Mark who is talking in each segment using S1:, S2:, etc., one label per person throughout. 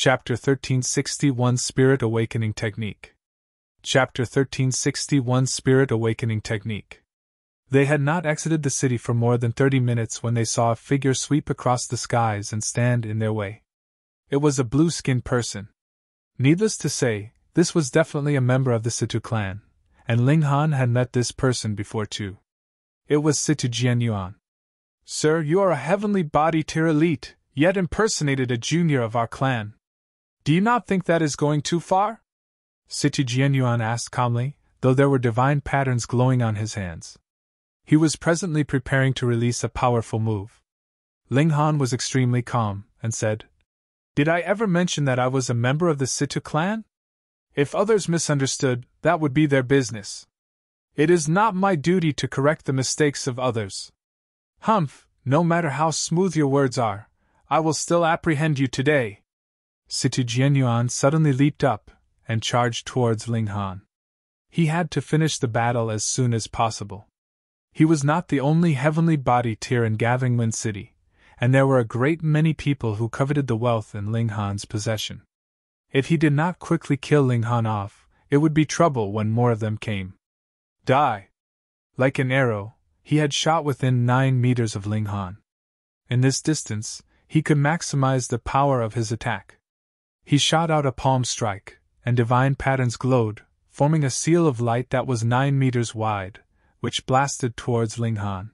S1: Chapter 1361 Spirit Awakening Technique. Chapter 1361 Spirit Awakening Technique. They had not exited the city for more than 30 minutes when they saw a figure sweep across the skies and stand in their way. It was a blue-skinned person. Needless to say, this was definitely a member of the Seduce clan, and Ling Han had met this person before too. It was Hengyun. "Sir, you are a heavenly body tier elite, yet impersonated a junior of our clan. Do you not think that is going too far?" Hengyun asked calmly, though there were divine patterns glowing on his hands. He was presently preparing to release a powerful move. Ling Han was extremely calm, and said, "Did I ever mention that I was a member of the Seduce clan? If others misunderstood, that would be their business. It is not my duty to correct the mistakes of others. Humph, no matter how smooth your words are, I will still apprehend you today." Hengyun suddenly leaped up and charged towards Ling Han. He had to finish the battle as soon as possible. He was not the only heavenly body tier in Gavingman City, and there were a great many people who coveted the wealth in Ling Han's possession. If he did not quickly kill Ling Han off, it would be trouble when more of them came. Die! Like an arrow, he had shot within 9 meters of Ling Han. In this distance, he could maximize the power of his attack. He shot out a palm strike, and divine patterns glowed, forming a seal of light that was 9 meters wide, which blasted towards Ling Han.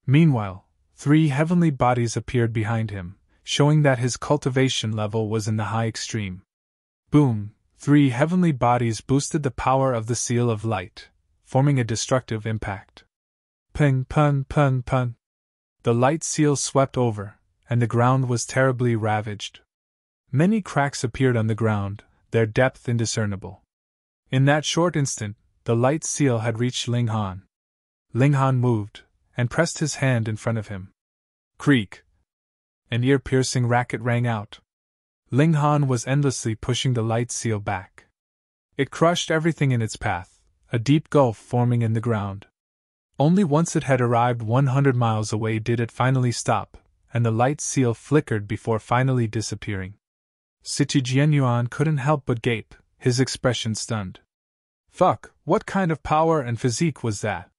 S1: Meanwhile, 3 heavenly bodies appeared behind him, showing that his cultivation level was in the high extreme. Boom! 3 heavenly bodies boosted the power of the seal of light, forming a destructive impact. Ping, pun, pun, pun. The light seal swept over, and the ground was terribly ravaged. Many cracks appeared on the ground, their depth indiscernible. In that short instant, the light seal had reached Ling Han. Ling Han moved, and pressed his hand in front of him. Creak! An ear-piercing racket rang out. Ling Han was endlessly pushing the light seal back. It crushed everything in its path, a deep gulf forming in the ground. Only once it had arrived 100 miles away did it finally stop, and the light seal flickered before finally disappearing. Hengyun couldn't help but gape, his expression stunned. Fuck, what kind of power and physique was that?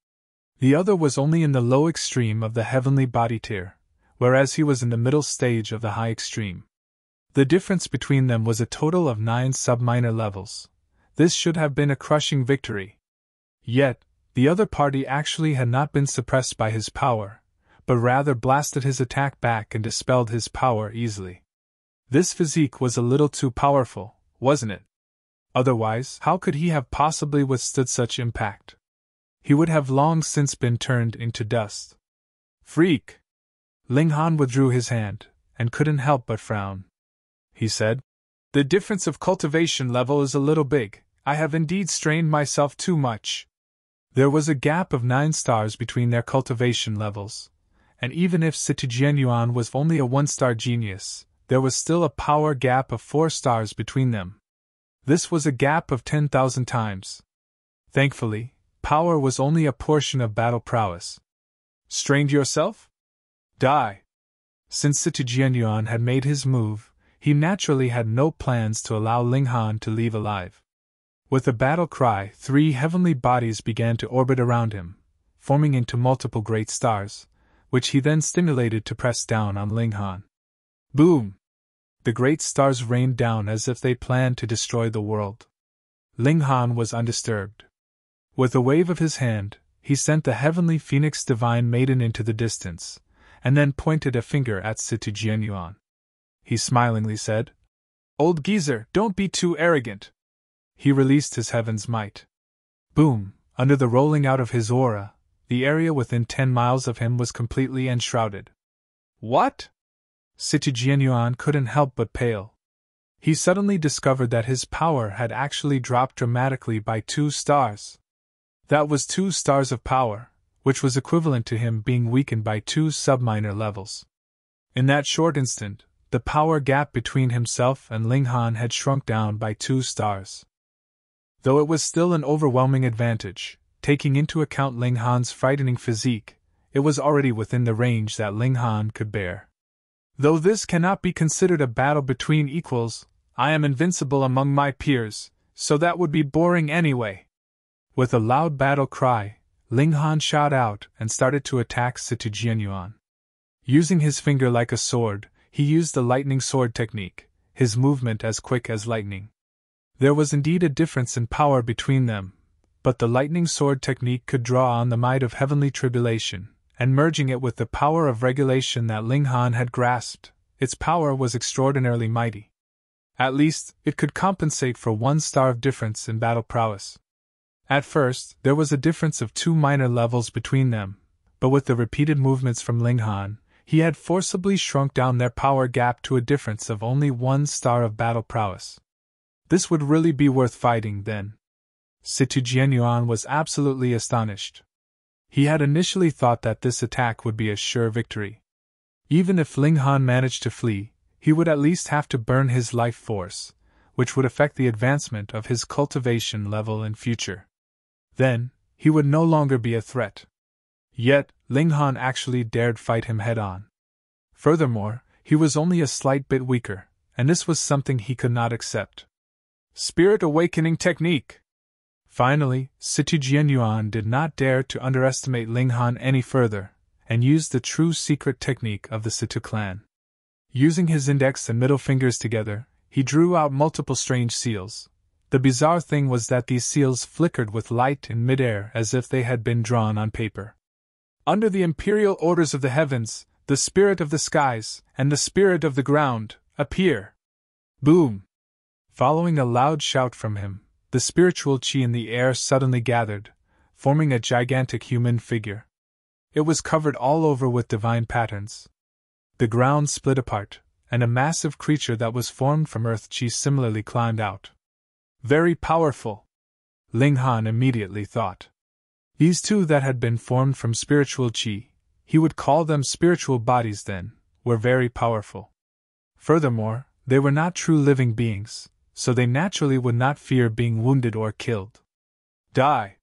S1: The other was only in the low extreme of the heavenly body tier, whereas he was in the middle stage of the high extreme. The difference between them was a total of 9 sub-minor levels. This should have been a crushing victory. Yet, the other party actually had not been suppressed by his power, but rather blasted his attack back and dispelled his power easily. This physique was a little too powerful, wasn't it? Otherwise, how could he have possibly withstood such impact? He would have long since been turned into dust. Freak! Ling Han withdrew his hand, and couldn't help but frown. He said, "The difference of cultivation level is a little big. I have indeed strained myself too much." There was a gap of 9 stars between their cultivation levels, and even if Hengyun was only a 1-star genius, there was still a power gap of 4 stars between them. This was a gap of 10,000 times. Thankfully, power was only a portion of battle prowess. Strained yourself? Die! Since Hengyun had made his move, he naturally had no plans to allow Ling Han to leave alive. With a battle cry, 3 heavenly bodies began to orbit around him, forming into multiple great stars, which he then stimulated to press down on Ling Han. Boom! The great stars rained down as if they planned to destroy the world. Ling Han was undisturbed. With a wave of his hand, he sent the heavenly phoenix divine maiden into the distance, and then pointed a finger at Hengyun. He smilingly said, "Old geezer, don't be too arrogant." He released his heaven's might. Boom! Under the rolling out of his aura, the area within 10 miles of him was completely enshrouded. What? Hengyun couldn't help but pale. He suddenly discovered that his power had actually dropped dramatically by 2 stars. That was 2 stars of power, which was equivalent to him being weakened by 2 sub-minor levels. In that short instant, the power gap between himself and Ling Han had shrunk down by 2 stars. Though it was still an overwhelming advantage, taking into account Ling Han's frightening physique, it was already within the range that Ling Han could bear. Though this cannot be considered a battle between equals, I am invincible among my peers, so that would be boring anyway. With a loud battle cry, Ling Han shot out and started to attack Seduce. Using his finger like a sword, he used the lightning sword technique, his movement as quick as lightning. There was indeed a difference in power between them, but the lightning sword technique could draw on the might of heavenly tribulation, and merging it with the power of regulation that Ling Han had grasped, its power was extraordinarily mighty. At least, it could compensate for 1 star of difference in battle prowess. At first, there was a difference of 2 minor levels between them, but with the repeated movements from Ling Han, he had forcibly shrunk down their power gap to a difference of only 1 star of battle prowess. This would really be worth fighting, then. Seduce was absolutely astonished. He had initially thought that this attack would be a sure victory. Even if Ling Han managed to flee, he would at least have to burn his life force, which would affect the advancement of his cultivation level in future. Then, he would no longer be a threat. Yet, Ling Han actually dared fight him head-on. Furthermore, he was only a slight bit weaker, and this was something he could not accept. Spirit Awakening Technique! Finally, Seduce did not dare to underestimate Ling Han any further, and used the true secret technique of the Seduce clan. Using his index and middle fingers together, he drew out multiple strange seals. The bizarre thing was that these seals flickered with light in midair as if they had been drawn on paper. Under the imperial orders of the heavens, the spirit of the skies, and the spirit of the ground, appear! Boom! Following a loud shout from him, the spiritual chi in the air suddenly gathered, forming a gigantic human figure. It was covered all over with divine patterns. The ground split apart, and a massive creature that was formed from earth chi similarly climbed out. Very powerful, Ling Han immediately thought. These two that had been formed from spiritual chi, he would call them spiritual bodies then, were very powerful. Furthermore, they were not true living beings, so they naturally would not fear being wounded or killed. Die!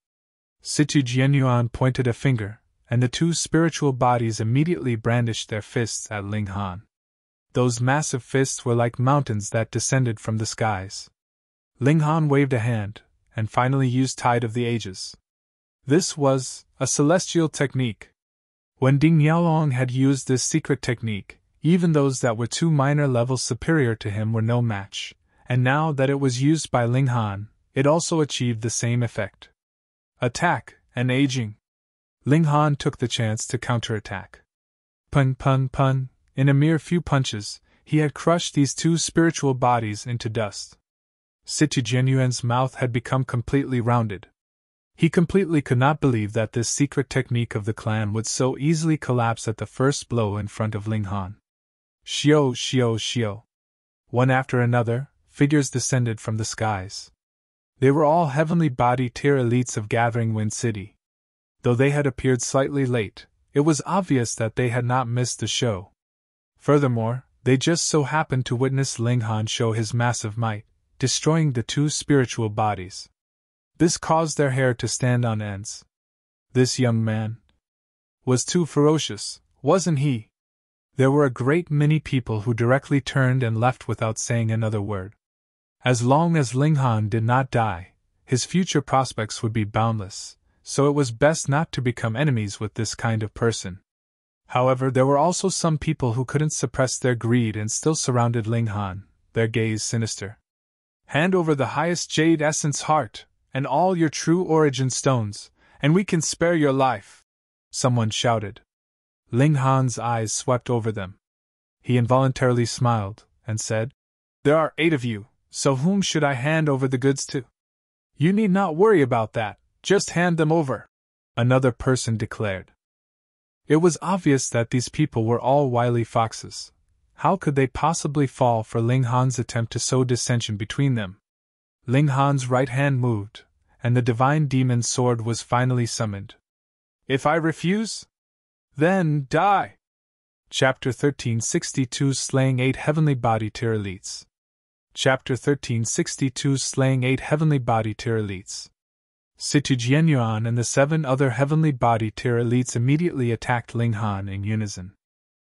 S1: Seduce pointed a finger, and the 2 spiritual bodies immediately brandished their fists at Ling Han. Those massive fists were like mountains that descended from the skies. Ling Han waved a hand, and finally used Tide of the Ages. This was a celestial technique. When Ding Yaolong had used this secret technique, even those that were 2 minor levels superior to him were no match, and now that it was used by Ling Han, it also achieved the same effect. Attack and aging. Ling Han took the chance to counterattack. Pun pun pun, in a mere few punches, he had crushed these 2 spiritual bodies into dust. Seduce's mouth had become completely rounded. He completely could not believe that this secret technique of the clan would so easily collapse at the first blow in front of Ling Han. Shio, shio, shio. One after another, figures descended from the skies. They were all heavenly body tier elites of Gathering Wind City. Though they had appeared slightly late, it was obvious that they had not missed the show. Furthermore, they just so happened to witness Ling Han show his massive might, destroying the 2 spiritual bodies. This caused their hair to stand on ends. This young man was too ferocious, wasn't he? There were a great many people who directly turned and left without saying another word. As long as Ling Han did not die, his future prospects would be boundless, so it was best not to become enemies with this kind of person. However, there were also some people who couldn't suppress their greed and still surrounded Ling Han, their gaze sinister. Hand over the highest jade essence heart, and all your true origin stones, and we can spare your life, someone shouted. Ling Han's eyes swept over them. He involuntarily smiled, and said, There are 8 of you, so whom should I hand over the goods to? You need not worry about that, just hand them over, another person declared. It was obvious that these people were all wily foxes. How could they possibly fall for Ling Han's attempt to sow dissension between them? Ling Han's right hand moved, and the divine demon's sword was finally summoned. If I refuse? Then die! Chapter 1362 Slaying 8 Heavenly Body Tier Elites. Chapter 1362 Slaying 8 Heavenly Body Tier Elites. Seduce and the 7 other Heavenly Body Tier Elites immediately attacked Ling Han in unison.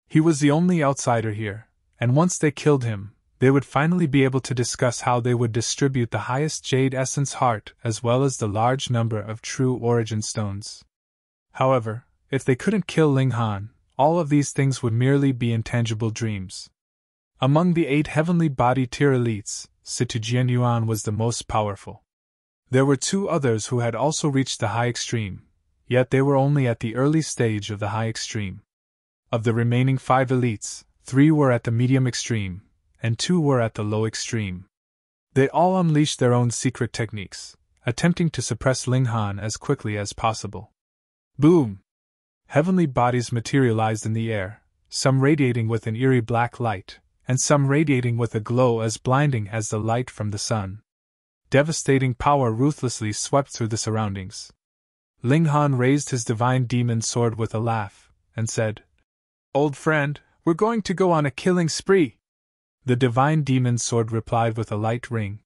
S1: He was the only outsider here, and once they killed him, They would finally be able to discuss how they would distribute the highest Jade Essence Heart as well as the large number of true Origin Stones. However, if they couldn't kill Ling Han, all of these things would merely be intangible dreams. Among the 8 heavenly body tier elites, Seduce was the most powerful. There were 2 others who had also reached the high extreme, yet they were only at the early stage of the high extreme. Of the remaining 5 elites, 3 were at the medium extreme, and 2 were at the low extreme. They all unleashed their own secret techniques, attempting to suppress Ling Han as quickly as possible. Boom! Heavenly bodies materialized in the air, some radiating with an eerie black light, and some radiating with a glow as blinding as the light from the sun. Devastating power ruthlessly swept through the surroundings. Ling Han raised his divine demon sword with a laugh, and said, "Old friend, we're going to go on a killing spree." The divine demon sword replied with a light ring.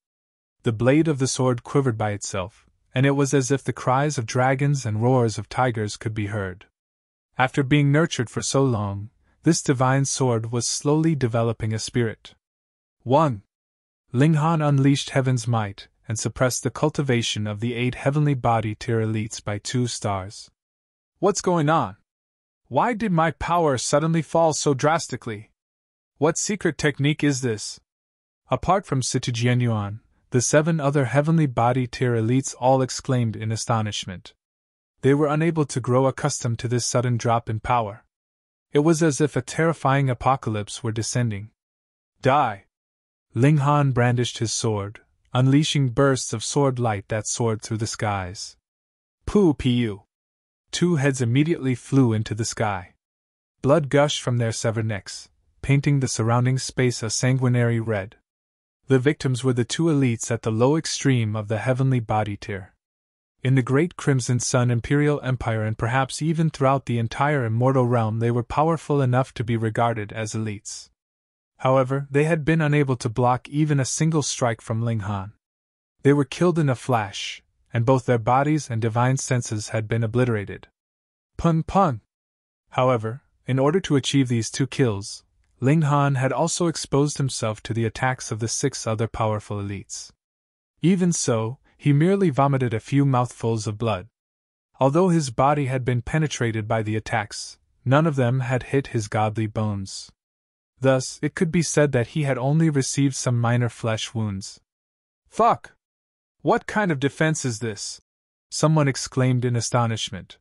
S1: The blade of the sword quivered by itself, and it was as if the cries of dragons and roars of tigers could be heard. After being nurtured for so long, this divine sword was slowly developing a spirit. 1. Ling Han unleashed heaven's might and suppressed the cultivation of the 8 heavenly body tier elites by 2 stars. What's going on? Why did my power suddenly fall so drastically? What secret technique is this? Apart from Seduce, the 7 other heavenly body tier elites all exclaimed in astonishment. They were unable to grow accustomed to this sudden drop in power. It was as if a terrifying apocalypse were descending. Die! Ling Han brandished his sword, unleashing bursts of sword light that soared through the skies. Pu! 2 heads immediately flew into the sky. Blood gushed from their severed necks, painting the surrounding space a sanguinary red. The victims were the 2 elites at the low extreme of the heavenly body tier. In the great Crimson Sun Imperial Empire and perhaps even throughout the entire Immortal Realm, they were powerful enough to be regarded as elites. However, they had been unable to block even a single strike from Ling Han. They were killed in a flash, and both their bodies and divine senses had been obliterated. Pun. However, in order to achieve these 2 kills, Ling Han had also exposed himself to the attacks of the 6 other powerful elites. Even so, he merely vomited a few mouthfuls of blood. Although his body had been penetrated by the attacks, none of them had hit his godly bones. Thus, it could be said that he had only received some minor flesh wounds. Fuck! What kind of defense is this? Someone exclaimed in astonishment.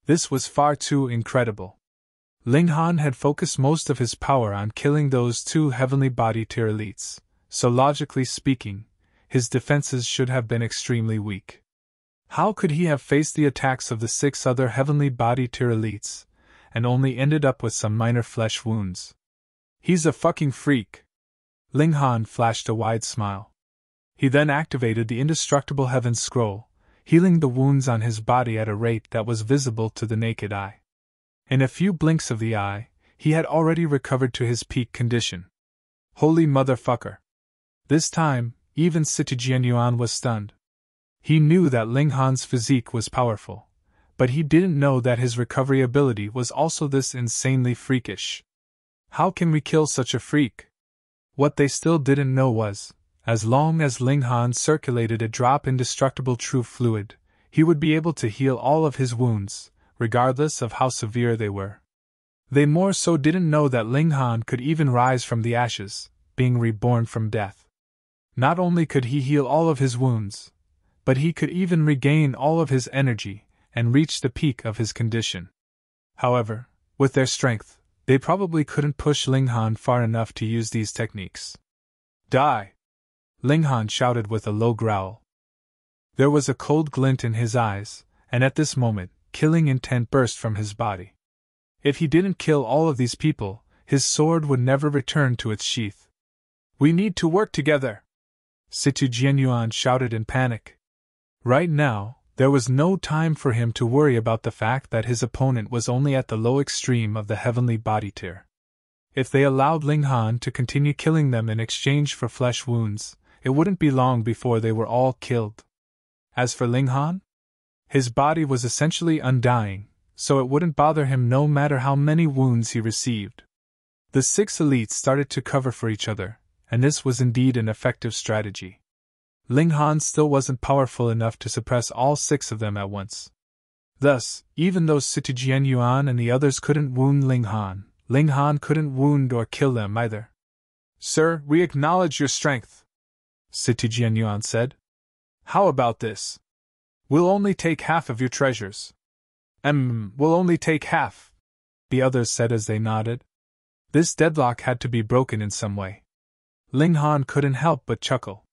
S1: This was far too incredible. Ling Han had focused most of his power on killing those 2 heavenly body tier elites, so logically speaking, his defenses should have been extremely weak. How could he have faced the attacks of the 6 other heavenly body tier elites, and only ended up with some minor flesh wounds? He's a fucking freak. Ling Han flashed a wide smile. He then activated the indestructible Heaven's Scroll, healing the wounds on his body at a rate that was visible to the naked eye. In a few blinks of the eye, he had already recovered to his peak condition. Holy motherfucker! This time, even Seduce was stunned. He knew that Ling Han's physique was powerful, but he didn't know that his recovery ability was also this insanely freakish. How can we kill such a freak? What they still didn't know was, as long as Ling Han circulated a drop indestructible true fluid, he would be able to heal all of his wounds, regardless of how severe they were. They more so didn't know that Ling Han could even rise from the ashes, being reborn from death. Not only could he heal all of his wounds, but he could even regain all of his energy and reach the peak of his condition. However, with their strength, they probably couldn't push Ling Han far enough to use these techniques. Die! Ling Han shouted with a low growl. There was a cold glint in his eyes, and at this moment, killing intent burst from his body. If he didn't kill all of these people, his sword would never return to its sheath. We need to work together! Seduce shouted in panic. Right now, there was no time for him to worry about the fact that his opponent was only at the low extreme of the heavenly body tier. If they allowed Ling Han to continue killing them in exchange for flesh wounds, it wouldn't be long before they were all killed. As for Ling Han, his body was essentially undying, so it wouldn't bother him no matter how many wounds he received. The 6 elites started to cover for each other, and this was indeed an effective strategy. Ling Han still wasn't powerful enough to suppress all 6 of them at once. Thus, even though Siti Jianyuan and the others couldn't wound Ling Han couldn't wound or kill them either. "Sir, we acknowledge your strength," Siti Jianyuan said. "How about this? We'll only take half of your treasures." We'll only take half," the others said as they nodded. This deadlock had to be broken in some way. Ling Han couldn't help but chuckle.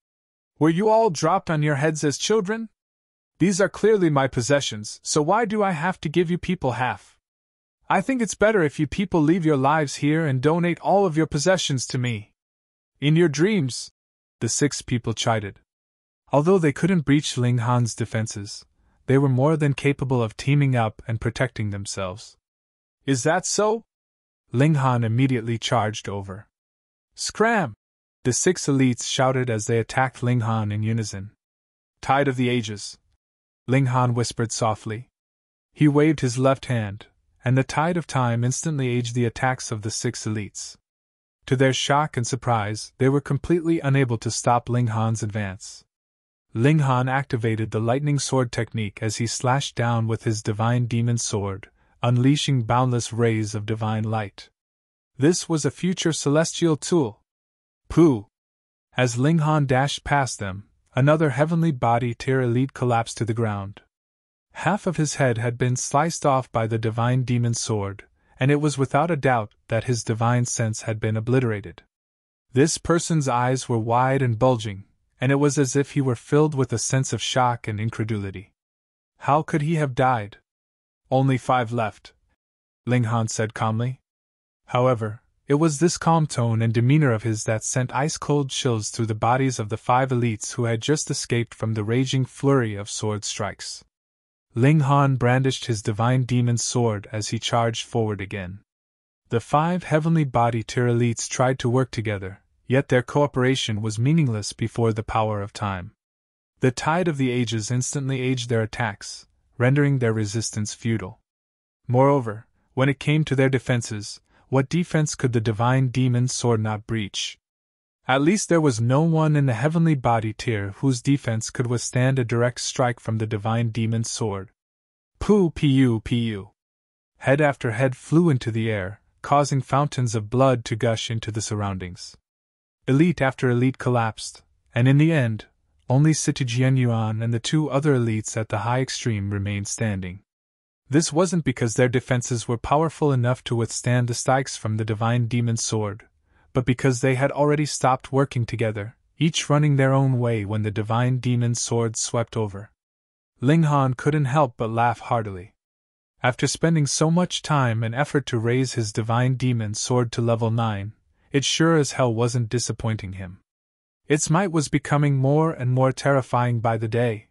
S1: "Were you all dropped on your heads as children? These are clearly my possessions, so why do I have to give you people half? I think it's better if you people leave your lives here and donate all of your possessions to me." "In your dreams," the 6 people chided. Although they couldn't breach Ling Han's defenses, they were more than capable of teaming up and protecting themselves. "Is that so?" Ling Han immediately charged over. "Scram!" the 6 elites shouted as they attacked Ling Han in unison. "Tide of the Ages," Ling Han whispered softly. He waved his left hand, and the tide of time instantly aged the attacks of the 6 elites. To their shock and surprise, they were completely unable to stop Ling Han's advance. Ling Han activated the lightning sword technique as he slashed down with his divine demon sword, unleashing boundless rays of divine light. This was a future celestial tool. Pooh! As Ling Han dashed past them, another heavenly body tier elite collapsed to the ground. Half of his head had been sliced off by the divine demon sword, and it was without a doubt that his divine sense had been obliterated. This person's eyes were wide and bulging, and it was as if he were filled with a sense of shock and incredulity. How could he have died? "Only 5 left," Ling Han said calmly. However, it was this calm tone and demeanor of his that sent ice-cold chills through the bodies of the 5 elites who had just escaped from the raging flurry of sword strikes. Ling Han brandished his divine demon sword as he charged forward again. The 5 heavenly body tier elites tried to work together, yet their cooperation was meaningless before the power of time. The tide of the ages instantly aged their attacks, rendering their resistance futile. Moreover, when it came to their defenses, what defense could the divine demon sword not breach? At least there was no one in the heavenly body tier whose defense could withstand a direct strike from the divine demon sword. Pu. Head after head flew into the air, causing fountains of blood to gush into the surroundings. Elite after elite collapsed, and in the end, only Siti Jianyuan and the 2 other elites at the high extreme remained standing. This wasn't because their defenses were powerful enough to withstand the strikes from the divine demon sword, but because they had already stopped working together, each running their own way when the divine demon sword swept over. Ling Han couldn't help but laugh heartily. After spending so much time and effort to raise his divine demon sword to level 9, it sure as hell wasn't disappointing him. Its might was becoming more and more terrifying by the day.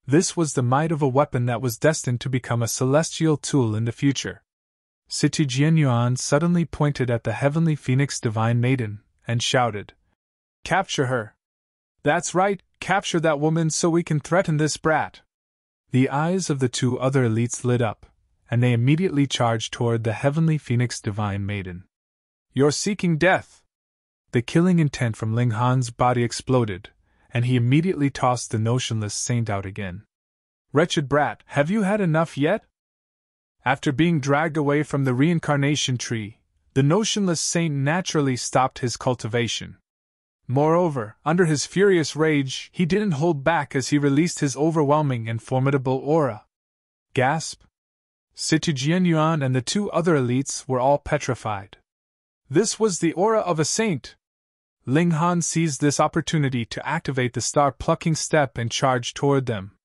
S1: This was the might of a weapon that was destined to become a celestial tool in the future. Siti Jianyuan suddenly pointed at the heavenly phoenix divine maiden, and shouted, "Capture her! That's right, capture that woman so we can threaten this brat!" The eyes of the 2 other elites lit up, and they immediately charged toward the heavenly phoenix divine maiden. "You're seeking death!" The killing intent from Ling Han's body exploded, and he immediately tossed the notionless saint out again. "Wretched brat, have you had enough yet?" After being dragged away from the reincarnation tree, the notionless saint naturally stopped his cultivation. Moreover, under his furious rage, he didn't hold back as he released his overwhelming and formidable aura. Gasp! Siti Jianyuan and the 2 other elites were all petrified. This was the aura of a saint! Ling Han seized this opportunity to activate the star-plucking step and charge toward them.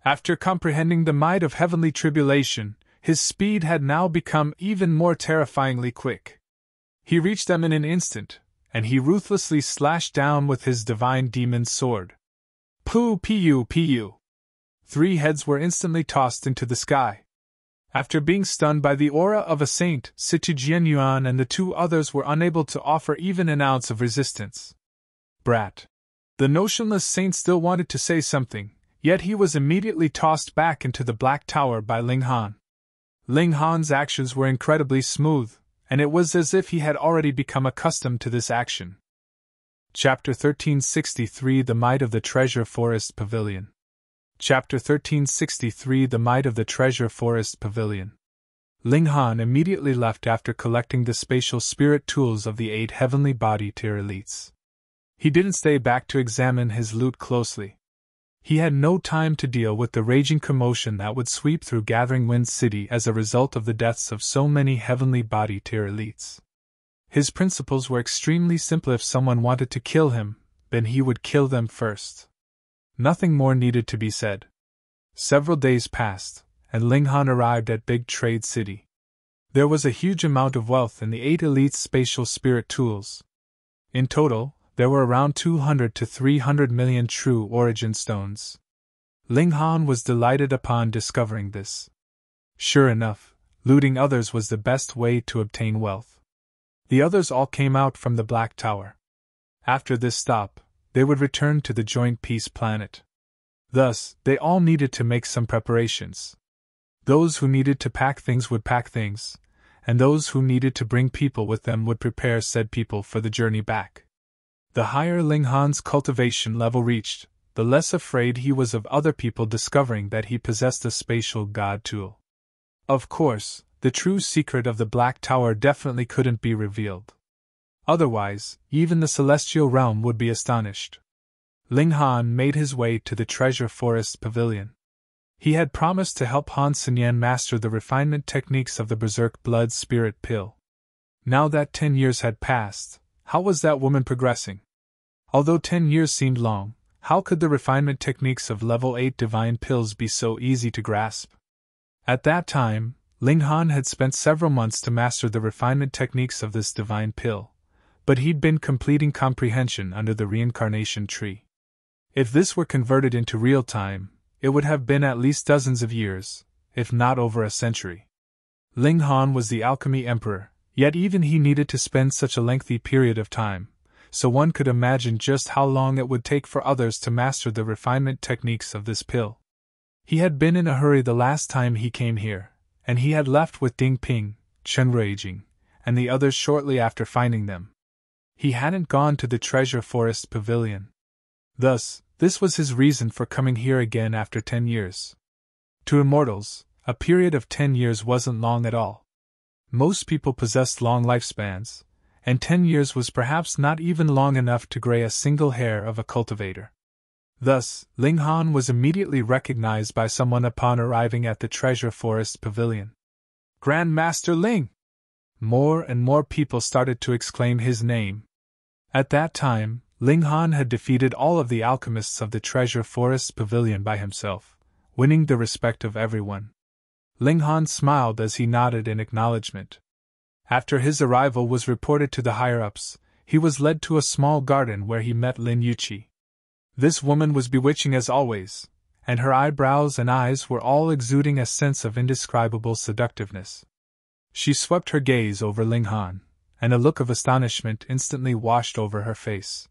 S1: After comprehending the might of heavenly tribulation, his speed had now become even more terrifyingly quick. He reached them in an instant, and he ruthlessly slashed down with his divine demon sword. Pu. 3 heads were instantly tossed into the sky. After being stunned by the aura of a saint, Siti Jianyuan and the 2 others were unable to offer even an ounce of resistance. Brat! The notionless saint still wanted to say something, yet he was immediately tossed back into the Black Tower by Ling Han. Ling Han's actions were incredibly smooth, and it was as if he had already become accustomed to this action. Chapter 1363 The Might of the Treasure Forest Pavilion. Chapter 1363 The Might of the Treasure Forest Pavilion. Ling Han immediately left after collecting the spatial spirit tools of the 8 heavenly body tier elites. He didn't stay back to examine his loot closely. He had no time to deal with the raging commotion that would sweep through Gathering Wind City as a result of the deaths of so many heavenly body tier elites. His principles were extremely simple. If someone wanted to kill him, then he would kill them first. Nothing more needed to be said. Several days passed, and Ling Han arrived at Big Trade City. There was a huge amount of wealth in the 8 elite spatial spirit tools. In total, there were around 200 to 300 million true origin stones. Ling Han was delighted upon discovering this. Sure enough, looting others was the best way to obtain wealth. The others all came out from the Black Tower. After this stop, they would return to the Joint Peace Planet. Thus, they all needed to make some preparations. Those who needed to pack things would pack things, and those who needed to bring people with them would prepare said people for the journey back. The higher Ling Han's cultivation level reached, the less afraid he was of other people discovering that he possessed a spatial god tool. Of course, the true secret of the Black Tower definitely couldn't be revealed. Otherwise, even the celestial realm would be astonished. Ling Han made his way to the Treasure Forest Pavilion. He had promised to help Han Sinyan master the refinement techniques of the Berserk Blood Spirit Pill. Now that 10 years had passed, how was that woman progressing? Although 10 years seemed long, how could the refinement techniques of level 8 divine pills be so easy to grasp? At that time, Ling Han had spent several months to master the refinement techniques of this divine pill, but he'd been completing comprehension under the reincarnation tree. If this were converted into real time, it would have been at least dozens of years, if not over a century. Ling Han was the alchemy emperor, yet even he needed to spend such a lengthy period of time, so one could imagine just how long it would take for others to master the refinement techniques of this pill. He had been in a hurry the last time he came here, and he had left with Ding Ping, Chen Ruijing, and the others shortly after finding them. He hadn't gone to the Treasure Forest Pavilion. Thus, this was his reason for coming here again after 10 years. To immortals, a period of 10 years wasn't long at all. Most people possessed long lifespans, and 10 years was perhaps not even long enough to gray a single hair of a cultivator. Thus, Ling Han was immediately recognized by someone upon arriving at the Treasure Forest Pavilion. Grandmaster Ling! More and more people started to exclaim his name. At that time, Ling Han had defeated all of the alchemists of the Treasure Forest Pavilion by himself, winning the respect of everyone. Ling Han smiled as he nodded in acknowledgement. After his arrival was reported to the higher-ups, he was led to a small garden where he met Lin Yuqi. This woman was bewitching as always, and her eyebrows and eyes were all exuding a sense of indescribable seductiveness. She swept her gaze over Ling Han, and a look of astonishment instantly washed over her face.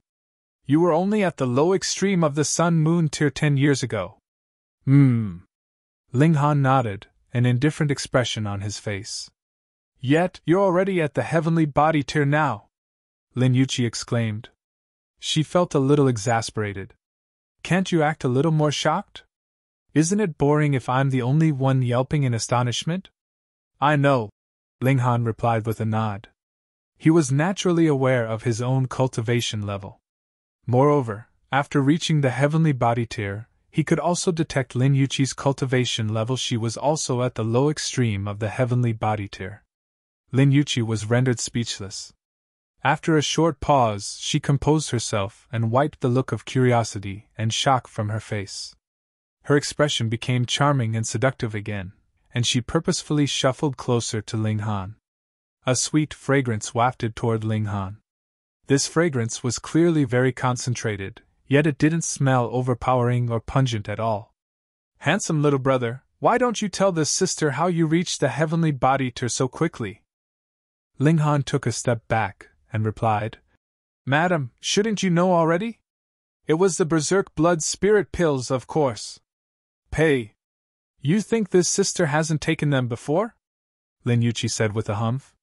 S1: You were only at the low extreme of the Sun-Moon tier 10 years ago. Ling Han nodded, an indifferent expression on his face. Yet, you're already at the heavenly body tier now, Lin Yuqi exclaimed. She felt a little exasperated. Can't you act a little more shocked? Isn't it boring if I'm the only one yelping in astonishment? I know, Ling Han replied with a nod. He was naturally aware of his own cultivation level. Moreover, after reaching the heavenly body tier, he could also detect Lin Yuqi's cultivation level. She was also at the low extreme of the heavenly body tier. Lin Yuqi was rendered speechless. After a short pause, she composed herself and wiped the look of curiosity and shock from her face. Her expression became charming and seductive again, and she purposefully shuffled closer to Ling Han. A sweet fragrance wafted toward Ling Han. This fragrance was clearly very concentrated, yet it didn't smell overpowering or pungent at all. Handsome little brother, why don't you tell this sister how you reached the heavenly body tier so quickly? Ling Han took a step back and replied, Madam, shouldn't you know already? It was the Berserk Blood Spirit pills, of course. Pay. You think this sister hasn't taken them before? Lin Yuqi said with a humph.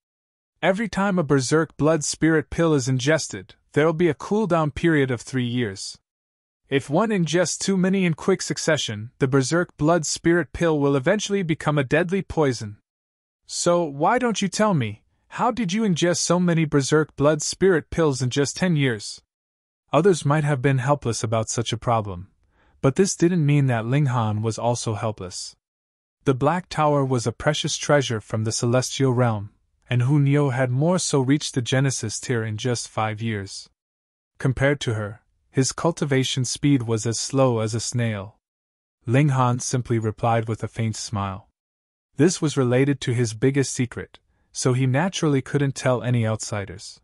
S1: Every time a Berserk Blood Spirit pill is ingested, there'll be a cooldown period of 3 years. If one ingests too many in quick succession, the Berserk Blood Spirit Pill will eventually become a deadly poison. So, why don't you tell me, how did you ingest so many Berserk Blood Spirit Pills in just 10 years? Others might have been helpless about such a problem, but this didn't mean that Ling Han was also helpless. The Black Tower was a precious treasure from the Celestial Realm, and Hu Niu had more so reached the Genesis tier in just 5 years. Compared to her, his cultivation speed was as slow as a snail. Ling Han simply replied with a faint smile. This was related to his biggest secret, so he naturally couldn't tell any outsiders.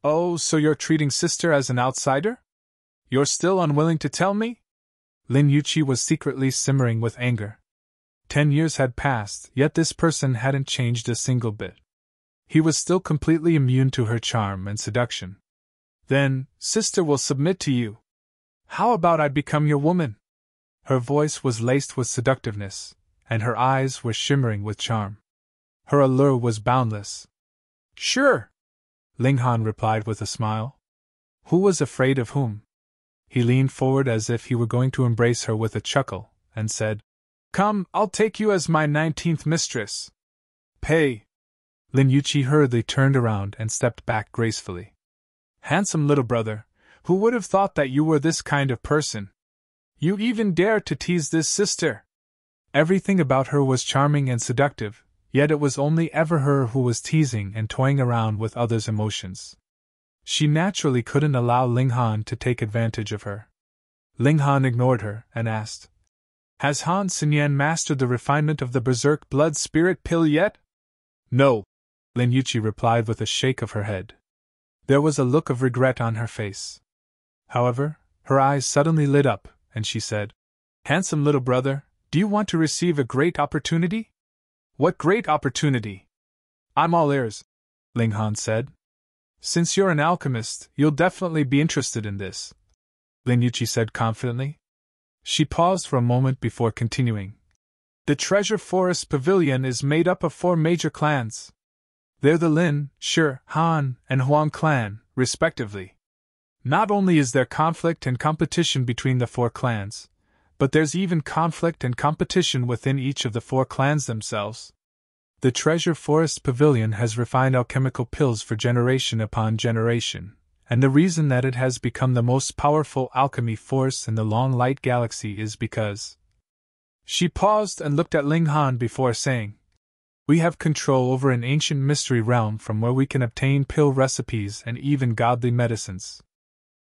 S1: Oh, so you're treating sister as an outsider? You're still unwilling to tell me? Lin Yuqi was secretly simmering with anger. 10 years had passed, yet this person hadn't changed a single bit. He was still completely immune to her charm and seduction. Then, sister will submit to you. How about I become your woman? Her voice was laced with seductiveness, and her eyes were shimmering with charm. Her allure was boundless. Sure, Ling Han replied with a smile. Who was afraid of whom? He leaned forward as if he were going to embrace her with a chuckle, and said, Come, I'll take you as my 19th mistress. Pay. Lin Yuqi hurriedly turned around and stepped back gracefully. Handsome little brother, who would have thought that you were this kind of person? You even dare to tease this sister. Everything about her was charming and seductive, yet it was only ever her who was teasing and toying around with others' emotions. She naturally couldn't allow Ling Han to take advantage of her. Ling Han ignored her and asked, Has Han Xinyan mastered the refinement of the Berserk Blood Spirit Pill yet? No, Lin Yuqi replied with a shake of her head. There was a look of regret on her face. However, her eyes suddenly lit up, and she said, Handsome little brother, do you want to receive a great opportunity? What great opportunity? I'm all ears, Ling Han said. Since you're an alchemist, you'll definitely be interested in this, Lin Yuqi said confidently. She paused for a moment before continuing. The Treasure Forest Pavilion is made up of 4 major clans. They're the Lin, Shi, Han, and Huang clan, respectively. Not only is there conflict and competition between the 4 clans, but there's even conflict and competition within each of the 4 clans themselves. The Treasure Forest Pavilion has refined alchemical pills for generation upon generation, and the reason that it has become the most powerful alchemy force in the long light galaxy is because... She paused and looked at Ling Han before saying, We have control over an ancient mystery realm from where we can obtain pill recipes and even godly medicines.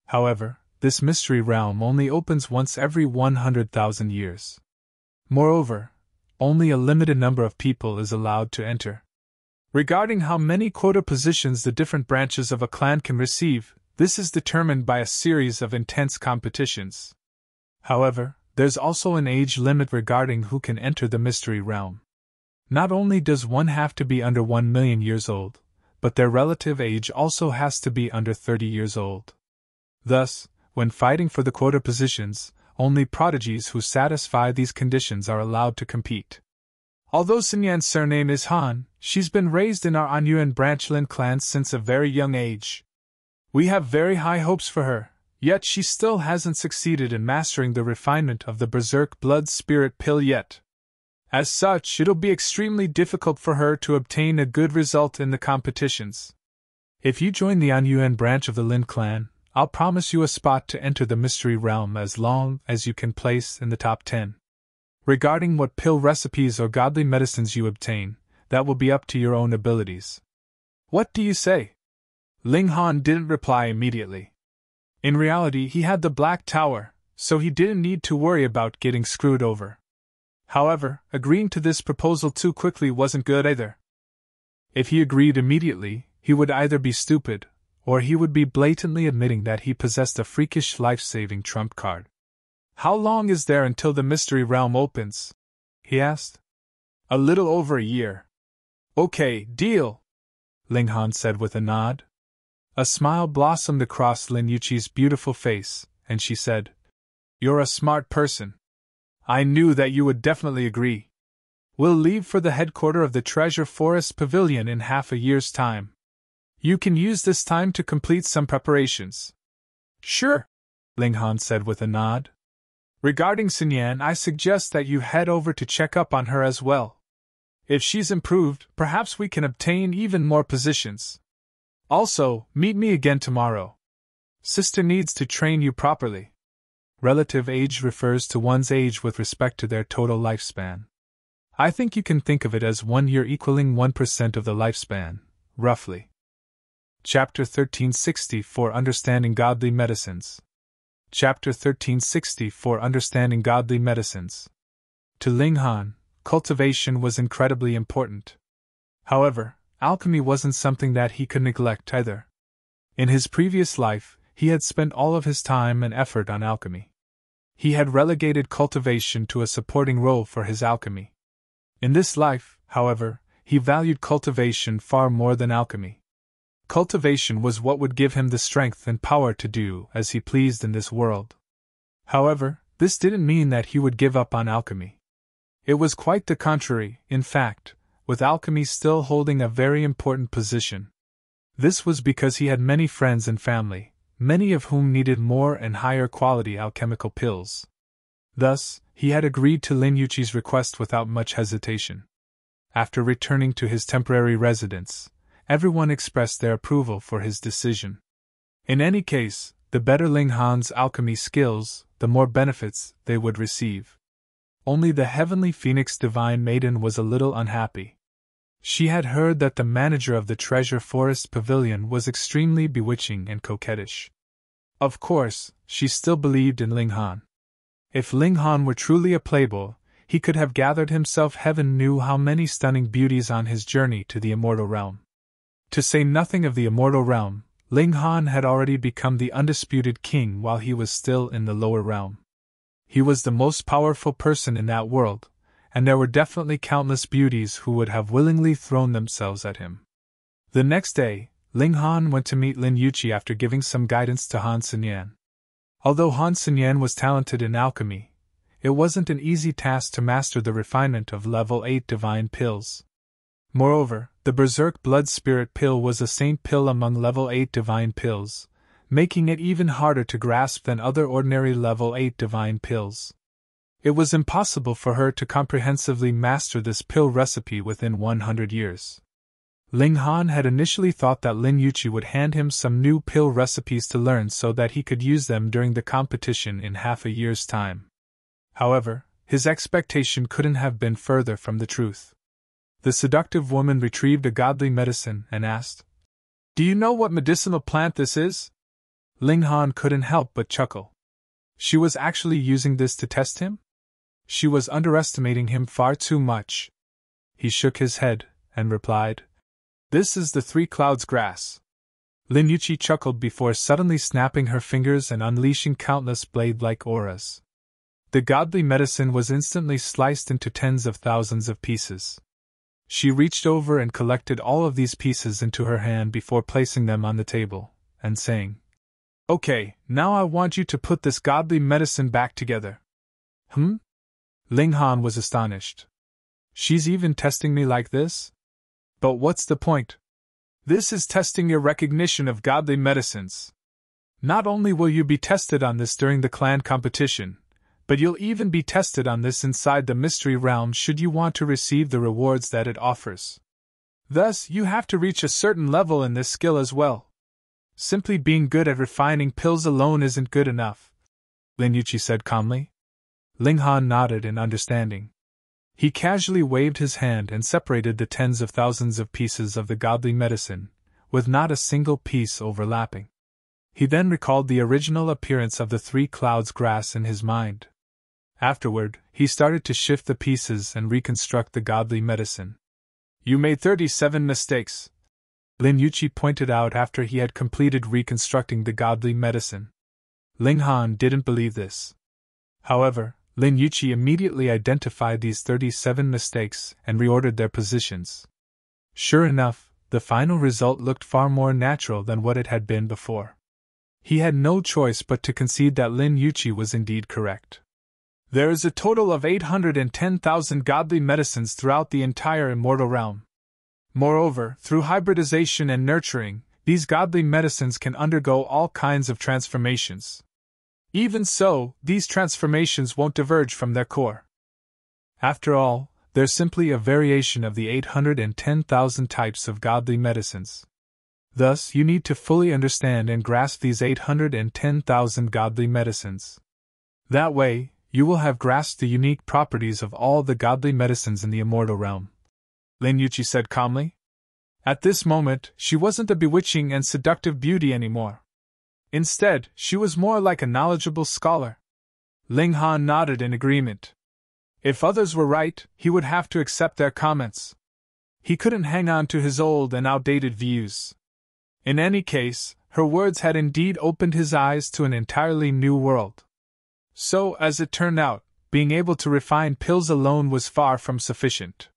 S1: However, this mystery realm only opens once every 100,000 years. Moreover, only a limited number of people is allowed to enter. Regarding how many quota positions the different branches of a clan can receive, this is determined by a series of intense competitions. However, there's also an age limit regarding who can enter the mystery realm. Not only does one have to be under 1 million years old, but their relative age also has to be under 30 years old. Thus, when fighting for the quota positions, only prodigies who satisfy these conditions are allowed to compete. Although Xinyan's surname is Han, she's been raised in our Anyuan branch Lin clan since a very young age. We have very high hopes for her, yet she still hasn't succeeded in mastering the refinement of the Berserk Blood Spirit Pill yet. As such, it'll be extremely difficult for her to obtain a good result in the competitions. If you join the Anyuan branch of the Lin clan, I'll promise you a spot to enter the mystery realm as long as you can place in the top 10. Regarding what pill recipes or godly medicines you obtain, that will be up to your own abilities. What do you say? Ling Han didn't reply immediately. In reality, he had the Black Tower, so he didn't need to worry about getting screwed over. However, agreeing to this proposal too quickly wasn't good either. If he agreed immediately, he would either be stupid, or he would be blatantly admitting that he possessed a freakish life-saving trump card. How long is there until the mystery realm opens? He asked. A little over a year. Okay, deal, Ling Han said with a nod. A smile blossomed across Lin Yuqi's beautiful face, and she said, You're a smart person. I knew that you would definitely agree. We'll leave for the headquarters of the Treasure Forest Pavilion in half a year's time. You can use this time to complete some preparations. Sure, Ling Han said with a nod. Regarding Sun Yan, I suggest that you head over to check up on her as well. If she's improved, perhaps we can obtain even more positions. Also, meet me again tomorrow. Sister needs to train you properly. Relative age refers to one's age with respect to their total lifespan. I think you can think of it as 1 year equaling 1% of the lifespan, roughly. Chapter 1360 for Understanding Godly Medicines. Chapter 1360 for Understanding Godly Medicines. To Ling Han, cultivation was incredibly important. However, alchemy wasn't something that he could neglect either. In his previous life, he had spent all of his time and effort on alchemy. He had relegated cultivation to a supporting role for his alchemy. In this life, however, he valued cultivation far more than alchemy. Cultivation was what would give him the strength and power to do as he pleased in this world. However, this didn't mean that he would give up on alchemy. It was quite the contrary, in fact, with alchemy still holding a very important position. This was because he had many friends and family, many of whom needed more and higher quality alchemical pills. Thus, he had agreed to Lin Yuqi's request without much hesitation. After returning to his temporary residence, everyone expressed their approval for his decision. In any case, the better Ling Han's alchemy skills, the more benefits they would receive. Only the heavenly Phoenix Divine Maiden was a little unhappy. She had heard that the manager of the Treasure Forest Pavilion was extremely bewitching and coquettish. Of course, she still believed in Ling Han. If Ling Han were truly a playboy, he could have gathered himself heaven knew how many stunning beauties on his journey to the immortal realm. To say nothing of the immortal realm, Ling Han had already become the undisputed king while he was still in the lower realm. He was the most powerful person in that world, and there were definitely countless beauties who would have willingly thrown themselves at him. The next day, Ling Han went to meet Lin Yuqi after giving some guidance to Han Sun Yan. Although Han Sun Yan was talented in alchemy, it wasn't an easy task to master the refinement of level 8 divine pills. Moreover, the Berserk Blood Spirit pill was a saint pill among level 8 divine pills, making it even harder to grasp than other ordinary level 8 divine pills. It was impossible for her to comprehensively master this pill recipe within 100 years. Ling Han had initially thought that Lin Yuqi would hand him some new pill recipes to learn so that he could use them during the competition in half a year's time. However, his expectation couldn't have been further from the truth. The seductive woman retrieved a godly medicine and asked, "Do you know what medicinal plant this is?" Ling Han couldn't help but chuckle. She was actually using this to test him? She was underestimating him far too much. He shook his head and replied, "This is the Three Clouds grass." Lin Yuqi chuckled before suddenly snapping her fingers and unleashing countless blade-like auras. The godly medicine was instantly sliced into tens of thousands of pieces. She reached over and collected all of these pieces into her hand before placing them on the table, and saying, "Okay, now I want you to put this godly medicine back together." Ling Han was astonished. She's even testing me like this? But what's the point? This is testing your recognition of godly medicines. Not only will you be tested on this during the clan competition, but you'll even be tested on this inside the mystery realm should you want to receive the rewards that it offers. Thus, you have to reach a certain level in this skill as well. Simply being good at refining pills alone isn't good enough, Lin Yuqi said calmly. Ling Han nodded in understanding. He casually waved his hand and separated the tens of thousands of pieces of the godly medicine, with not a single piece overlapping. He then recalled the original appearance of the Three Clouds grass in his mind. Afterward, he started to shift the pieces and reconstruct the godly medicine. "You made 37 mistakes," Lin Yuqi pointed out after he had completed reconstructing the godly medicine. Ling Han didn't believe this. However, Lin Yuqi immediately identified these 37 mistakes and reordered their positions. Sure enough, the final result looked far more natural than what it had been before. He had no choice but to concede that Lin Yuqi was indeed correct. There is a total of 810,000 godly medicines throughout the entire immortal realm. Moreover, through hybridization and nurturing, these godly medicines can undergo all kinds of transformations. Even so, these transformations won't diverge from their core. After all, they're simply a variation of the 810,000 types of godly medicines. Thus, you need to fully understand and grasp these 810,000 godly medicines. That way, you will have grasped the unique properties of all the godly medicines in the immortal realm, Lin Yuqi said calmly. At this moment, she wasn't a bewitching and seductive beauty anymore. Instead, she was more like a knowledgeable scholar. Ling Han nodded in agreement. If others were right, he would have to accept their comments. He couldn't hang on to his old and outdated views. In any case, her words had indeed opened his eyes to an entirely new world. So, as it turned out, being able to refine pills alone was far from sufficient.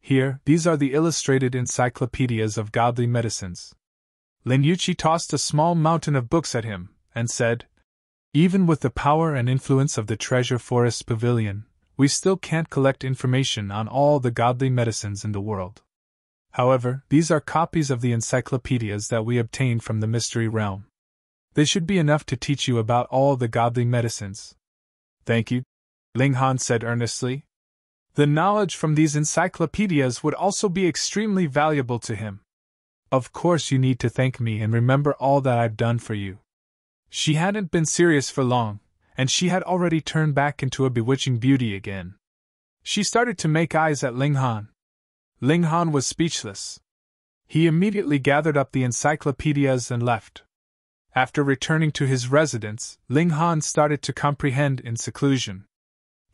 S1: Here, these are the illustrated encyclopedias of godly medicines. Lin Yuqi tossed a small mountain of books at him, and said, Even with the power and influence of the Treasure Forest Pavilion, we still can't collect information on all the godly medicines in the world. However, these are copies of the encyclopedias that we obtained from the Mystery Realm. They should be enough to teach you about all the godly medicines. Thank you, Ling Han said earnestly. The knowledge from these encyclopedias would also be extremely valuable to him. Of course you need to thank me and remember all that I've done for you. She hadn't been serious for long, and she had already turned back into a bewitching beauty again. She started to make eyes at Ling Han. Ling Han was speechless. He immediately gathered up the encyclopedias and left. After returning to his residence, Ling Han started to comprehend in seclusion.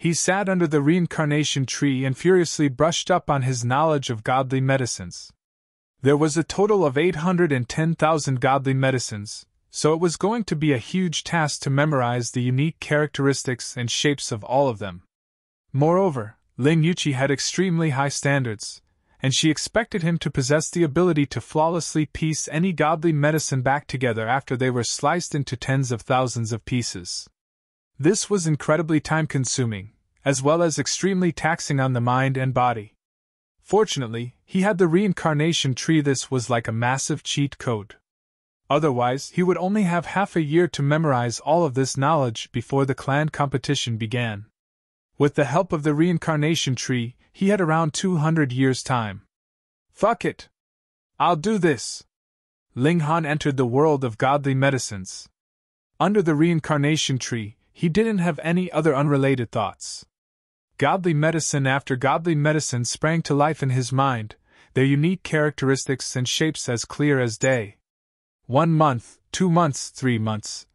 S1: He sat under the reincarnation tree and furiously brushed up on his knowledge of godly medicines. There was a total of 810,000 godly medicines, so it was going to be a huge task to memorize the unique characteristics and shapes of all of them. Moreover, Lin Yuqi had extremely high standards, and she expected him to possess the ability to flawlessly piece any godly medicine back together after they were sliced into tens of thousands of pieces. This was incredibly time-consuming, as well as extremely taxing on the mind and body. Fortunately, he had the reincarnation tree. This was like a massive cheat code. Otherwise, he would only have half a year to memorize all of this knowledge before the clan competition began. With the help of the reincarnation tree, he had around 200 years' time. Fuck it! I'll do this! Ling Han entered the world of godly medicines. Under the reincarnation tree, he didn't have any other unrelated thoughts. Godly medicine after godly medicine sprang to life in his mind, their unique characteristics and shapes as clear as day. 1 month, 2 months, 3 months.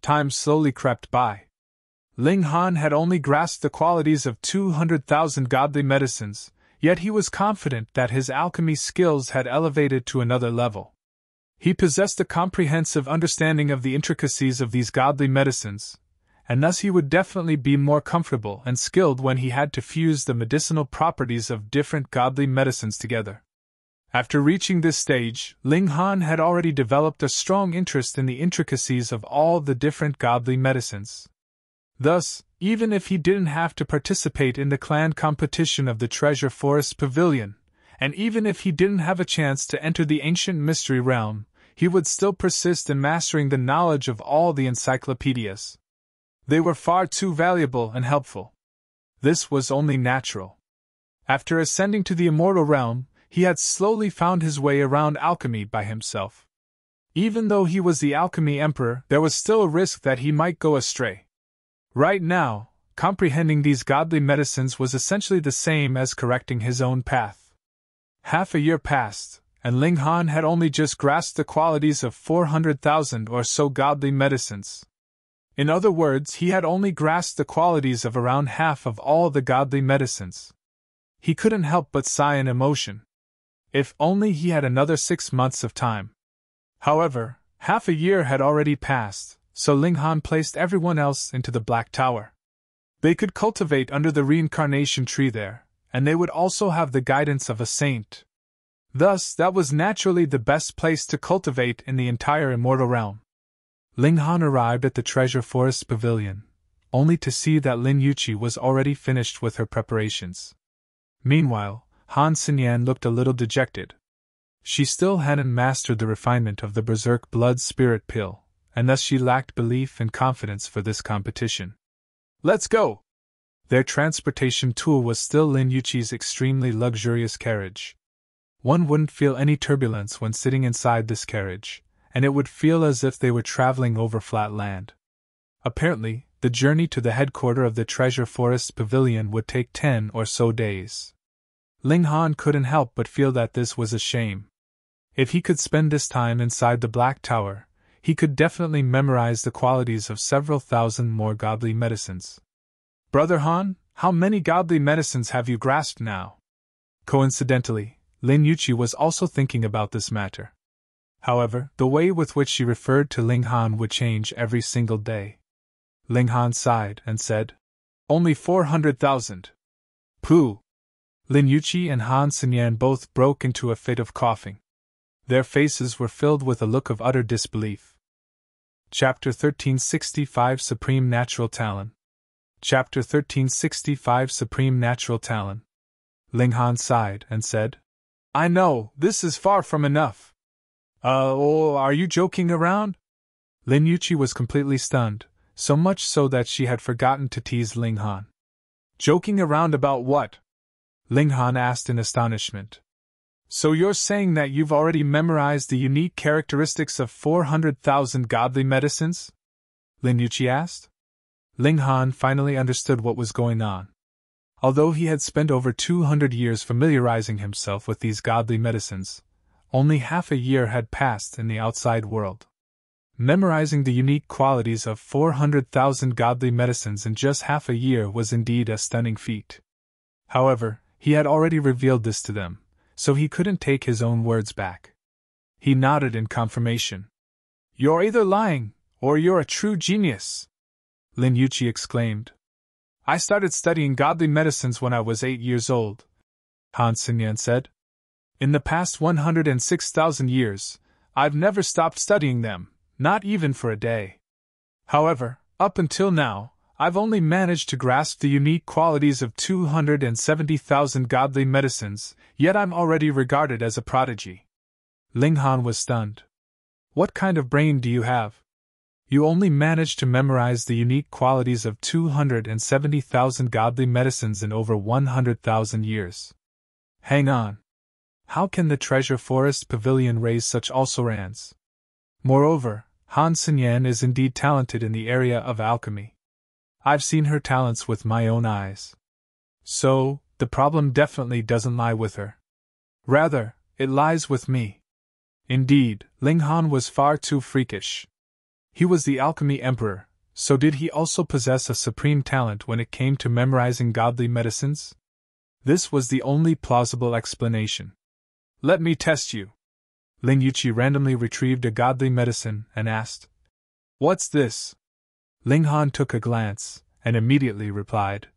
S1: Time slowly crept by. Ling Han had only grasped the qualities of 200,000 godly medicines, yet he was confident that his alchemy skills had elevated to another level. He possessed a comprehensive understanding of the intricacies of these godly medicines, and thus he would definitely be more comfortable and skilled when he had to fuse the medicinal properties of different godly medicines together. After reaching this stage, Ling Han had already developed a strong interest in the intricacies of all the different godly medicines. Thus, even if he didn't have to participate in the clan competition of the Treasure Forest Pavilion, and even if he didn't have a chance to enter the ancient mystery realm, he would still persist in mastering the knowledge of all the encyclopedias. They were far too valuable and helpful. This was only natural. After ascending to the immortal realm, he had slowly found his way around alchemy by himself. Even though he was the alchemy emperor, there was still a risk that he might go astray. Right now, comprehending these godly medicines was essentially the same as correcting his own path. Half a year passed, and Ling Han had only just grasped the qualities of 400,000 or so godly medicines. In other words, he had only grasped the qualities of around half of all the godly medicines. He couldn't help but sigh in emotion. If only he had another 6 months of time. However, half a year had already passed, so Ling Han placed everyone else into the Black Tower. They could cultivate under the reincarnation tree there, and they would also have the guidance of a saint. Thus, that was naturally the best place to cultivate in the entire immortal realm. Ling Han arrived at the Treasure Forest Pavilion, only to see that Lin Yuqi was already finished with her preparations. Meanwhile, Han Xinyan looked a little dejected. She still hadn't mastered the refinement of the Berserk Blood Spirit Pill, and thus she lacked belief and confidence for this competition. Let's go! Their transportation tool was still Lin Yuqi's extremely luxurious carriage. One wouldn't feel any turbulence when sitting inside this carriage, and it would feel as if they were traveling over flat land. Apparently, the journey to the headquarters of the Treasure Forest Pavilion would take 10 or so days. Ling Han couldn't help but feel that this was a shame. If he could spend this time inside the Black Tower, he could definitely memorize the qualities of several thousand more godly medicines. Brother Han, how many godly medicines have you grasped now? Coincidentally, Lin Yuqi was also thinking about this matter. However, the way with which she referred to Ling Han would change every single day. Ling Han sighed and said, "Only 400,000. Pooh!" Lin Yuqi and Han Xinyan both broke into a fit of coughing. Their faces were filled with a look of utter disbelief. Chapter 1365 Supreme Natural Talen. Chapter 1365 Supreme Natural Talen. Ling Han sighed and said, "I know, this is far from enough." Are you joking around? Lin Yuqi was completely stunned, so much so that she had forgotten to tease Ling Han. Joking around about what? Ling Han asked in astonishment. So you're saying that you've already memorized the unique characteristics of 400,000 godly medicines? Lin Yuqi asked. Ling Han finally understood what was going on. Although he had spent over 200 years familiarizing himself with these godly medicines, only half a year had passed in the outside world. Memorizing the unique qualities of 400,000 godly medicines in just half a year was indeed a stunning feat. However, he had already revealed this to them, so he couldn't take his own words back. He nodded in confirmation. "You're either lying, or you're a true genius!" Lin Yuqi exclaimed. "I started studying godly medicines when I was 8 years old," Han Xinyan said. "In the past 106,000 years, I've never stopped studying them, not even for a day. However, up until now, I've only managed to grasp the unique qualities of 270,000 godly medicines, yet I'm already regarded as a prodigy." Ling Han was stunned. "What kind of brain do you have? You only managed to memorize the unique qualities of 270,000 godly medicines in over 100,000 years. Hang on. How can the Treasure Forest Pavilion raise such also-rans? Moreover, Han Xinyan is indeed talented in the area of alchemy. I've seen her talents with my own eyes. So, the problem definitely doesn't lie with her. Rather, it lies with me." Indeed, Ling Han was far too freakish. He was the alchemy emperor, so did he also possess a supreme talent when it came to memorizing godly medicines? This was the only plausible explanation. "Let me test you." Lin Yuqi randomly retrieved a godly medicine and asked, "What's this?" Ling Han took a glance, and immediately replied,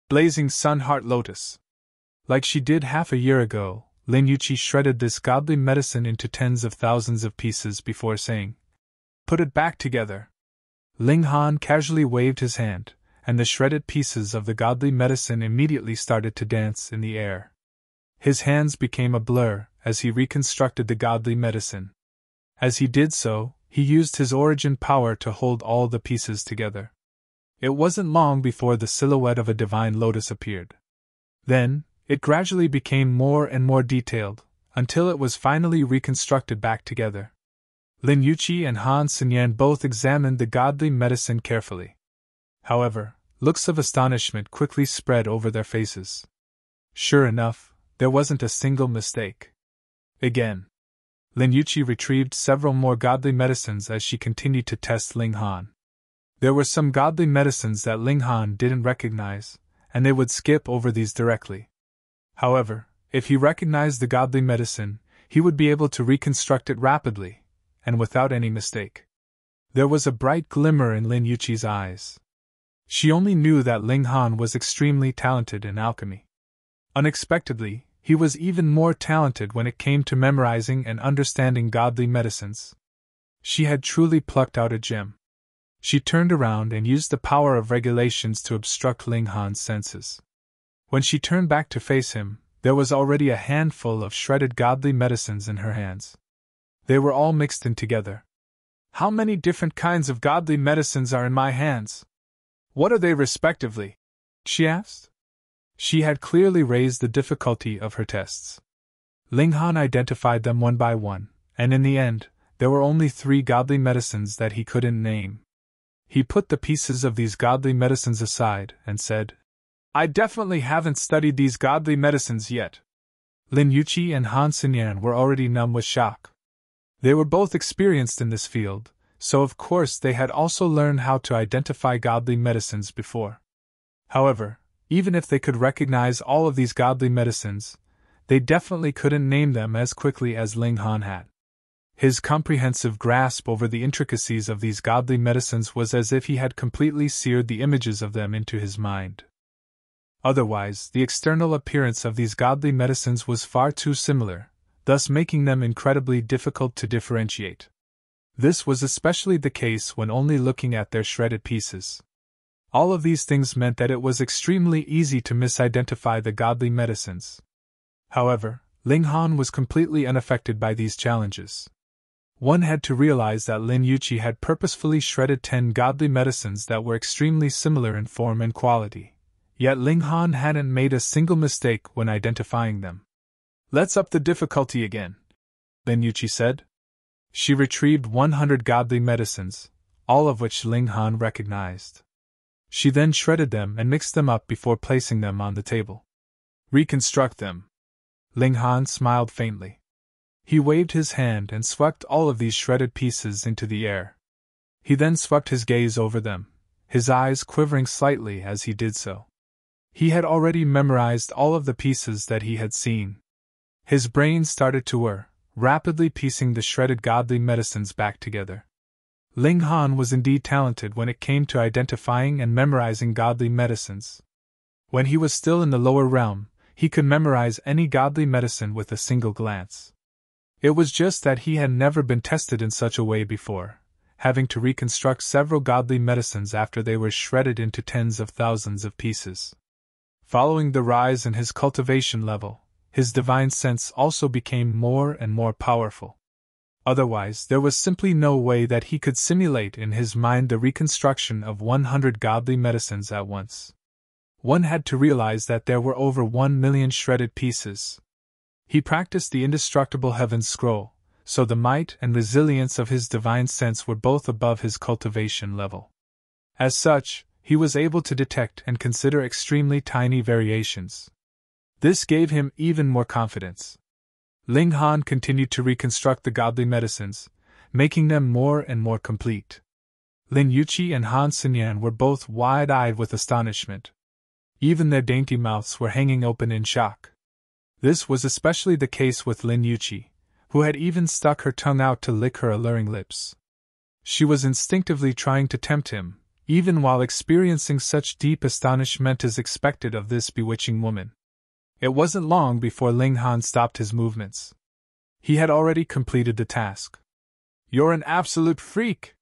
S1: "Blazing Sun Heart Lotus." Like she did half a year ago, Lin Yuqi shredded this godly medicine into tens of thousands of pieces before saying, "Put it back together." Ling Han casually waved his hand, and the shredded pieces of the godly medicine immediately started to dance in the air. His hands became a blur as he reconstructed the godly medicine. As he did so, he used his origin power to hold all the pieces together. It wasn't long before the silhouette of a divine lotus appeared. Then, it gradually became more and more detailed, until it was finally reconstructed back together. Lin Yuqi and Han Xinyan both examined the godly medicine carefully. However, looks of astonishment quickly spread over their faces. Sure enough, there wasn't a single mistake. Again, Lin Yuqi retrieved several more godly medicines as she continued to test Ling Han. There were some godly medicines that Ling Han didn't recognize, and they would skip over these directly. However, if he recognized the godly medicine, he would be able to reconstruct it rapidly, and without any mistake. There was a bright glimmer in Lin Yuqi's eyes. She only knew that Ling Han was extremely talented in alchemy. Unexpectedly, he was even more talented when it came to memorizing and understanding godly medicines. She had truly plucked out a gem. She turned around and used the power of regulations to obstruct Ling Han's senses. When she turned back to face him, There was already a handful of shredded godly medicines in her hands. They were all mixed in together. How many different kinds of godly medicines are in my hands? What are they respectively? She asked. She had clearly raised the difficulty of her tests. Ling Han identified them one by one, and in the end, there were only 3 godly medicines that he couldn't name. He put the pieces of these godly medicines aside and said, I definitely haven't studied these godly medicines yet. Lin Yuqi and Han Xinyan were already numb with shock. They were both experienced in this field, so of course they had also learned how to identify godly medicines before. However, even if they could recognize all of these godly medicines, they definitely couldn't name them as quickly as Ling Han had. His comprehensive grasp over the intricacies of these godly medicines was as if he had completely seared the images of them into his mind. Otherwise, the external appearance of these godly medicines was far too similar, thus making them incredibly difficult to differentiate. This was especially the case when only looking at their shredded pieces. All of these things meant that it was extremely easy to misidentify the godly medicines. However, Ling Han was completely unaffected by these challenges. One had to realize that Lin Yuqi had purposefully shredded 10 godly medicines that were extremely similar in form and quality. Yet Ling Han hadn't made a single mistake when identifying them. Let's up the difficulty again, Lin Yuqi said. She retrieved 100 godly medicines, all of which Ling Han recognized. She then shredded them and mixed them up before placing them on the table. Reconstruct them. Ling Han smiled faintly. He waved his hand and swept all of these shredded pieces into the air. He then swept his gaze over them, his eyes quivering slightly as he did so. He had already memorized all of the pieces that he had seen. His brain started to whir, rapidly piecing the shredded godly medicines back together. Ling Han was indeed talented when it came to identifying and memorizing godly medicines. When he was still in the lower realm, he could memorize any godly medicine with a single glance. It was just that he had never been tested in such a way before, having to reconstruct several godly medicines after they were shredded into tens of thousands of pieces. Following the rise in his cultivation level, his divine sense also became more and more powerful. Otherwise, there was simply no way that he could simulate in his mind the reconstruction of 100 godly medicines at once. One had to realize that there were over 1 million shredded pieces. He practiced the indestructible heaven scroll, so the might and resilience of his divine sense were both above his cultivation level. As such, he was able to detect and consider extremely tiny variations. This gave him even more confidence. Ling Han continued to reconstruct the godly medicines, making them more and more complete. Lin Yuqi and Han Xinyan were both wide-eyed with astonishment. Even their dainty mouths were hanging open in shock. This was especially the case with Lin Yuqi, who had even stuck her tongue out to lick her alluring lips. She was instinctively trying to tempt him, even while experiencing such deep astonishment as expected of this bewitching woman. It wasn't long before Ling Han stopped his movements. He had already completed the task. You're an absolute freak!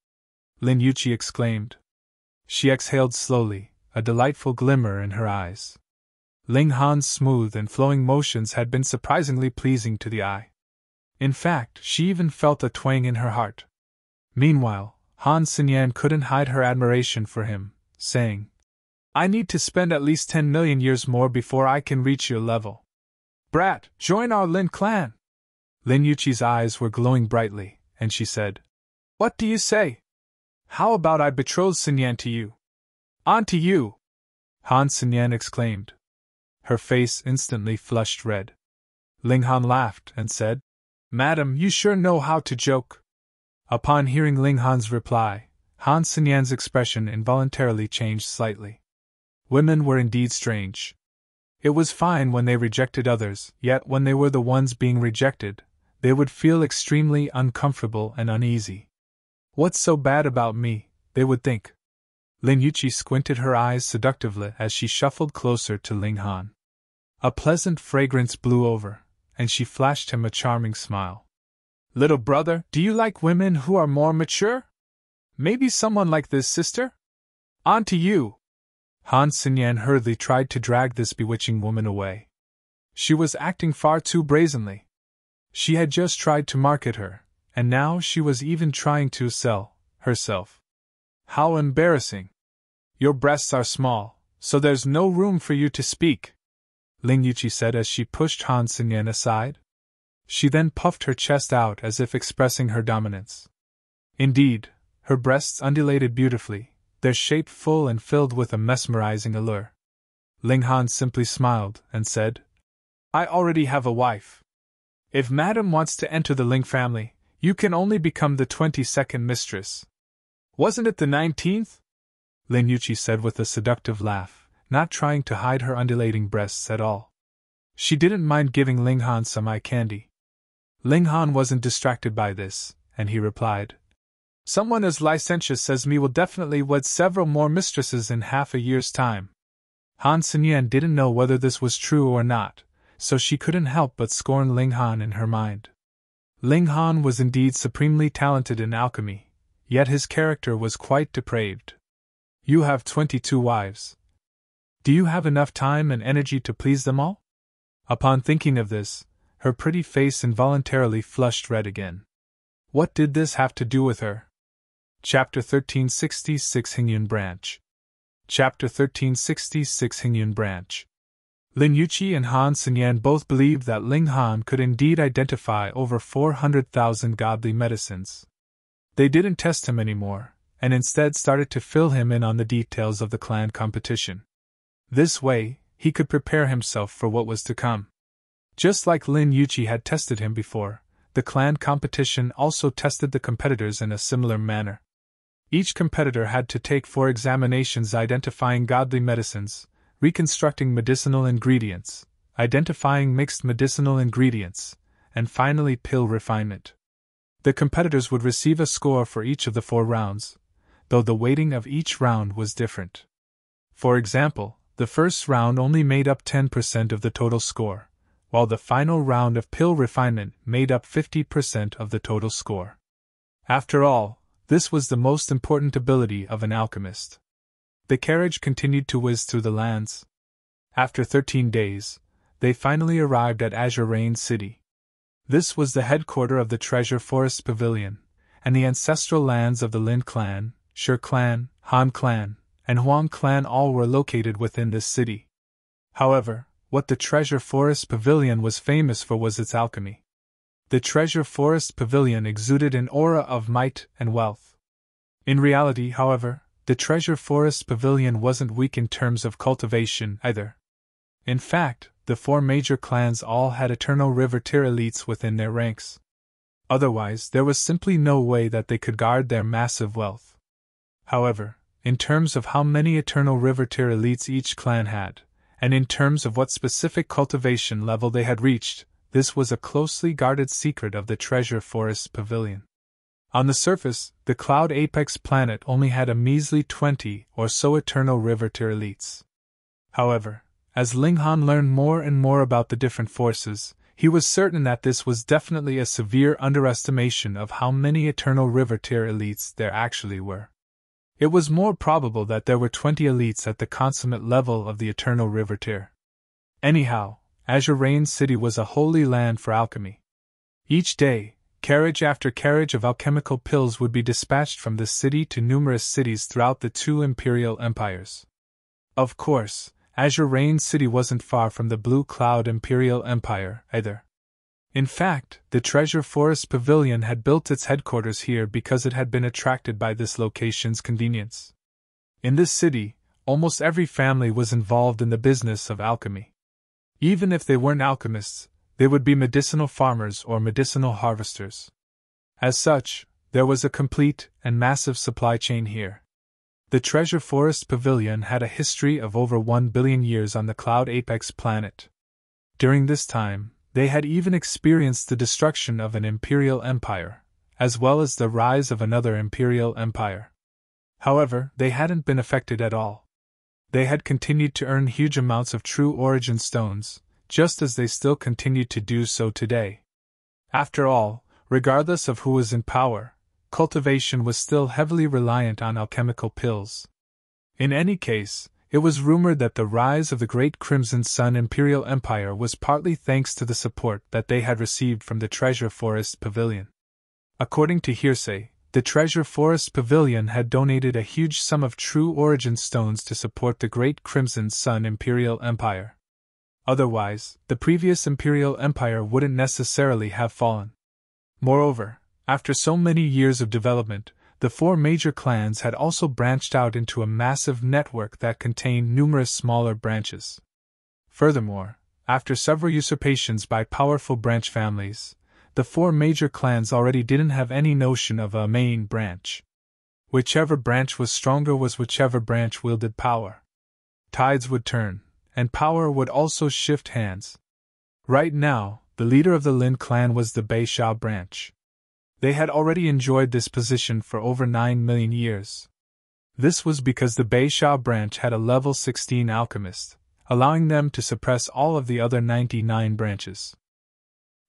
S1: Lin Yuqi exclaimed. She exhaled slowly, a delightful glimmer in her eyes. Ling Han's smooth and flowing motions had been surprisingly pleasing to the eye. In fact, she even felt a twang in her heart. Meanwhile, Han Xinyan couldn't hide her admiration for him, saying, I need to spend at least 10 million years more before I can reach your level. Brat, join our Lin clan! Lin Yuqi's eyes were glowing brightly, and she said, What do you say? How about I betroth Xinyan to you? On to you! Han Xinyan exclaimed. Her face instantly flushed red. Ling Han laughed and said, Madam, you sure know how to joke. Upon hearing Ling Han's reply, Han Xinyan's expression involuntarily changed slightly. Women were indeed strange. It was fine when they rejected others, yet when they were the ones being rejected, they would feel extremely uncomfortable and uneasy. What's so bad about me, they would think. Lin Yuqi squinted her eyes seductively as she shuffled closer to Ling Han. A pleasant fragrance blew over, and she flashed him a charming smile. Little brother, do you like women who are more mature? Maybe someone like this sister? On to you! Han Xinyan hurriedly tried to drag this bewitching woman away. She was acting far too brazenly. She had just tried to market her, and now she was even trying to sell herself. How embarrassing! Your breasts are small, so there's no room for you to speak, Ling Yuqi said as she pushed Han Xinyan aside. She then puffed her chest out as if expressing her dominance. Indeed, her breasts undulated beautifully, their shape full and filled with a mesmerizing allure. Ling Han simply smiled and said, I already have a wife. If Madam wants to enter the Ling family, you can only become the 22nd mistress. Wasn't it the 19th? Ling Yuqi said with a seductive laugh, not trying to hide her undulating breasts at all. She didn't mind giving Ling Han some eye candy. Ling Han wasn't distracted by this, and he replied, Someone as licentious as me will definitely wed several more mistresses in half a year's time. Han Xinyan didn't know whether this was true or not, so she couldn't help but scorn Ling Han in her mind. Ling Han was indeed supremely talented in alchemy, yet his character was quite depraved. You have 22 wives. Do you have enough time and energy to please them all? Upon thinking of this, her pretty face involuntarily flushed red again. What did this have to do with her? Chapter 1366 Hengyun Branch. Chapter 1366 Hengyun Branch. Lin Yuqi and Han Xinyan both believed that Ling Han could indeed identify over 400,000 godly medicines. They didn't test him anymore, and instead started to fill him in on the details of the clan competition. This way, he could prepare himself for what was to come. Just like Lin Yuqi had tested him before, the clan competition also tested the competitors in a similar manner. Each competitor had to take 4 examinations identifying godly medicines, reconstructing medicinal ingredients, identifying mixed medicinal ingredients, and finally pill refinement. The competitors would receive a score for each of the 4 rounds, though the weighting of each round was different. For example, the first round only made up 10% of the total score, while the final round of pill refinement made up 50% of the total score. After all, this was the most important ability of an alchemist. The carriage continued to whiz through the lands. After 13 days, they finally arrived at Azure Rain City. This was the headquarters of the Treasure Forest Pavilion, and the ancestral lands of the Lin clan, Shi clan, Han clan, and Huang clan all were located within this city. However, what the Treasure Forest Pavilion was famous for was its alchemy. The Treasure Forest Pavilion exuded an aura of might and wealth. In reality, however, the Treasure Forest Pavilion wasn't weak in terms of cultivation either. In fact, the 4 major clans all had eternal river tier elites within their ranks. Otherwise, there was simply no way that they could guard their massive wealth. However, in terms of how many eternal river tier elites each clan had, and in terms of what specific cultivation level they had reached, this was a closely guarded secret of the Treasure Forest Pavilion. On the surface, the Cloud Apex planet only had a measly 20 or so eternal river tier elites. However, as Ling Han learned more and more about the different forces, he was certain that this was definitely a severe underestimation of how many eternal river tier elites there actually were. It was more probable that there were 20 elites at the consummate level of the eternal river tier. Anyhow, Azure Rain City was a holy land for alchemy. Each day, carriage after carriage of alchemical pills would be dispatched from the city to numerous cities throughout the 2 imperial empires. Of course, Azure Rain City wasn't far from the Blue Cloud Imperial Empire either. In fact, the Treasure Forest Pavilion had built its headquarters here because it had been attracted by this location's convenience. In this city, almost every family was involved in the business of alchemy. Even if they weren't alchemists, they would be medicinal farmers or medicinal harvesters. As such, there was a complete and massive supply chain here. The Treasure Forest Pavilion had a history of over 1 billion years on the Cloud Apex planet. During this time, they had even experienced the destruction of an imperial empire, as well as the rise of another imperial empire. However, they hadn't been affected at all. They had continued to earn huge amounts of true origin stones, just as they still continued to do so today. After all, regardless of who was in power, cultivation was still heavily reliant on alchemical pills. In any case, it was rumored that the rise of the Great Crimson Sun Imperial Empire was partly thanks to the support that they had received from the Treasure Forest Pavilion. According to hearsay, the Treasure Forest Pavilion had donated a huge sum of true origin stones to support the Great Crimson Sun Imperial Empire. Otherwise, the previous Imperial Empire wouldn't necessarily have fallen. Moreover, after so many years of development, the four major clans had also branched out into a massive network that contained numerous smaller branches. Furthermore, after several usurpations by powerful branch families, the four major clans already didn't have any notion of a main branch. Whichever branch was stronger was whichever branch wielded power. Tides would turn, and power would also shift hands. Right now, the leader of the Lin clan was the Beishao branch. They had already enjoyed this position for over 9 million years. This was because the Beishao branch had a level 16 alchemist, allowing them to suppress all of the other 99 branches.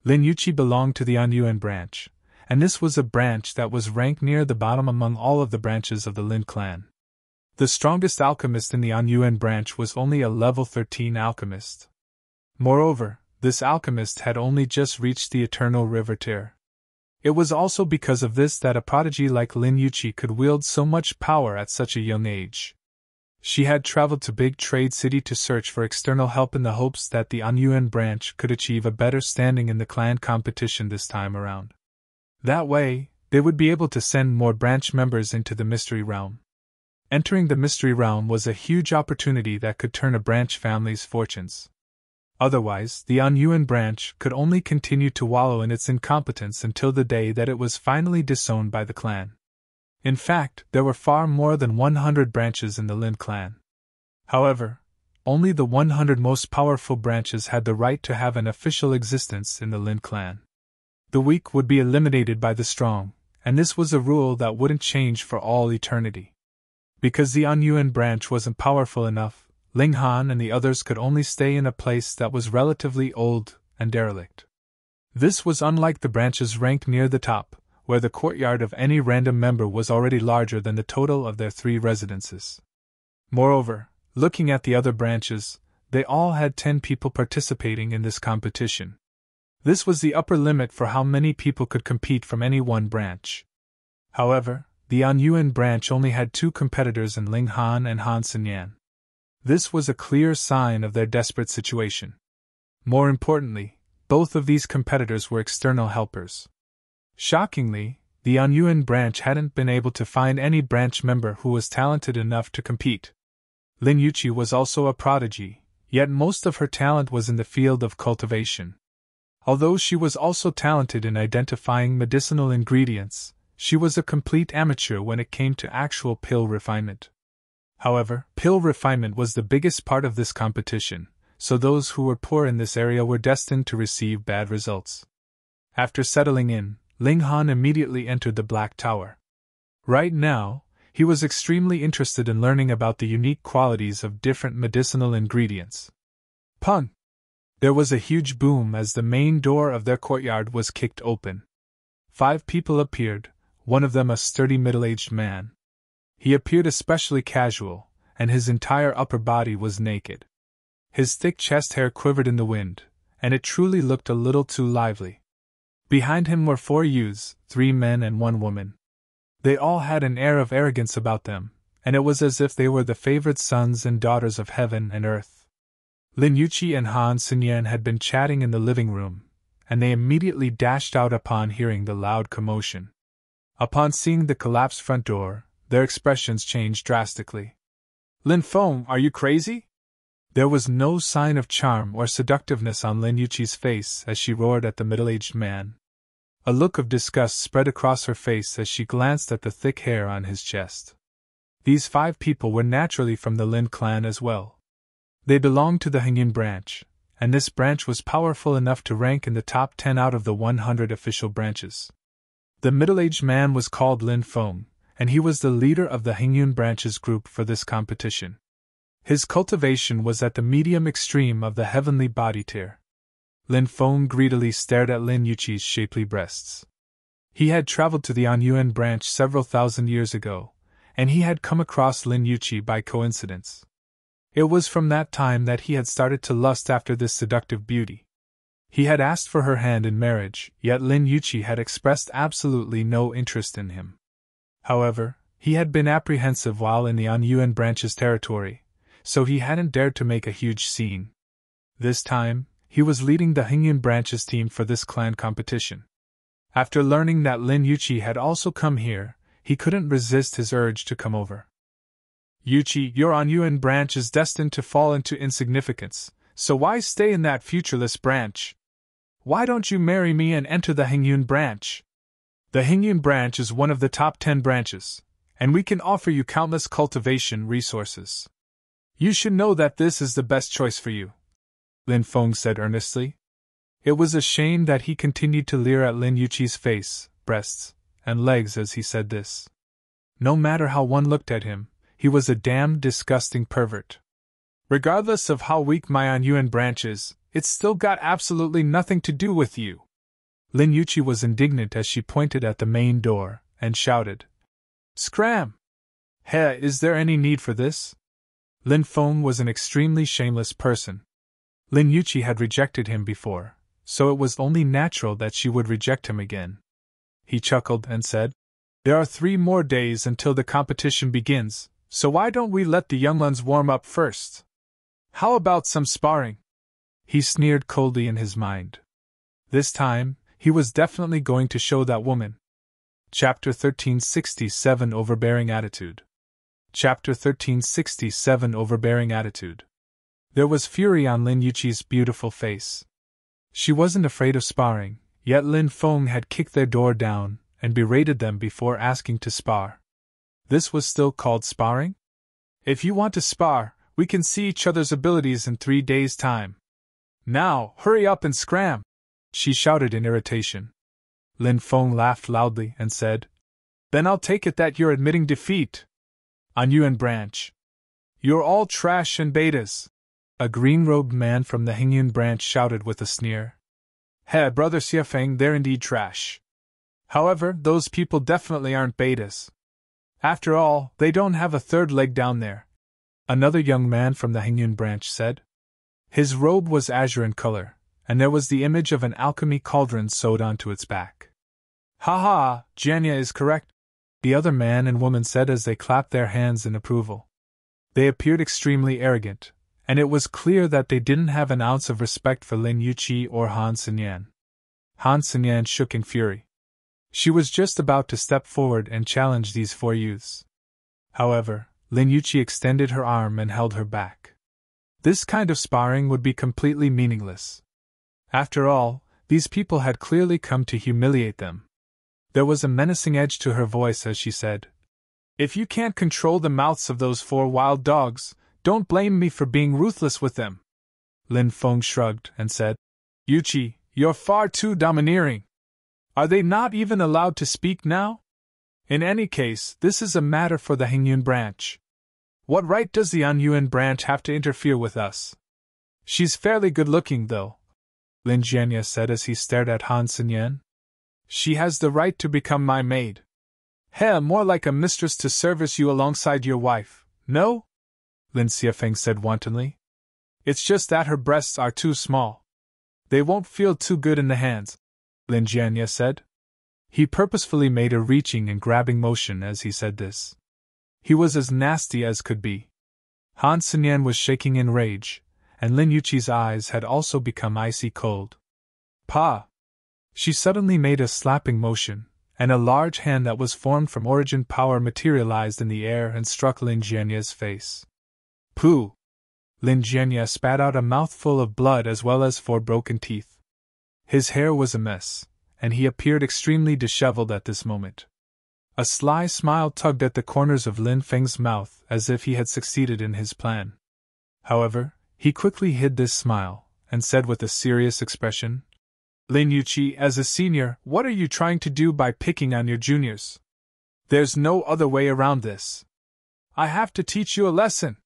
S1: Lin Yuqi belonged to the Hengyun branch, and this was a branch that was ranked near the bottom among all of the branches of the Lin clan. The strongest alchemist in the Hengyun branch was only a level 13 alchemist. Moreover, this alchemist had only just reached the Eternal River tier. It was also because of this that a prodigy like Lin Yuqi could wield so much power at such a young age. She had traveled to Big Trade City to search for external help in the hopes that the Hengyun branch could achieve a better standing in the clan competition this time around. That way, they would be able to send more branch members into the Mystery Realm. Entering the Mystery Realm was a huge opportunity that could turn a branch family's fortunes. Otherwise, the Hengyun branch could only continue to wallow in its incompetence until the day that it was finally disowned by the clan. In fact, there were far more than 100 branches in the Lin clan. However, only the 100 most powerful branches had the right to have an official existence in the Lin clan. The weak would be eliminated by the strong, and this was a rule that wouldn't change for all eternity. Because the Hengyun branch wasn't powerful enough, Ling Han and the others could only stay in a place that was relatively old and derelict. This was unlike the branches ranked near the top, where the courtyard of any random member was already larger than the total of their 3 residences. Moreover, looking at the other branches, they all had 10 people participating in this competition. This was the upper limit for how many people could compete from any one branch. However, the Hengyun branch only had 2 competitors in Ling Han and Han Xinyan. This was a clear sign of their desperate situation. More importantly, both of these competitors were external helpers. Shockingly, the Hengyun branch hadn't been able to find any branch member who was talented enough to compete. Lin Yuqi was also a prodigy, yet most of her talent was in the field of cultivation. Although she was also talented in identifying medicinal ingredients, she was a complete amateur when it came to actual pill refinement. However, pill refinement was the biggest part of this competition, so those who were poor in this area were destined to receive bad results. After settling in, Ling Han immediately entered the Black Tower. Right now, he was extremely interested in learning about the unique qualities of different medicinal ingredients. Pun! There was a huge boom as the main door of their courtyard was kicked open. 5 people appeared, one of them a sturdy middle-aged man. He appeared especially casual, and his entire upper body was naked. His thick chest hair quivered in the wind, and it truly looked a little too lively. Behind him were 4 youths, 3 men and 1 woman. They all had an air of arrogance about them, and it was as if they were the favored sons and daughters of heaven and earth. Lin Yuqi and Han Xinyan had been chatting in the living room, and they immediately dashed out upon hearing the loud commotion. Upon seeing the collapsed front door, their expressions changed drastically. Lin Feng, are you crazy? There was no sign of charm or seductiveness on Lin Yuqi's face as she roared at the middle-aged man. A look of disgust spread across her face as she glanced at the thick hair on his chest. These 5 people were naturally from the Lin clan as well. They belonged to the Hengyun branch, and this branch was powerful enough to rank in the top 10 out of the 100 official branches. The middle-aged man was called Lin Feng, and he was the leader of the Hengyun branch's group for this competition. His cultivation was at the medium extreme of the heavenly body tier. Lin Feng greedily stared at Lin Yuqi's shapely breasts. He had traveled to the Hengyun branch several thousand years ago, and he had come across Lin Yuqi by coincidence. It was from that time that he had started to lust after this seductive beauty. He had asked for her hand in marriage, yet Lin Yuqi had expressed absolutely no interest in him. However, he had been apprehensive while in the Hengyun branch's territory, so he hadn't dared to make a huge scene. This time, he was leading the Hengyun branch's team for this clan competition. After learning that Lin Yuqi had also come here, he couldn't resist his urge to come over. Yuqi, your Hengyun branch is destined to fall into insignificance, so why stay in that futureless branch? Why don't you marry me and enter the Hengyun branch? The Hengyun branch is one of the top 10 branches, and we can offer you countless cultivation resources. You should know that this is the best choice for you, Lin Feng said earnestly. It was a shame that he continued to leer at Lin Yuqi's face, breasts, and legs as he said this. No matter how one looked at him, he was a damned disgusting pervert. Regardless of how weak my Hengyun branch is, it's still got absolutely nothing to do with you. Lin Yuqi was indignant as she pointed at the main door, and shouted, Scram! Heh, is there any need for this? Lin Feng was an extremely shameless person. Lin Yuqi had rejected him before, so it was only natural that she would reject him again. He chuckled and said, There are 3 more days until the competition begins, so why don't we let the young ones warm up first? How about some sparring? He sneered coldly in his mind. This time, he was definitely going to show that woman. Chapter 1367 Overbearing Attitude. Chapter 1367 Overbearing Attitude. There was fury on Lin Yuqi's beautiful face. She wasn't afraid of sparring, yet Lin Feng had kicked their door down and berated them before asking to spar. This was still called sparring? If you want to spar, we can see each other's abilities in 3 days' time. Now, hurry up and scram! She shouted in irritation. Lin Feng laughed loudly and said, Then I'll take it that you're admitting defeat. Hengyun branch. You're all trash and betas. A green-robed man from the Hengyun branch shouted with a sneer. Hey, brother Xiafeng, they're indeed trash. However, those people definitely aren't betas. After all, they don't have a third leg down there. Another young man from the Hengyun branch said. His robe was azure in color, and there was the image of an alchemy cauldron sewed onto its back. Ha ha, Janya is correct, the other man and woman said as they clapped their hands in approval. They appeared extremely arrogant, and it was clear that they didn't have an ounce of respect for Lin Yuqi or Han Xinyan. Han Xinyan shook in fury. She was just about to step forward and challenge these 4 youths. However, Lin Yuqi extended her arm and held her back. This kind of sparring would be completely meaningless. After all, these people had clearly come to humiliate them. There was a menacing edge to her voice as she said, If you can't control the mouths of those 4 wild dogs, don't blame me for being ruthless with them. Lin Feng shrugged and said, Yuqi, you're far too domineering. Are they not even allowed to speak now? In any case, this is a matter for the Hengyun branch. What right does the Hengyun branch have to interfere with us? She's fairly good-looking, though, Lin Jianya said as he stared at Han Xinyan. She has the right to become my maid. Heh, more like a mistress to service you alongside your wife, no? Lin Xiafeng said wantonly. It's just that her breasts are too small. They won't feel too good in the hands, Lin Jianya said. He purposefully made a reaching and grabbing motion as he said this. He was as nasty as could be. Han Xinyan was shaking in rage, and Lin Yuqi's eyes had also become icy cold. Pa! She suddenly made a slapping motion, and a large hand that was formed from origin power materialized in the air and struck Lin Jianya's face. Pooh! Lin Jianya spat out a mouthful of blood as well as 4 broken teeth. His hair was a mess, and he appeared extremely disheveled at this moment. A sly smile tugged at the corners of Lin Feng's mouth as if he had succeeded in his plan. However, he quickly hid this smile, and said with a serious expression, Lin Yuqi, as a senior, what are you trying to do by picking on your juniors? There's no other way around this. I have to teach you a lesson.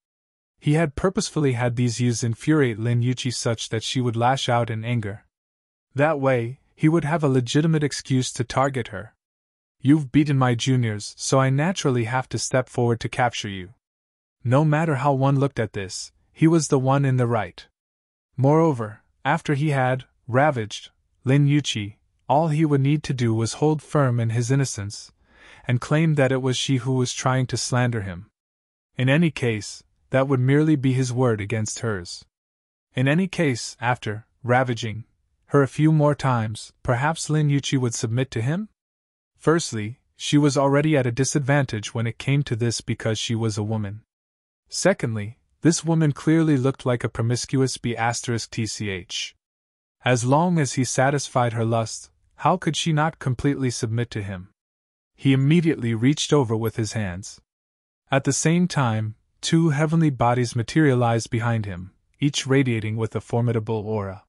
S1: He had purposefully had these youths infuriate Lin Yuqi such that she would lash out in anger. That way, he would have a legitimate excuse to target her. You've beaten my juniors, so I naturally have to step forward to capture you. No matter how one looked at this, he was the one in the right. Moreover, after he had ravaged Lin Yuqi, all he would need to do was hold firm in his innocence, and claim that it was she who was trying to slander him. In any case, that would merely be his word against hers. In any case, after ravaging her a few more times, perhaps Lin Yuqi would submit to him? Firstly, she was already at a disadvantage when it came to this because she was a woman. Secondly, this woman clearly looked like a promiscuous B***tch. As long as he satisfied her lust, how could she not completely submit to him? He immediately reached over with his hands. At the same time, two heavenly bodies materialized behind him, each radiating with a formidable aura.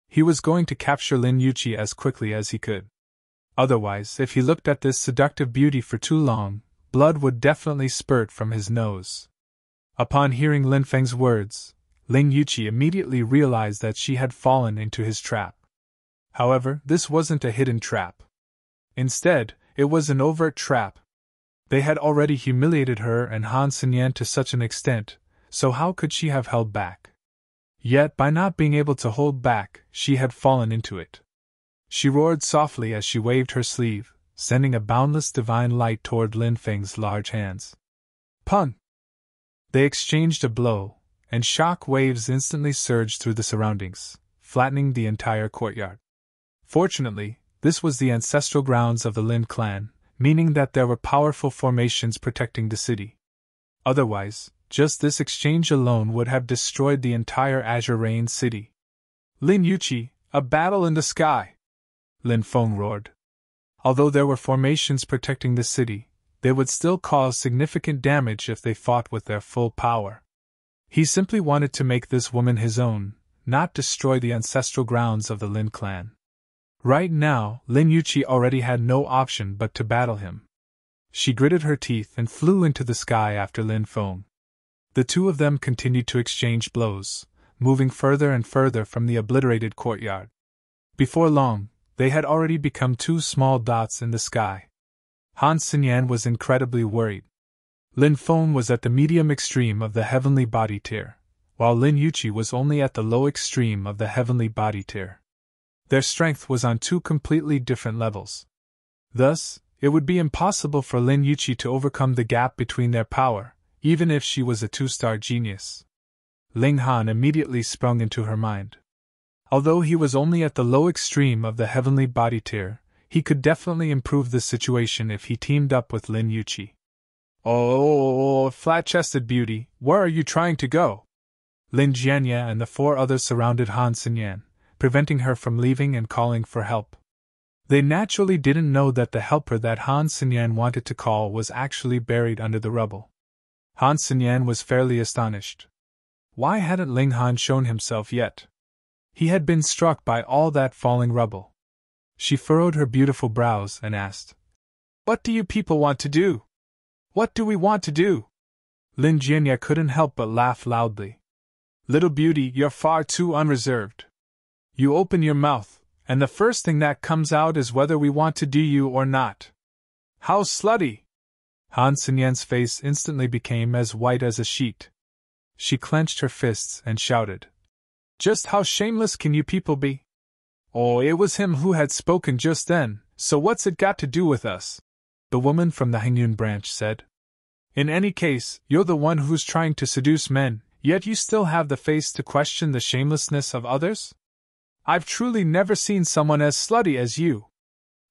S1: He was going to capture Lin Yuqi as quickly as he could. Otherwise, if he looked at this seductive beauty for too long, blood would definitely spurt from his nose. Upon hearing Lin Feng's words, Lin Yuqi immediately realized that she had fallen into his trap. However, this wasn't a hidden trap. Instead, it was an overt trap. They had already humiliated her and Han Xinyan to such an extent, so how could she have held back? Yet, by not being able to hold back, she had fallen into it. She roared softly as she waved her sleeve, sending a boundless divine light toward Lin Feng's large hands. Pun! They exchanged a blow, and shock waves instantly surged through the surroundings, flattening the entire courtyard. Fortunately, this was the ancestral grounds of the Lin clan, meaning that there were powerful formations protecting the city. Otherwise, just this exchange alone would have destroyed the entire Azure Rain city. Lin Yuqi, a battle in the sky! Lin Feng roared. Although there were formations protecting the city, they would still cause significant damage if they fought with their full power. He simply wanted to make this woman his own, not destroy the ancestral grounds of the Lin clan. Right now, Lin Yuqi already had no option but to battle him. She gritted her teeth and flew into the sky after Lin Feng. The two of them continued to exchange blows, moving further and further from the obliterated courtyard. Before long, they had already become two small dots in the sky. Han Xinyan was incredibly worried. Lin Feng was at the medium extreme of the heavenly body tier, while Lin Yuqi was only at the low extreme of the heavenly body tier. Their strength was on two completely different levels. Thus, it would be impossible for Lin Yuqi to overcome the gap between their power, even if she was a two-star genius. Ling Han immediately sprung into her mind. Although he was only at the low extreme of the heavenly body tier, he could definitely improve the situation if he teamed up with Lin Yuqi. Oh, flat-chested beauty, where are you trying to go? Lin Jianya and the four others surrounded Han Xinyan, preventing her from leaving and calling for help. They naturally didn't know that the helper that Han Xinyan wanted to call was actually buried under the rubble. Han Xinyan was fairly astonished. Why hadn't Ling Han shown himself yet? He had been struck by all that falling rubble. She furrowed her beautiful brows and asked, "What do you people want to do? What do we want to do?" Lin Jianya couldn't help but laugh loudly. "Little beauty, you're far too unreserved. You open your mouth, and the first thing that comes out is whether we want to do you or not. How slutty!" Han Xinyan's face instantly became as white as a sheet. She clenched her fists and shouted, "Just how shameless can you people be? Oh, it was him who had spoken just then, so what's it got to do with us?" The woman from the Hengyun branch said. "In any case, you're the one who's trying to seduce men, yet you still have the face to question the shamelessness of others? I've truly never seen someone as slutty as you.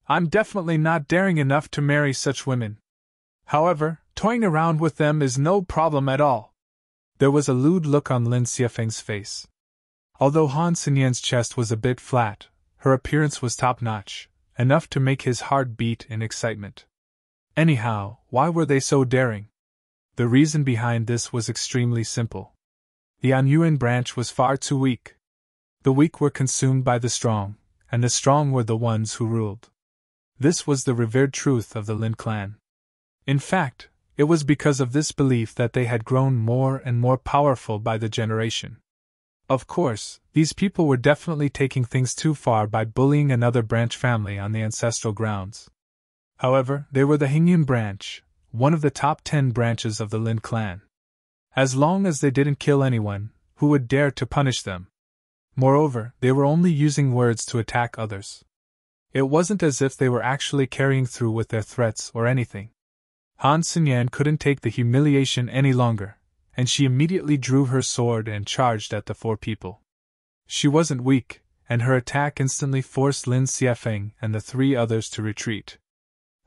S1: I'm definitely not daring enough to marry such women. However, toying around with them is no problem at all." There was a lewd look on Lin Xiafeng's face. Although Han Xinyan's chest was a bit flat, her appearance was top-notch, enough to make his heart beat in excitement. Anyhow, why were they so daring? The reason behind this was extremely simple. The Anyuan branch was far too weak. The weak were consumed by the strong, and the strong were the ones who ruled. This was the revered truth of the Lin clan. In fact, it was because of this belief that they had grown more and more powerful by the generation. Of course, these people were definitely taking things too far by bullying another branch family on the ancestral grounds. However, they were the Hengyun branch, one of the top 10 branches of the Lin clan. As long as they didn't kill anyone, who would dare to punish them? Moreover, they were only using words to attack others. It wasn't as if they were actually carrying through with their threats or anything. Han Xinyan couldn't take the humiliation any longer, and she immediately drew her sword and charged at the four people. She wasn't weak, and her attack instantly forced Lin Xiafeng and the three others to retreat.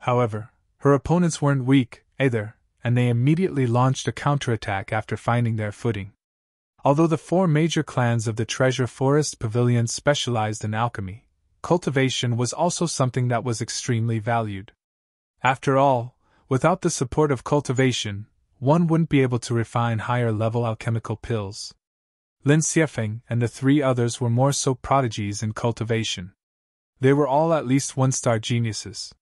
S1: However, her opponents weren't weak, either, and they immediately launched a counterattack after finding their footing. Although the four major clans of the Treasure Forest Pavilion specialized in alchemy, cultivation was also something that was extremely valued. After all, without the support of cultivation, one wouldn't be able to refine higher-level alchemical pills. Lin Xiafeng and the three others were more so prodigies in cultivation. They were all at least one-star geniuses.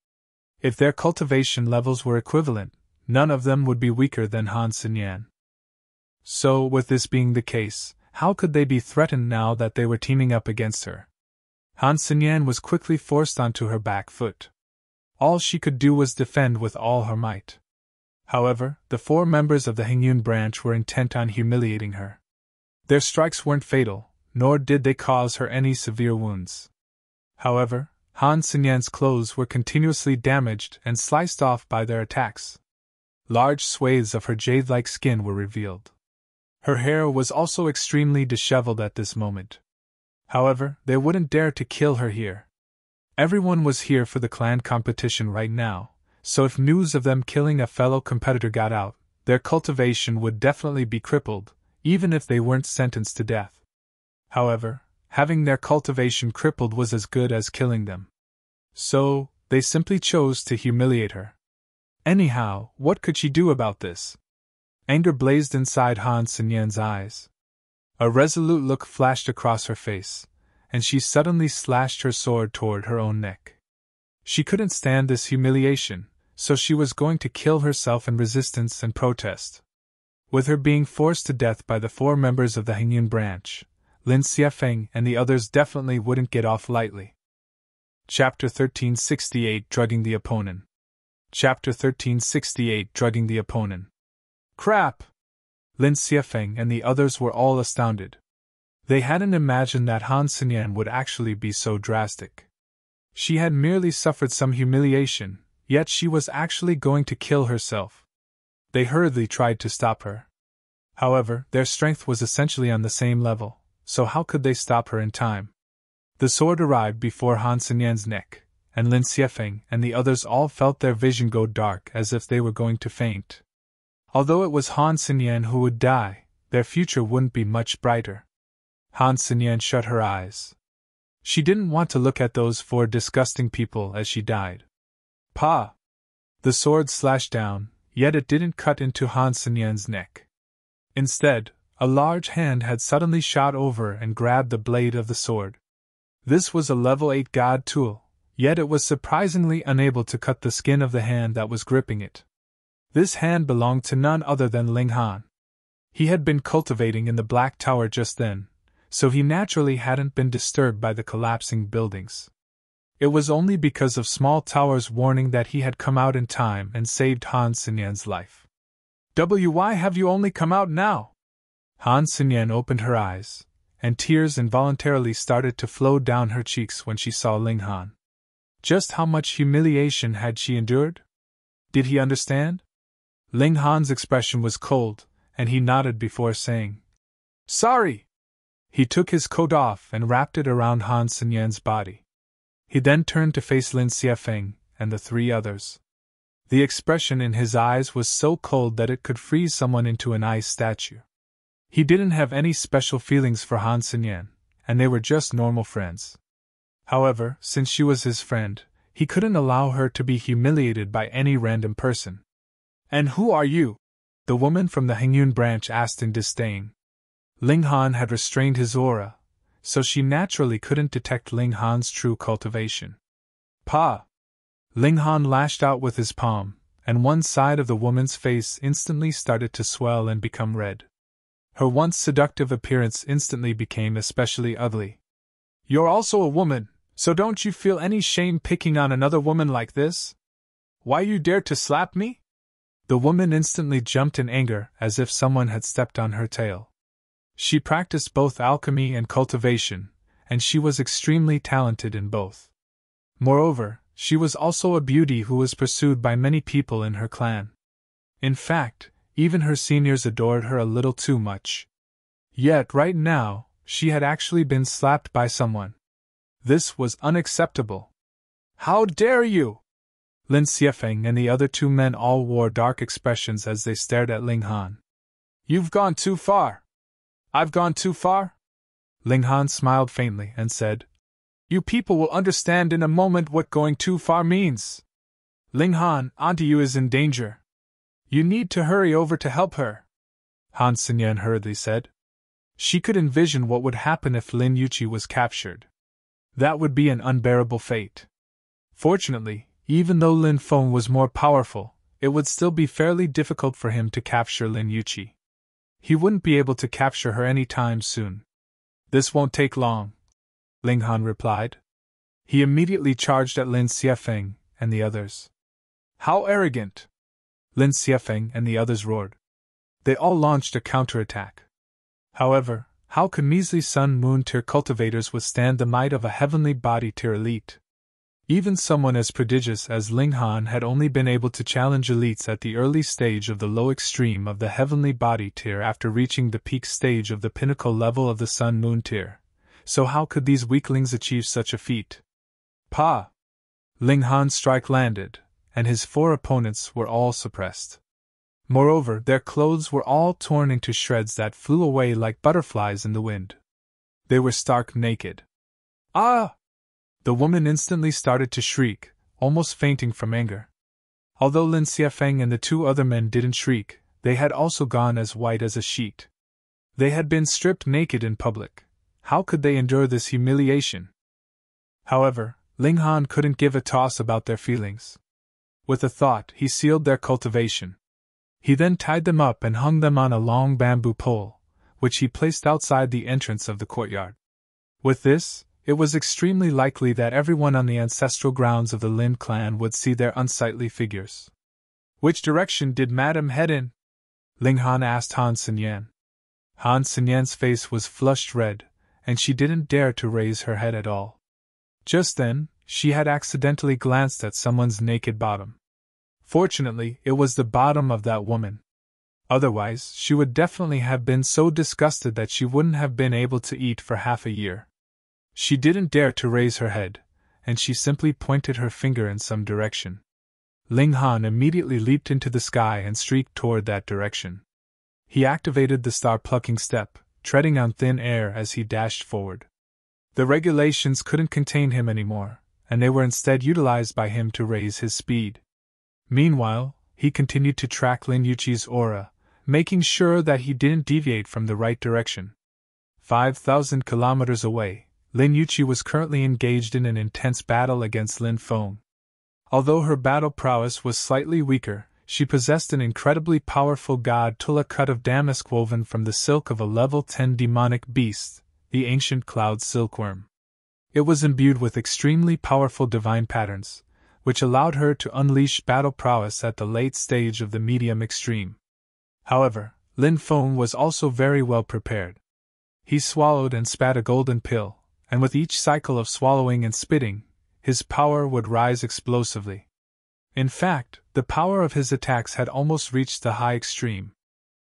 S1: If their cultivation levels were equivalent, none of them would be weaker than Han Xinyan. So, with this being the case, how could they be threatened now that they were teaming up against her? Han Xinyan was quickly forced onto her back foot. All she could do was defend with all her might. However, the four members of the Hengyun branch were intent on humiliating her. Their strikes weren't fatal, nor did they cause her any severe wounds. However, Han Xinyan's clothes were continuously damaged and sliced off by their attacks. Large swathes of her jade-like skin were revealed. Her hair was also extremely disheveled at this moment. However, they wouldn't dare to kill her here. Everyone was here for the clan competition right now, so if news of them killing a fellow competitor got out, their cultivation would definitely be crippled, even if they weren't sentenced to death. However, having their cultivation crippled was as good as killing them. So, they simply chose to humiliate her. Anyhow, what could she do about this? Anger blazed inside Han Xinyan's eyes. A resolute look flashed across her face, and she suddenly slashed her sword toward her own neck. She couldn't stand this humiliation, so she was going to kill herself in resistance and protest. With her being forced to death by the four members of the Hengyun branch, Lin Xiafeng and the others definitely wouldn't get off lightly. Chapter 1368 Drugging the Opponen. Chapter 1368 Drugging the Opponen. Crap! Lin Xiafeng and the others were all astounded. They hadn't imagined that Han Xinyan would actually be so drastic. She had merely suffered some humiliation, yet she was actually going to kill herself. They hurriedly tried to stop her. However, their strength was essentially on the same level, so how could they stop her in time? The sword arrived before Han Xinyan's neck, and Lin Xiafeng and the others all felt their vision go dark as if they were going to faint. Although it was Han Xinyan who would die, their future wouldn't be much brighter. Han Xinyan shut her eyes. She didn't want to look at those four disgusting people as she died. Pa! The sword slashed down, yet it didn't cut into Han Xinyan's neck. Instead, a large hand had suddenly shot over and grabbed the blade of the sword. This was a level 8 god tool, yet it was surprisingly unable to cut the skin of the hand that was gripping it. This hand belonged to none other than Ling Han. He had been cultivating in the Black Tower just then, so he naturally hadn't been disturbed by the collapsing buildings. It was only because of Small Tower's warning that he had come out in time and saved Han Xinyan's life. Why have you only come out now? Han Xinyan opened her eyes, and tears involuntarily started to flow down her cheeks when she saw Ling Han. Just how much humiliation had she endured? Did he understand? Ling Han's expression was cold, and he nodded before saying, "Sorry!" He took his coat off and wrapped it around Han Xinyan's body. He then turned to face Lin Xiafeng and the three others. The expression in his eyes was so cold that it could freeze someone into an ice statue. He didn't have any special feelings for Han Xinyan, and they were just normal friends. However, since she was his friend, he couldn't allow her to be humiliated by any random person. "And who are you?" the woman from the Hengyun branch asked in disdain. Ling Han had restrained his aura, so she naturally couldn't detect Ling Han's true cultivation. "Pa!" Ling Han lashed out with his palm, and one side of the woman's face instantly started to swell and become red. Her once seductive appearance instantly became especially ugly. "You're also a woman, so don't you feel any shame picking on another woman like this? Why you dare to slap me?" The woman instantly jumped in anger as if someone had stepped on her tail. She practiced both alchemy and cultivation, and she was extremely talented in both. Moreover, she was also a beauty who was pursued by many people in her clan. In fact, even her seniors adored her a little too much. Yet right now, she had actually been slapped by someone. This was unacceptable. How dare you! Lin Xiefeng and the other two men all wore dark expressions as they stared at Ling Han. You've gone too far. I've gone too far? Ling Han smiled faintly and said, You people will understand in a moment what going too far means. Ling Han, Auntie Yu is in danger. You need to hurry over to help her, Han Sinyan hurriedly said. She could envision what would happen if Lin Yuqi was captured. That would be an unbearable fate. Fortunately, even though Lin Feng was more powerful, it would still be fairly difficult for him to capture Lin Yuqi. He wouldn't be able to capture her any time soon. This won't take long, Ling Han replied. He immediately charged at Lin Xiefeng and the others. How arrogant! Lin Xiefeng and the others roared. They all launched a counterattack. However, how could measly Sun Moon tier cultivators withstand the might of a heavenly body tier elite? Even someone as prodigious as Ling Han had only been able to challenge elites at the early stage of the low extreme of the heavenly body tier after reaching the peak stage of the pinnacle level of the Sun Moon tier. So how could these weaklings achieve such a feat? Pa! Ling Han's strike landed, and his four opponents were all suppressed. Moreover, their clothes were all torn into shreds that flew away like butterflies in the wind. They were stark naked. Ah! The woman instantly started to shriek, almost fainting from anger. Although Lin Xiefeng and the two other men didn't shriek, they had also gone as white as a sheet. They had been stripped naked in public. How could they endure this humiliation? However, Ling Han couldn't give a toss about their feelings. With a thought, he sealed their cultivation. He then tied them up and hung them on a long bamboo pole, which he placed outside the entrance of the courtyard. With this, it was extremely likely that everyone on the ancestral grounds of the Lin clan would see their unsightly figures. Which direction did Madame head in? Ling Han asked Han Sinyan. Han Sinyan's face was flushed red, and she didn't dare to raise her head at all. Just then, she had accidentally glanced at someone's naked bottom. Fortunately, it was the bottom of that woman. Otherwise, she would definitely have been so disgusted that she wouldn't have been able to eat for half a year. She didn't dare to raise her head, and she simply pointed her finger in some direction. Ling Han immediately leaped into the sky and streaked toward that direction. He activated the star-plucking step, treading on thin air as he dashed forward. The regulations couldn't contain him anymore, and they were instead utilized by him to raise his speed. Meanwhile, he continued to track Lin Yuqi's aura, making sure that he didn't deviate from the right direction. 5,000 kilometers away, Lin Yuqi was currently engaged in an intense battle against Lin Feng. Although her battle prowess was slightly weaker, she possessed an incredibly powerful god Tulla cut of damask woven from the silk of a level 10 demonic beast, the ancient cloud silkworm. It was imbued with extremely powerful divine patterns, which allowed her to unleash battle prowess at the late stage of the medium extreme. However, Lin Feng was also very well prepared. He swallowed and spat a golden pill, and with each cycle of swallowing and spitting, his power would rise explosively. In fact, the power of his attacks had almost reached the high extreme.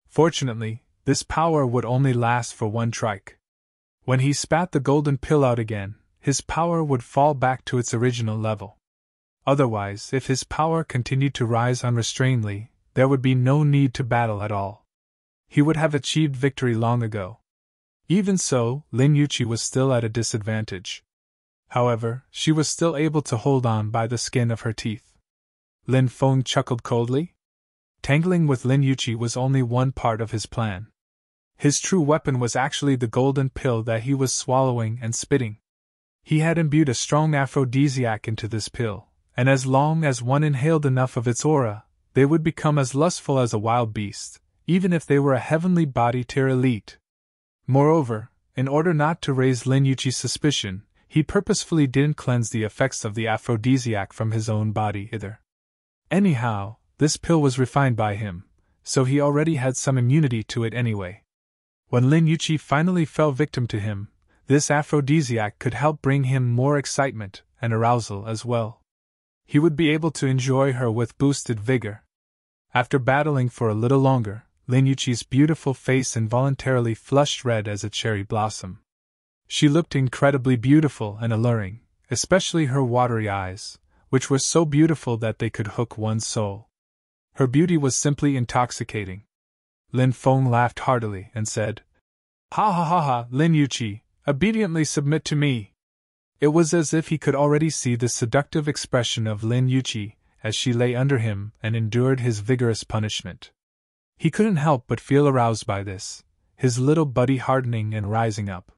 S1: Fortunately, this power would only last for one trike. When he spat the golden pill out again, his power would fall back to its original level. Otherwise, if his power continued to rise unrestrainedly, there would be no need to battle at all. He would have achieved victory long ago. Even so, Lin Yuqi was still at a disadvantage. However, she was still able to hold on by the skin of her teeth. Lin Feng chuckled coldly. Tangling with Lin Yuqi was only one part of his plan. His true weapon was actually the golden pill that he was swallowing and spitting. He had imbued a strong aphrodisiac into this pill, and as long as one inhaled enough of its aura, they would become as lustful as a wild beast, even if they were a heavenly body tier elite. Moreover, in order not to raise Lin Yuqi's suspicion, he purposefully didn't cleanse the effects of the aphrodisiac from his own body either. Anyhow, this pill was refined by him, so he already had some immunity to it anyway. When Lin Yuqi finally fell victim to him, this aphrodisiac could help bring him more excitement and arousal as well. He would be able to enjoy her with boosted vigor. After battling for a little longer, Lin Yuqi's beautiful face involuntarily flushed red as a cherry blossom. She looked incredibly beautiful and alluring, especially her watery eyes, which were so beautiful that they could hook one's soul. Her beauty was simply intoxicating. Lin Feng laughed heartily and said, "Ha ha ha ha, Lin Yuqi, obediently submit to me." It was as if he could already see the seductive expression of Lin Yuqi as she lay under him and endured his vigorous punishment. He couldn't help but feel aroused by this, his little body hardening and rising up.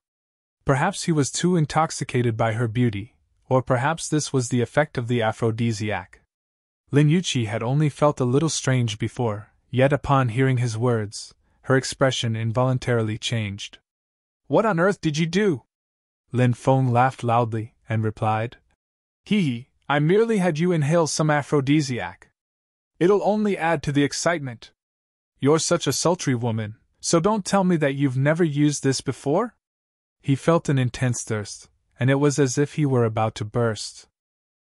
S1: Perhaps he was too intoxicated by her beauty, or perhaps this was the effect of the aphrodisiac. Lin Yuqi had only felt a little strange before, yet upon hearing his words, her expression involuntarily changed. "What on earth did you do?" Lin Feng laughed loudly and replied, "Hee, I merely had you inhale some aphrodisiac. It'll only add to the excitement. You're such a sultry woman, so don't tell me that you've never used this before?" He felt an intense thirst, and it was as if he were about to burst.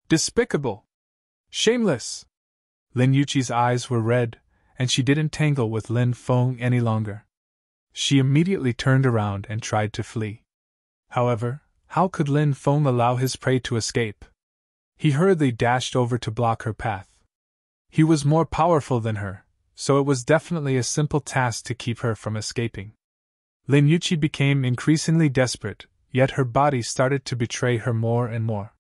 S1: "Despicable! Shameless!" Lin Yuqi's eyes were red, and she didn't tangle with Lin Feng any longer. She immediately turned around and tried to flee. However, how could Lin Feng allow his prey to escape? He hurriedly dashed over to block her path. He was more powerful than her, so it was definitely a simple task to keep her from escaping. Lin Yuqi became increasingly desperate, yet her body started to betray her more and more.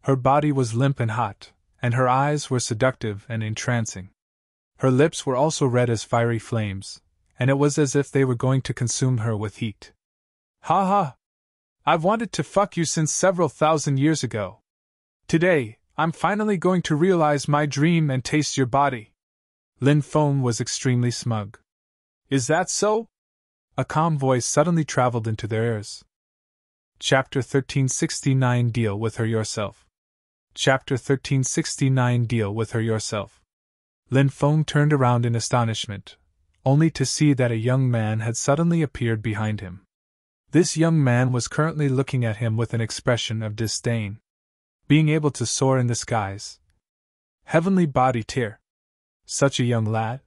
S1: Her body was limp and hot, and her eyes were seductive and entrancing. Her lips were also red as fiery flames, and it was as if they were going to consume her with heat. "Ha ha! I've wanted to fuck you since several thousand years ago. Today, I'm finally going to realize my dream and taste your body." Lin Feng was extremely smug. "Is that so?" A calm voice suddenly traveled into their ears. Chapter 1369 Deal with her yourself. Chapter 1369 Deal with her yourself. Lin Feng turned around in astonishment, only to see that a young man had suddenly appeared behind him. This young man was currently looking at him with an expression of disdain. Being able to soar in the skies. Heavenly body tier. Such a young lad?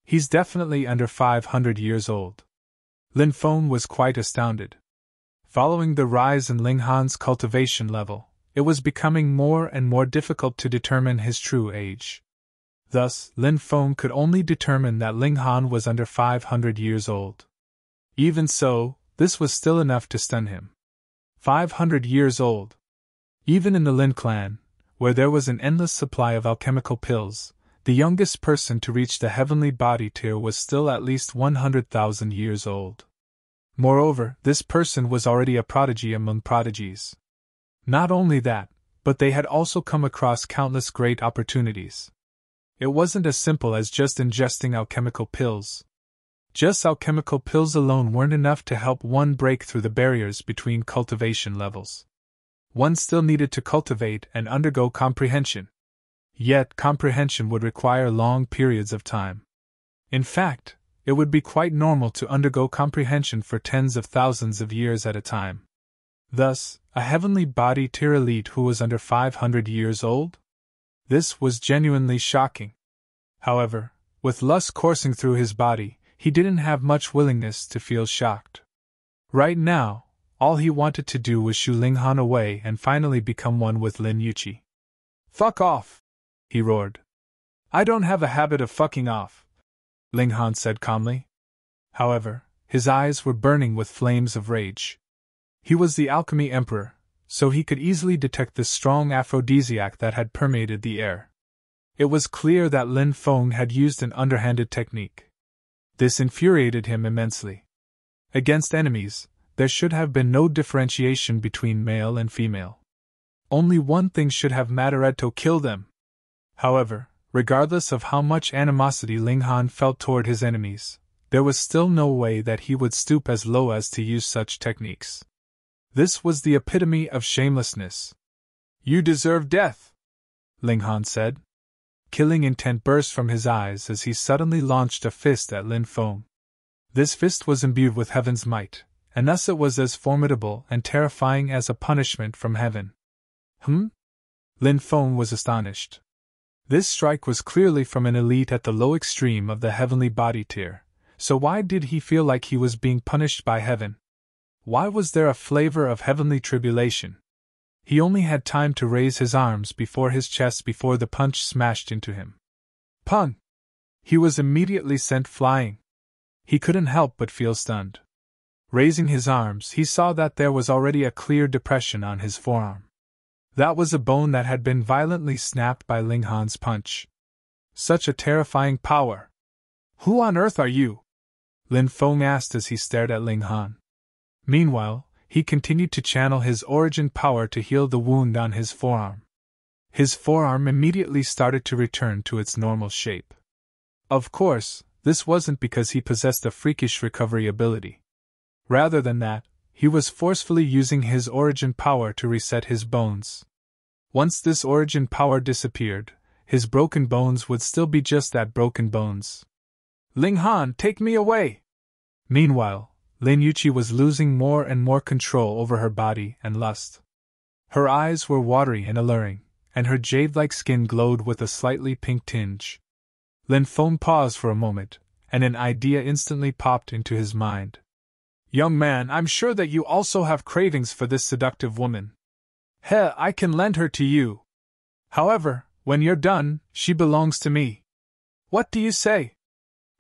S1: He's definitely under 500 years old. Lin Feng was quite astounded. Following the rise in Ling Han's cultivation level, it was becoming more and more difficult to determine his true age. Thus, Lin Feng could only determine that Ling Han was under 500 years old. Even so, this was still enough to stun him. 500 years old. Even in the Lin clan, where there was an endless supply of alchemical pills, the youngest person to reach the heavenly body tier was still at least 100,000 years old. Moreover, this person was already a prodigy among prodigies. Not only that, but they had also come across countless great opportunities. It wasn't as simple as just ingesting alchemical pills. Just alchemical pills alone weren't enough to help one break through the barriers between cultivation levels. One still needed to cultivate and undergo comprehension. Yet comprehension would require long periods of time. In fact, it would be quite normal to undergo comprehension for tens of thousands of years at a time. Thus, a heavenly body tier elite who was under 500 years old? This was genuinely shocking. However, with lust coursing through his body, he didn't have much willingness to feel shocked. Right now, all he wanted to do was shoo Ling Han away and finally become one with Lin Yuqi. "Fuck off!" he roared. "I don't have a habit of fucking off," Ling Han said calmly. However, his eyes were burning with flames of rage. He was the Alchemy Emperor, so he could easily detect the strong aphrodisiac that had permeated the air. It was clear that Lin Feng had used an underhanded technique. This infuriated him immensely. Against enemies, there should have been no differentiation between male and female. Only one thing should have mattered: to kill them. However, regardless of how much animosity Ling Han felt toward his enemies, there was still no way that he would stoop as low as to use such techniques. This was the epitome of shamelessness. "You deserve death," Ling Han said. Killing intent burst from his eyes as he suddenly launched a fist at Lin Feng. This fist was imbued with heaven's might, and thus it was as formidable and terrifying as a punishment from heaven. Lin Feng was astonished. This strike was clearly from an elite at the low extreme of the heavenly body tier, so why did he feel like he was being punished by heaven? Why was there a flavor of heavenly tribulation? He only had time to raise his arms before his chest before the punch smashed into him. Pun! He was immediately sent flying. He couldn't help but feel stunned. Raising his arms, he saw that there was already a clear depression on his forearm. That was a bone that had been violently snapped by Ling Han's punch. Such a terrifying power! Who on earth are you? Lin Feng asked as he stared at Ling Han. Meanwhile, he continued to channel his origin power to heal the wound on his forearm. His forearm immediately started to return to its normal shape. Of course, this wasn't because he possessed a freakish recovery ability. Rather than that, he was forcefully using his origin power to reset his bones. Once this origin power disappeared, his broken bones would still be just that, broken bones. Ling Han, take me away! Meanwhile, Lin Yuqi was losing more and more control over her body and lust. Her eyes were watery and alluring, and her jade-like skin glowed with a slightly pink tinge. Lin Feng paused for a moment, and an idea instantly popped into his mind. Young man, I'm sure that you also have cravings for this seductive woman. I can lend her to you. However, when you're done, she belongs to me. What do you say?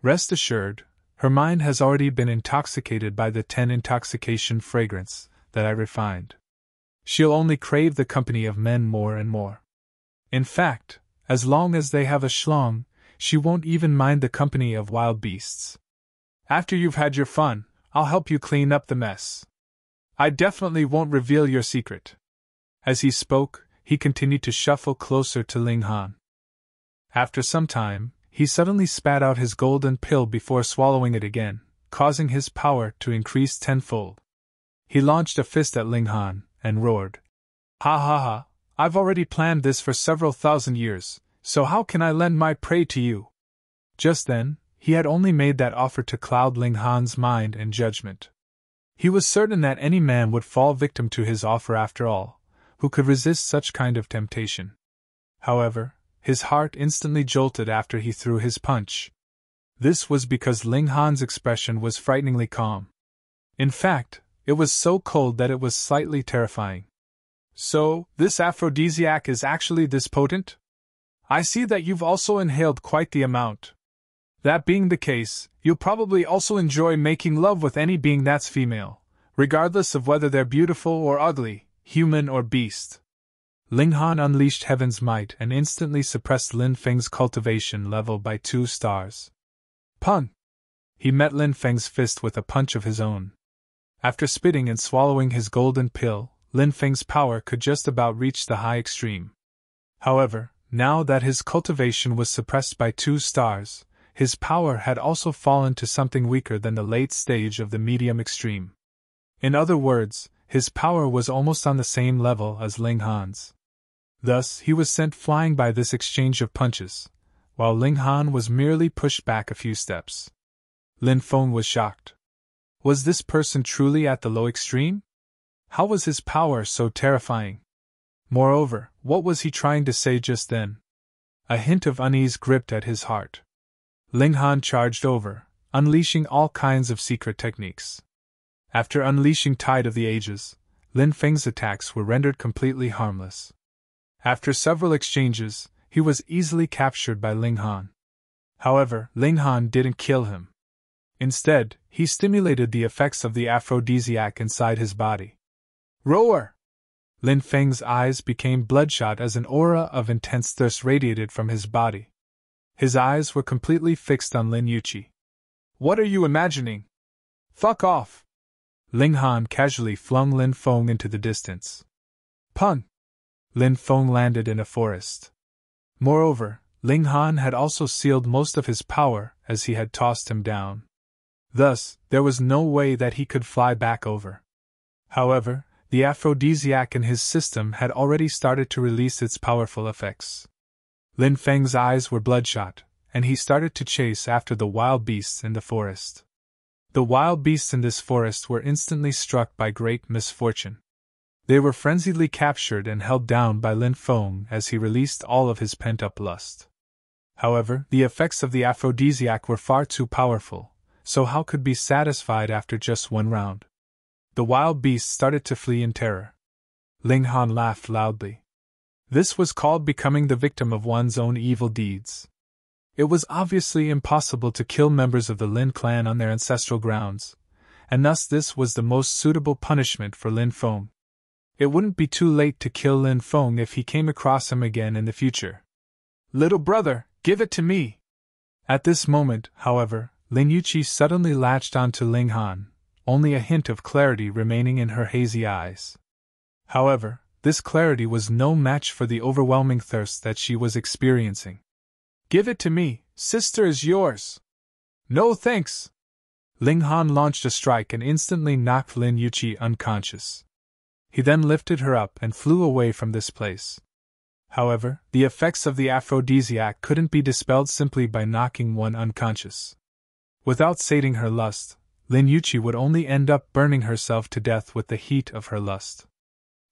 S1: Rest assured, her mind has already been intoxicated by the 10 intoxication fragrance that I refined. She'll only crave the company of men more and more. In fact, as long as they have a schlong, she won't even mind the company of wild beasts. After you've had your fun, I'll help you clean up the mess. I definitely won't reveal your secret. As he spoke, he continued to shuffle closer to Ling Han. After some time, he suddenly spat out his golden pill before swallowing it again, causing his power to increase tenfold. He launched a fist at Ling Han, and roared, Ha ha ha, I've already planned this for several thousand years, so how can I lend my prey to you? Just then, he had only made that offer to cloud Ling Han's mind and judgment. He was certain that any man would fall victim to his offer after all, who could resist such kind of temptation. However, his heart instantly jolted after he threw his punch. This was because Ling Han's expression was frighteningly calm. In fact, it was so cold that it was slightly terrifying. So, this aphrodisiac is actually this potent? I see that you've also inhaled quite the amount. That being the case, you'll probably also enjoy making love with any being that's female, regardless of whether they're beautiful or ugly, human or beast. Ling Han unleashed heaven's might and instantly suppressed Lin Feng's cultivation level by 2 stars. Pun! He met Lin Feng's fist with a punch of his own. After spitting and swallowing his golden pill, Lin Feng's power could just about reach the high extreme. However, now that his cultivation was suppressed by 2 stars, his power had also fallen to something weaker than the late stage of the medium extreme. In other words, his power was almost on the same level as Ling Han's. Thus, he was sent flying by this exchange of punches, while Ling Han was merely pushed back a few steps. Lin Feng was shocked. Was this person truly at the low extreme? How was his power so terrifying? Moreover, what was he trying to say just then? A hint of unease gripped at his heart. Ling Han charged over, unleashing all kinds of secret techniques. After unleashing Tide of the Ages, Lin Feng's attacks were rendered completely harmless. After several exchanges, he was easily captured by Ling Han. However, Ling Han didn't kill him. Instead, he stimulated the effects of the aphrodisiac inside his body. Roar! Lin Feng's eyes became bloodshot as an aura of intense thirst radiated from his body. His eyes were completely fixed on Lin Yuqi. What are you imagining? Fuck off! Ling Han casually flung Lin Feng into the distance. Pun! Lin Feng landed in a forest. Moreover, Ling Han had also sealed most of his power as he had tossed him down. Thus, there was no way that he could fly back over. However, the aphrodisiac in his system had already started to release its powerful effects. Lin Feng's eyes were bloodshot, and he started to chase after the wild beasts in the forest. The wild beasts in this forest were instantly struck by great misfortune. They were frenziedly captured and held down by Lin Feng as he released all of his pent-up lust. However, the effects of the aphrodisiac were far too powerful, so how could be satisfied after just one round? The wild beasts started to flee in terror. Ling Han laughed loudly. This was called becoming the victim of one's own evil deeds. It was obviously impossible to kill members of the Lin clan on their ancestral grounds, and thus this was the most suitable punishment for Lin Feng. It wouldn't be too late to kill Lin Feng if he came across him again in the future. "Little brother, give it to me!" At this moment, however, Lin Yuqi suddenly latched onto Ling Han, only a hint of clarity remaining in her hazy eyes. However, this clarity was no match for the overwhelming thirst that she was experiencing. "Give it to me, sister is yours!" "No thanks!" Ling Han launched a strike and instantly knocked Lin Yuqi unconscious. He then lifted her up and flew away from this place. However, the effects of the aphrodisiac couldn't be dispelled simply by knocking one unconscious. Without sating her lust, Lin Yuqi would only end up burning herself to death with the heat of her lust.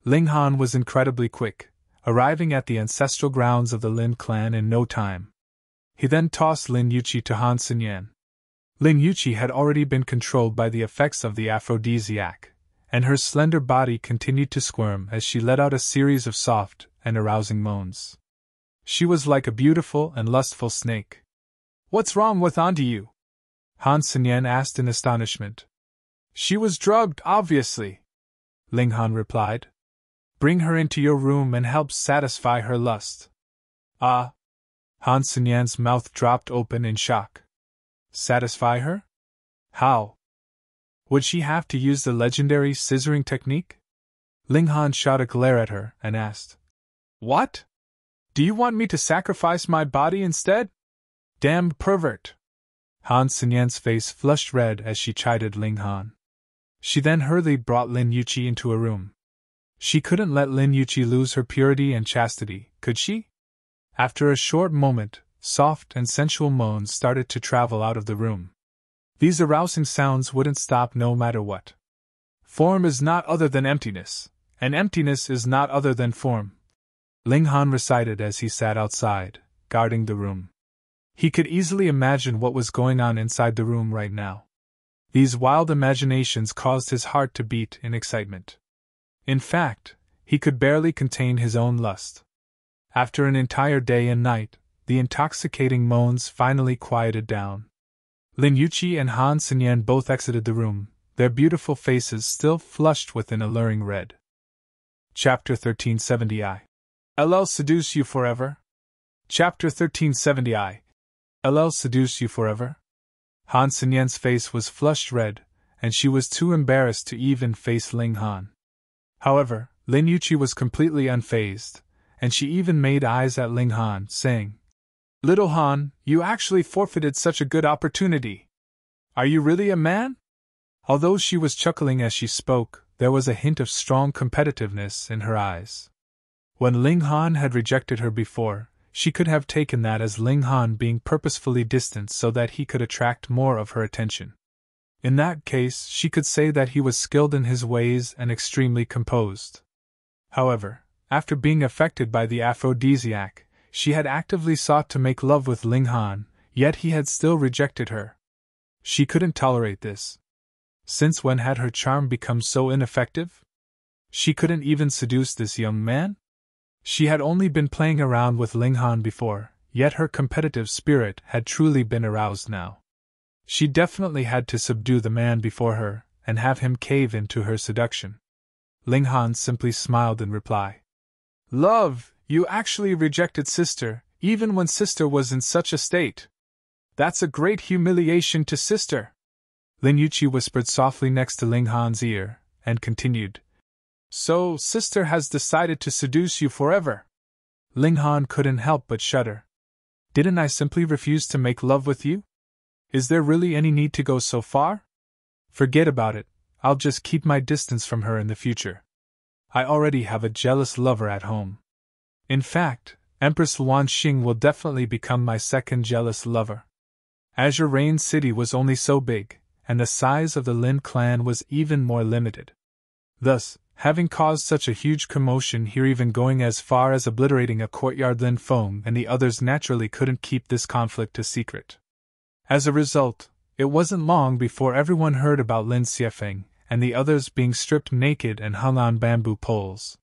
S1: Ling Han was incredibly quick, arriving at the ancestral grounds of the Lin clan in no time. He then tossed Lin Yuqi to Han Xinyan. Lin Yuqi had already been controlled by the effects of the aphrodisiac, and her slender body continued to squirm as she let out a series of soft and arousing moans. She was like a beautiful and lustful snake. "What's wrong with onto you?" Han Xinyan asked in astonishment. "She was drugged, obviously," Ling Han replied. "Bring her into your room and help satisfy her lust." "Ah!" Han Xinyan's mouth dropped open in shock. "Satisfy her? How? Would she have to use the legendary scissoring technique?" Ling Han shot a glare at her and asked. "What? Do you want me to sacrifice my body instead? Damned pervert!" Han Xinyan's face flushed red as she chided Ling Han. She then hurriedly brought Lin Yuqi into a room. She couldn't let Lin Yuqi lose her purity and chastity, could she? After a short moment, soft and sensual moans started to travel out of the room. These arousing sounds wouldn't stop no matter what. "Form is not other than emptiness, and emptiness is not other than form," Ling Han recited as he sat outside, guarding the room. He could easily imagine what was going on inside the room right now. These wild imaginations caused his heart to beat in excitement. In fact, he could barely contain his own lust. After an entire day and night, the intoxicating moans finally quieted down. Lin Yuqi and Han Xinyan both exited the room, their beautiful faces still flushed with an alluring red. Chapter 1370I. LL Seduce You Forever? Chapter 1370I. LL Seduce You Forever? Han Xinyan's face was flushed red, and she was too embarrassed to even face Ling Han. However, Lin Yuqi was completely unfazed, and she even made eyes at Ling Han, saying, "Little Han, you actually forfeited such a good opportunity. Are you really a man?" Although she was chuckling as she spoke, there was a hint of strong competitiveness in her eyes. When Ling Han had rejected her before, she could have taken that as Ling Han being purposefully distant so that he could attract more of her attention. In that case, she could say that he was skilled in his ways and extremely composed. However, after being affected by the aphrodisiac, she had actively sought to make love with Ling Han, yet he had still rejected her. She couldn't tolerate this. Since when had her charm become so ineffective? She couldn't even seduce this young man? She had only been playing around with Ling Han before, yet her competitive spirit had truly been aroused now. She definitely had to subdue the man before her, and have him cave into her seduction. Ling Han simply smiled in reply. "Love, you actually rejected sister, even when sister was in such a state. That's a great humiliation to sister." Lin Yuqi whispered softly next to Ling Han's ear, and continued. "So, sister has decided to seduce you forever?" Ling Han couldn't help but shudder. "Didn't I simply refuse to make love with you? Is there really any need to go so far? Forget about it, I'll just keep my distance from her in the future. I already have a jealous lover at home. In fact, Empress Luan Xing will definitely become my second jealous lover. Azure Rain City was only so big, and the size of the Lin clan was even more limited. Thus, having caused such a huge commotion here, even going as far as obliterating a courtyard, Lin Feng and the others naturally couldn't keep this conflict a secret. As a result, it wasn't long before everyone heard about Lin Xiefeng and the others being stripped naked and hung on bamboo poles.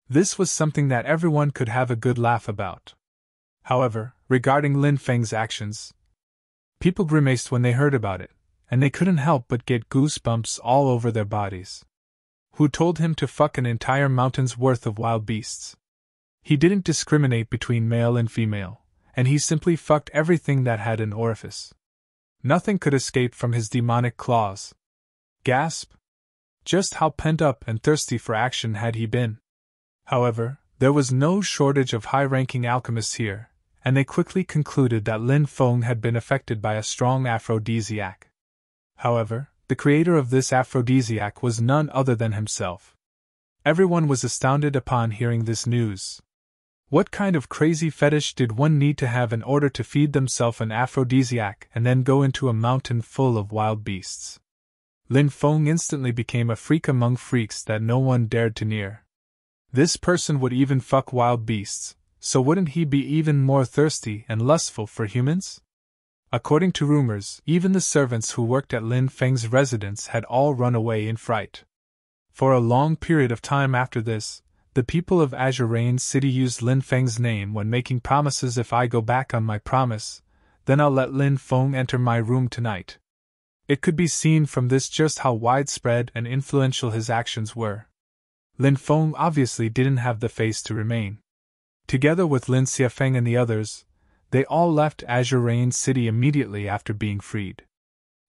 S1: This was something that everyone could have a good laugh about. However, regarding Lin Feng's actions, people grimaced when they heard about it, and they couldn't help but get goosebumps all over their bodies. Who told him to fuck an entire mountain's worth of wild beasts? He didn't discriminate between male and female, and he simply fucked everything that had an orifice. Nothing could escape from his demonic claws. Gasp! Just how pent up and thirsty for action had he been? However, there was no shortage of high-ranking alchemists here, and they quickly concluded that Lin Feng had been affected by a strong aphrodisiac. However, the creator of this aphrodisiac was none other than himself. Everyone was astounded upon hearing this news. What kind of crazy fetish did one need to have in order to feed themselves an aphrodisiac and then go into a mountain full of wild beasts? Lin Feng instantly became a freak among freaks that no one dared to near. This person would even fuck wild beasts, so wouldn't he be even more thirsty and lustful for humans? According to rumors, even the servants who worked at Lin Feng's residence had all run away in fright. For a long period of time after this, the people of Azure Rain City used Lin Feng's name when making promises. If I go back on my promise, then I'll let Lin Feng enter my room tonight. It could be seen from this just how widespread and influential his actions were. Lin Feng obviously didn't have the face to remain. Together with Lin Xiefeng and the others, they all left Azure Rain City immediately after being freed.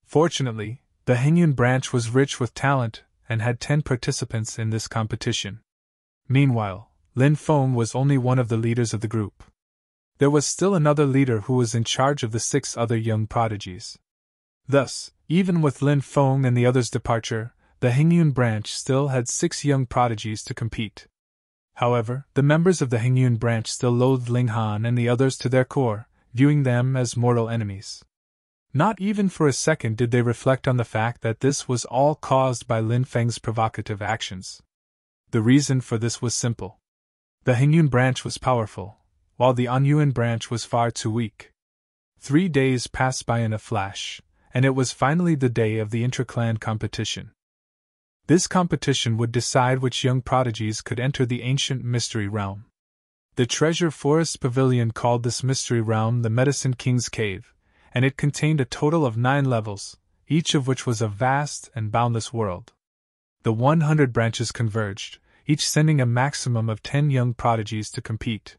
S1: Fortunately, the Hengyun branch was rich with talent and had 10 participants in this competition. Meanwhile, Lin Feng was only one of the leaders of the group. There was still another leader who was in charge of the 6 other young prodigies. Thus, even with Lin Feng and the others' departure, the Hengyun branch still had 6 young prodigies to compete. However, the members of the Hengyun branch still loathed Ling Han and the others to their core, viewing them as mortal enemies. Not even for a second did they reflect on the fact that this was all caused by Lin Feng's provocative actions. The reason for this was simple. The Hengyun branch was powerful, while the Anyuan branch was far too weak. 3 days passed by in a flash, and it was finally the day of the intra-clan competition. This competition would decide which young prodigies could enter the ancient mystery realm. The Treasure Forest Pavilion called this mystery realm the Medicine King's Cave, and it contained a total of 9 levels, each of which was a vast and boundless world. The 100 branches converged, each sending a maximum of 10 young prodigies to compete.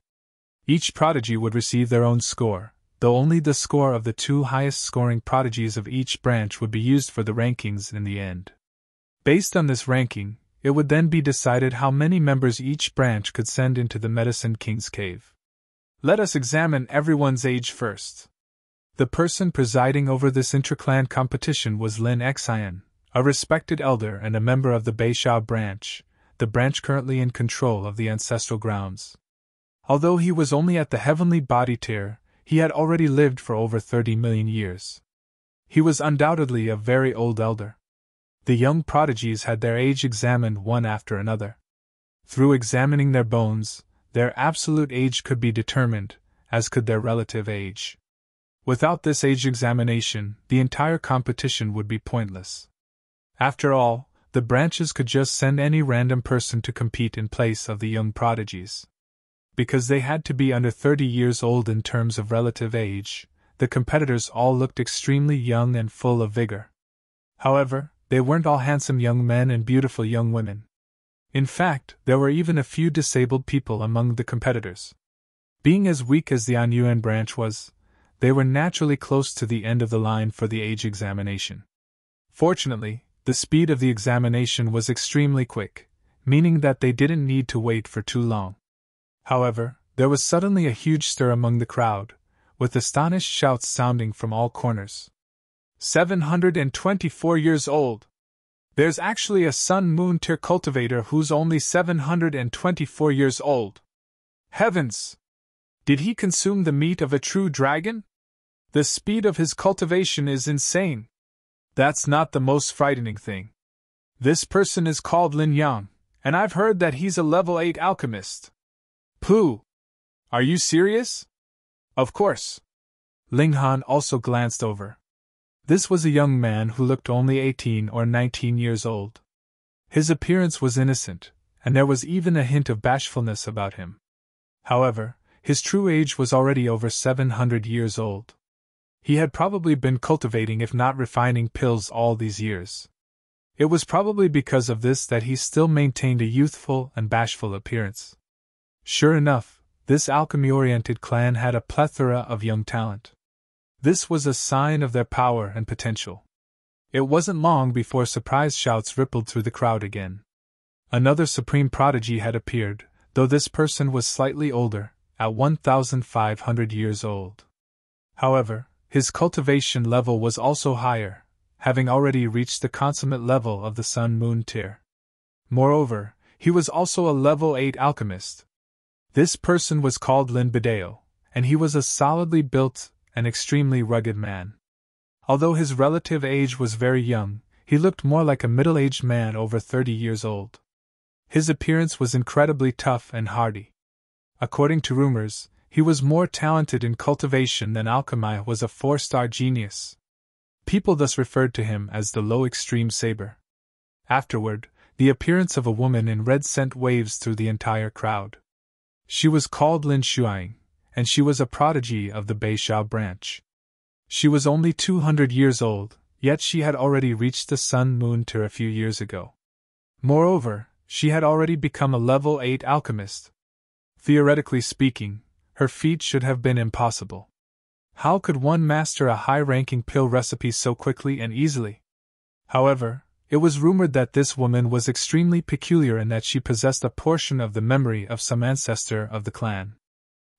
S1: Each prodigy would receive their own score, though only the score of the 2 highest scoring prodigies of each branch would be used for the rankings in the end. Based on this ranking, it would then be decided how many members each branch could send into the Medicine King's Cave. Let us examine everyone's age first. The person presiding over this intra-clan competition was Lin Xian, a respected elder and a member of the Beishao branch, the branch currently in control of the ancestral grounds. Although he was only at the heavenly body tier, he had already lived for over 30 million years. He was undoubtedly a very old elder. The young prodigies had their age examined one after another. Through examining their bones, their absolute age could be determined, as could their relative age. Without this age examination, the entire competition would be pointless. After all, the branches could just send any random person to compete in place of the young prodigies. Because they had to be under 30 years old in terms of relative age, the competitors all looked extremely young and full of vigor. However, they weren't all handsome young men and beautiful young women. In fact, there were even a few disabled people among the competitors. Being as weak as the Anyuan branch was, they were naturally close to the end of the line for the age examination. Fortunately, the speed of the examination was extremely quick, meaning that they didn't need to wait for too long. However, there was suddenly a huge stir among the crowd, with astonished shouts sounding from all corners. 724 years old! There's actually a sun-moon tier cultivator who's only 724 years old! Heavens! Did he consume the meat of a true dragon? The speed of his cultivation is insane. That's not the most frightening thing. This person is called Lin Yang, and I've heard that he's a level 8 alchemist. Pooh! Are you serious? Of course. Ling Han also glanced over. This was a young man who looked only 18 or 19 years old. His appearance was innocent, and there was even a hint of bashfulness about him. However, his true age was already over 700 years old. He had probably been cultivating if not refining pills all these years. It was probably because of this that he still maintained a youthful and bashful appearance. Sure enough, this alchemy-oriented clan had a plethora of young talent. This was a sign of their power and potential. It wasn't long before surprise shouts rippled through the crowd again. Another supreme prodigy had appeared, though this person was slightly older, at 1,500 years old. However, his cultivation level was also higher, having already reached the consummate level of the Sun-Moon tier. Moreover, he was also a level 8 alchemist. This person was called Lin Bideo, and he was a solidly built and extremely rugged man. Although his relative age was very young, he looked more like a middle-aged man over 30 years old. His appearance was incredibly tough and hardy. According to rumors, he was more talented in cultivation than alchemy was a 4-star genius. People thus referred to him as the Low Extreme Saber. Afterward, the appearance of a woman in red sent waves through the entire crowd. She was called Lin Shuang, and she was a prodigy of the Beishao branch. She was only 200 years old, yet she had already reached the Sun-Moon tier a few years ago. Moreover, she had already become a level 8 alchemist. Theoretically speaking, her feat should have been impossible. How could one master a high-ranking pill recipe so quickly and easily? However, it was rumored that this woman was extremely peculiar in that she possessed a portion of the memory of some ancestor of the clan.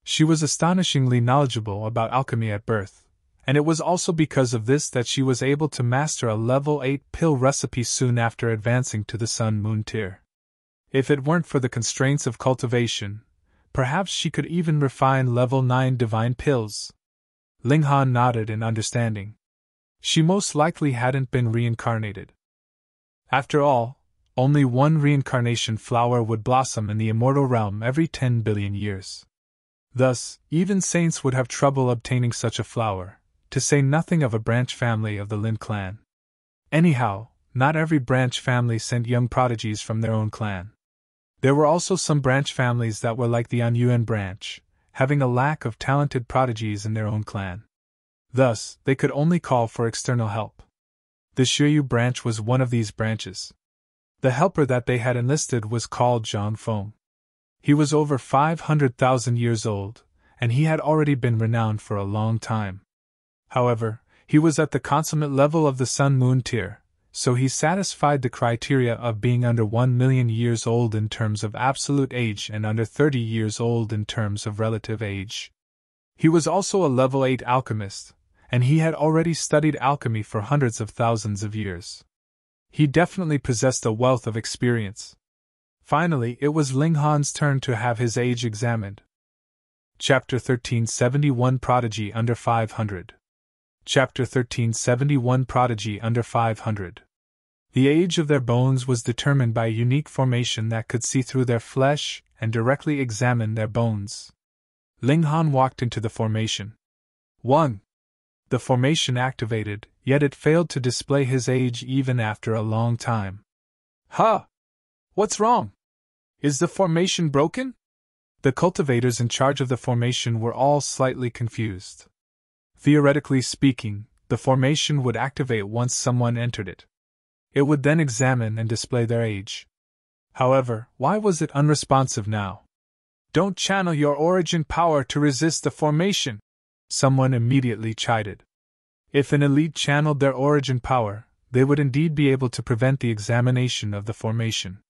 S1: She was astonishingly knowledgeable about alchemy at birth, and it was also because of this that she was able to master a level 8 pill recipe soon after advancing to the Sun-Moon tier. If it weren't for the constraints of cultivation, perhaps she could even refine level 9 divine pills. Ling Han nodded in understanding. She most likely hadn't been reincarnated. After all, only one reincarnation flower would blossom in the immortal realm every 10 billion years. Thus, even saints would have trouble obtaining such a flower, to say nothing of a branch family of the Lin clan. Anyhow, not every branch family sent young prodigies from their own clan. There were also some branch families that were like the Hengyun branch, having a lack of talented prodigies in their own clan. Thus, they could only call for external help. The Shiyu branch was one of these branches. The helper that they had enlisted was called Zhang Feng. He was over 500,000 years old, and he had already been renowned for a long time. However, he was at the consummate level of the Sun-Moon tier, so he satisfied the criteria of being under 1 million years old in terms of absolute age and under 30 years old in terms of relative age. He was also a level 8 alchemist, and he had already studied alchemy for hundreds of thousands of years. He definitely possessed a wealth of experience. Finally, it was Ling Han's turn to have his age examined. Chapter 1371 Prodigy under 500. Chapter 1371 Prodigy under 500. The age of their bones was determined by a unique formation that could see through their flesh and directly examine their bones. Ling Han walked into the formation. 1. The formation activated, yet it failed to display his age even after a long time. Huh! What's wrong? Is the formation broken? The cultivators in charge of the formation were all slightly confused. Theoretically speaking, the formation would activate once someone entered it. It would then examine and display their age. However, why was it unresponsive now? Don't channel your origin power to resist the formation, someone immediately chided. If an elite channeled their origin power, they would indeed be able to prevent the examination of the formation.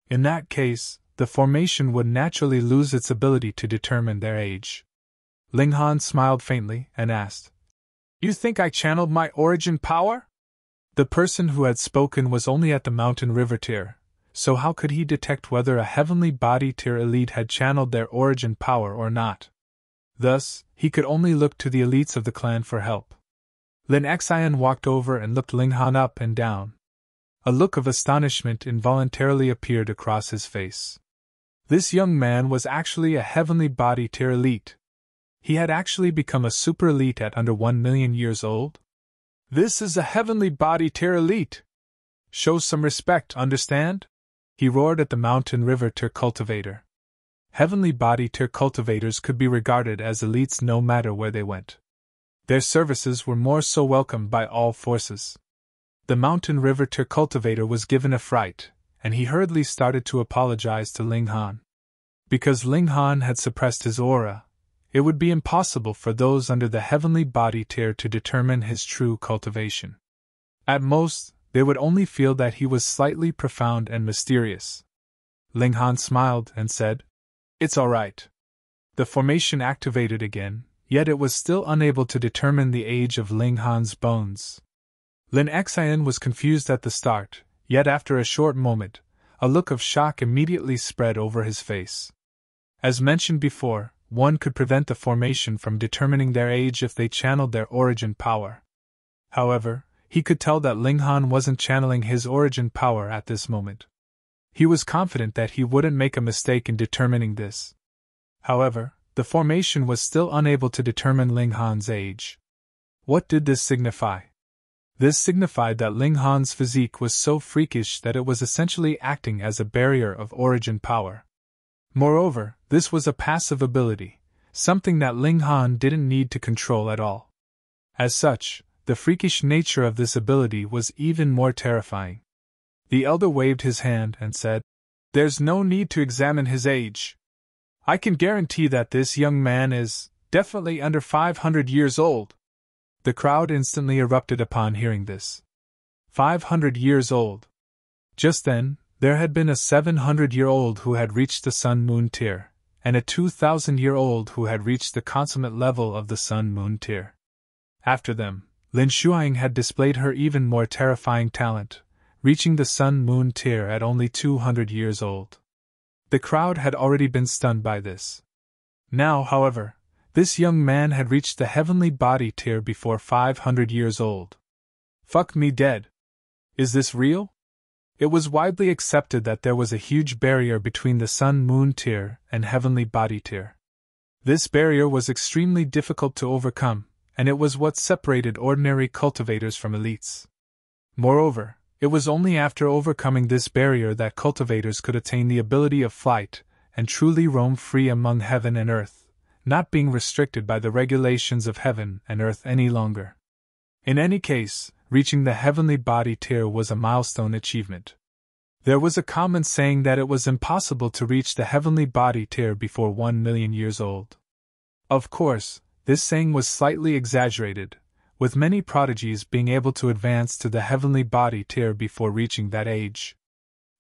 S1: In that case, the formation would naturally lose its ability to determine their age. Ling Han smiled faintly and asked, "You think I channeled my origin power?" The person who had spoken was only at the mountain river tier, so how could he detect whether a heavenly body tier elite had channeled their origin power or not? Thus, he could only look to the elites of the clan for help. Lin Xian walked over and looked Ling Han up and down. A look of astonishment involuntarily appeared across his face. This young man was actually a heavenly body tier elite. He had actually become a super elite at under 1 million years old? This is a heavenly body tier elite! Show some respect, understand? He roared at the mountain river tier cultivator. Heavenly body tier cultivators could be regarded as elites no matter where they went. Their services were more so welcomed by all forces. The mountain river tier cultivator was given a fright, and he hurriedly started to apologize to Ling Han. Because Ling Han had suppressed his aura, it would be impossible for those under the heavenly body tier to determine his true cultivation. At most, they would only feel that he was slightly profound and mysterious. Ling Han smiled and said, "It's all right." The formation activated again, yet it was still unable to determine the age of Ling Han's bones. Lin Xian was confused at the start, yet after a short moment, a look of shock immediately spread over his face. As mentioned before, one could prevent the formation from determining their age if they channeled their origin power. However, he could tell that Ling Han wasn't channeling his origin power at this moment. He was confident that he wouldn't make a mistake in determining this. However, the formation was still unable to determine Ling Han's age. What did this signify? This signified that Ling Han's physique was so freakish that it was essentially acting as a barrier of origin power. Moreover, this was a passive ability, something that Ling Han didn't need to control at all. As such, the freakish nature of this ability was even more terrifying. The elder waved his hand and said, "There's no need to examine his age. I can guarantee that this young man is definitely under 500 years old." The crowd instantly erupted upon hearing this. 500 years old. Just then, there had been a 700-year-old who had reached the Sun-Moon tier, and a 2,000-year-old who had reached the consummate level of the Sun-Moon tier. After them, Lin Shuang had displayed her even more terrifying talent, reaching the Sun-Moon tier at only 200 years old. The crowd had already been stunned by this. Now, however, this young man had reached the heavenly body tier before 500 years old. Fuck me dead. Is this real? It was widely accepted that there was a huge barrier between the Sun-Moon tier and heavenly body tier. This barrier was extremely difficult to overcome, and it was what separated ordinary cultivators from elites. Moreover, it was only after overcoming this barrier that cultivators could attain the ability of flight and truly roam free among heaven and earth, not being restricted by the regulations of heaven and earth any longer. In any case, reaching the heavenly body tier was a milestone achievement. There was a common saying that it was impossible to reach the heavenly body tier before 1 million years old. Of course, this saying was slightly exaggerated, with many prodigies being able to advance to the heavenly body tier before reaching that age.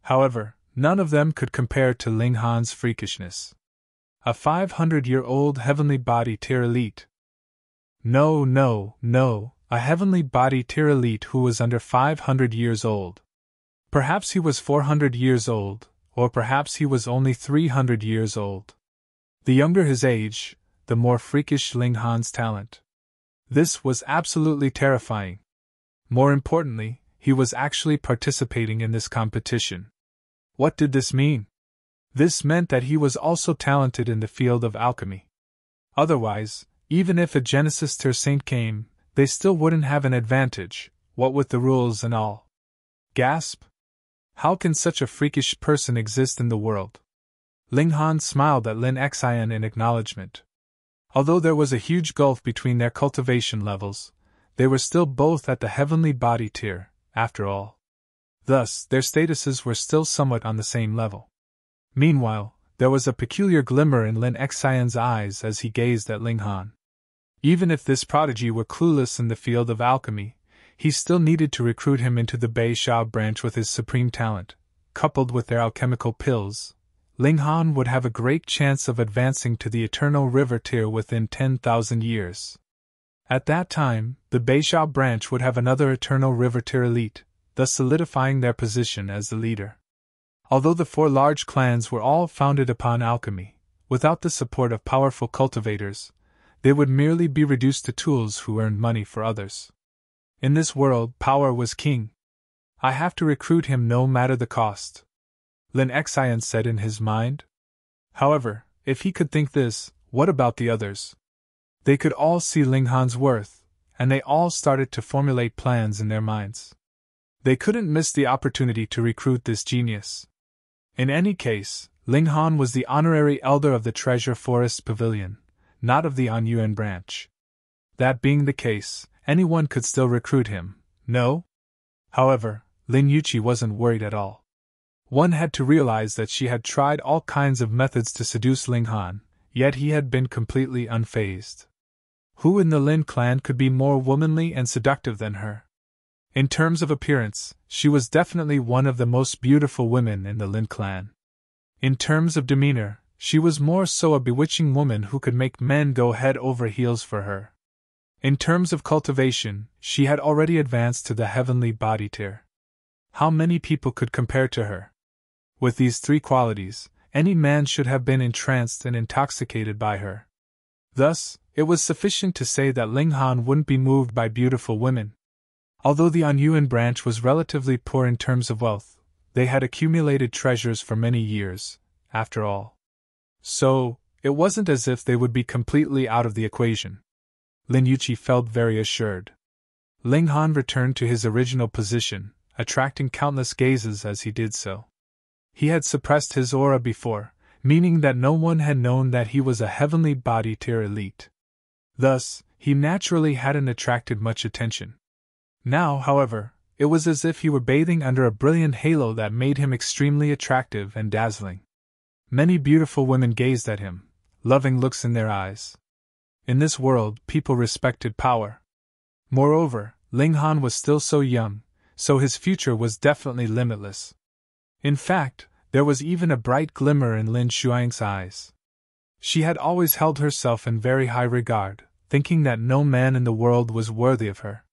S1: However, none of them could compare to Ling Han's freakishness. A 500-year-old heavenly body tier elite. No, a heavenly body tier elite who was under 500 years old. Perhaps he was 400 years old, or perhaps he was only 300 years old. The younger his age, the more freakish Ling Han's talent. This was absolutely terrifying. More importantly, he was actually participating in this competition. What did this mean? This meant that he was also talented in the field of alchemy. Otherwise, even if a Genesis tier saint came, they still wouldn't have an advantage, what with the rules and all. Gasp! How can such a freakish person exist in the world? Ling Han smiled at Lin Xian in acknowledgement. Although there was a huge gulf between their cultivation levels, they were still both at the heavenly body tier, after all. Thus, their statuses were still somewhat on the same level. Meanwhile, there was a peculiar glimmer in Lin Xian's eyes as he gazed at Ling Han. Even if this prodigy were clueless in the field of alchemy, he still needed to recruit him into the Bei Shao branch with his supreme talent. Coupled with their alchemical pills, Ling Han would have a great chance of advancing to the Eternal River tier within 10,000 years. At that time, the Bei Shao branch would have another Eternal River tier elite, thus solidifying their position as the leader. Although the 4 large clans were all founded upon alchemy, without the support of powerful cultivators, they would merely be reduced to tools who earned money for others. In this world, power was king. I have to recruit him no matter the cost, Lin Xian said in his mind. However, if he could think this, what about the others? They could all see Ling Han's worth, and they all started to formulate plans in their minds. They couldn't miss the opportunity to recruit this genius. In any case, Ling Han was the honorary elder of the Treasure Forest Pavilion, not of the Hengyun branch. That being the case, anyone could still recruit him, no? However, Lin Yuqi wasn't worried at all. One had to realize that she had tried all kinds of methods to seduce Ling Han, yet he had been completely unfazed. Who in the Lin clan could be more womanly and seductive than her? In terms of appearance, she was definitely one of the most beautiful women in the Lin clan. In terms of demeanor, she was more so a bewitching woman who could make men go head over heels for her. In terms of cultivation, she had already advanced to the heavenly body tier. How many people could compare to her? With these three qualities, any man should have been entranced and intoxicated by her. Thus, it was sufficient to say that Ling Han wouldn't be moved by beautiful women. Although the Hengyun branch was relatively poor in terms of wealth, they had accumulated treasures for many years, after all. So, it wasn't as if they would be completely out of the equation. Lin Yuqi felt very assured. Ling Han returned to his original position, attracting countless gazes as he did so. He had suppressed his aura before, meaning that no one had known that he was a heavenly body tier elite. Thus, he naturally hadn't attracted much attention. Now, however, it was as if he were bathing under a brilliant halo that made him extremely attractive and dazzling. Many beautiful women gazed at him, loving looks in their eyes. In this world, people respected power. Moreover, Ling Han was still so young, so his future was definitely limitless. In fact, there was even a bright glimmer in Lin Shuang's eyes. She had always held herself in very high regard, thinking that no man in the world was worthy of her.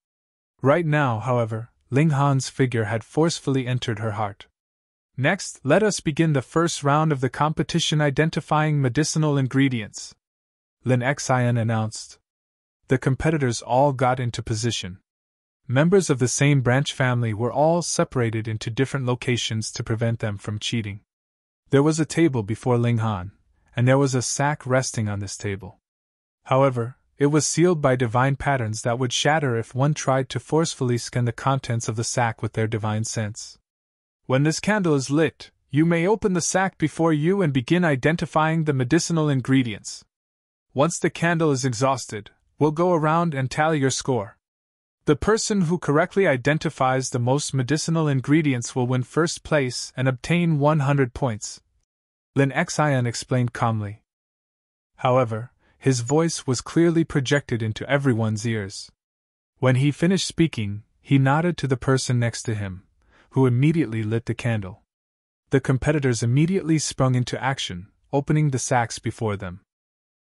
S1: Right now, however, Ling Han's figure had forcefully entered her heart. Next, let us begin the first round of the competition identifying medicinal ingredients, Lin Xian announced. The competitors all got into position. Members of the same branch family were all separated into different locations to prevent them from cheating. There was a table before Ling Han, and there was a sack resting on this table. However, it was sealed by divine patterns that would shatter if one tried to forcefully scan the contents of the sack with their divine sense. When this candle is lit, you may open the sack before you and begin identifying the medicinal ingredients. Once the candle is exhausted, we'll go around and tally your score. The person who correctly identifies the most medicinal ingredients will win first place and obtain 100 points, Lin Xian explained calmly. However, his voice was clearly projected into everyone's ears. When he finished speaking, he nodded to the person next to him, who immediately lit the candle. The competitors immediately sprung into action, opening the sacks before them.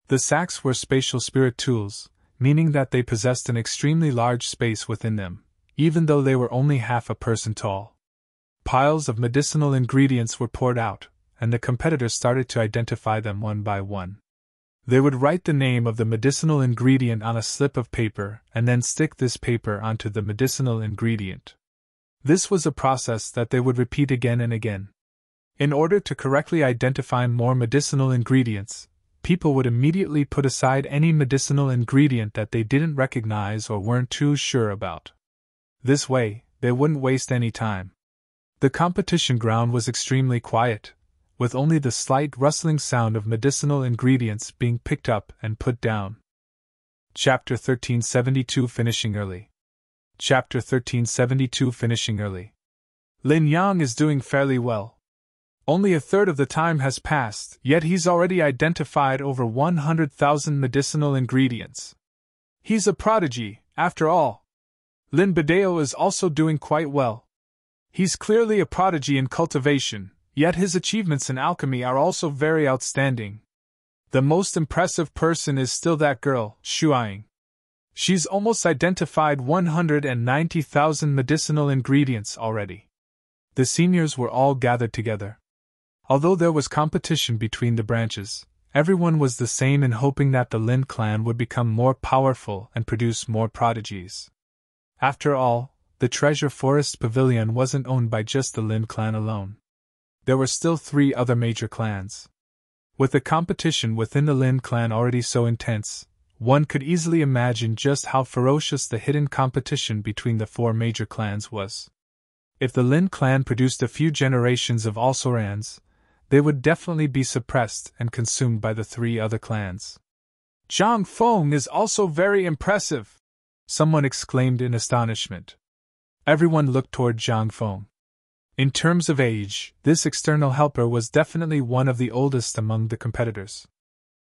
S1: The sacks were spatial spirit tools, meaning that they possessed an extremely large space within them, even though they were only half a person tall. Piles of medicinal ingredients were poured out, and the competitors started to identify them one by one. They would write the name of the medicinal ingredient on a slip of paper and then stick this paper onto the medicinal ingredient. This was a process that they would repeat again and again. In order to correctly identify more medicinal ingredients, people would immediately put aside any medicinal ingredient that they didn't recognize or weren't too sure about. This way, they wouldn't waste any time. The competition ground was extremely quiet, with only the slight rustling sound of medicinal ingredients being picked up and put down. Chapter 1372 Finishing Early. Chapter 1372 Finishing Early. Lin Yang is doing fairly well. Only a third of the time has passed, yet he's already identified over 100,000 medicinal ingredients. He's a prodigy, after all. Lin Badeo is also doing quite well. He's clearly a prodigy in cultivation, yet his achievements in alchemy are also very outstanding. The most impressive person is still that girl, Shuang. She's almost identified 190,000 medicinal ingredients already. The seniors were all gathered together. Although there was competition between the branches, Everyone was the same in hoping that the Lin clan would become more powerful and produce more prodigies. After all, the Treasure Forest Pavilion wasn't owned by just the Lin clan alone. There were still 3 other major clans. With the competition within the Lin clan already so intense, one could easily imagine just how ferocious the hidden competition between the 4 major clans was. If the Lin clan produced a few generations of Alsorans, they would definitely be suppressed and consumed by the 3 other clans. "Zhang Feng is also very impressive," someone exclaimed in astonishment. Everyone looked toward Zhang Feng. In terms of age, this external helper was definitely one of the oldest among the competitors.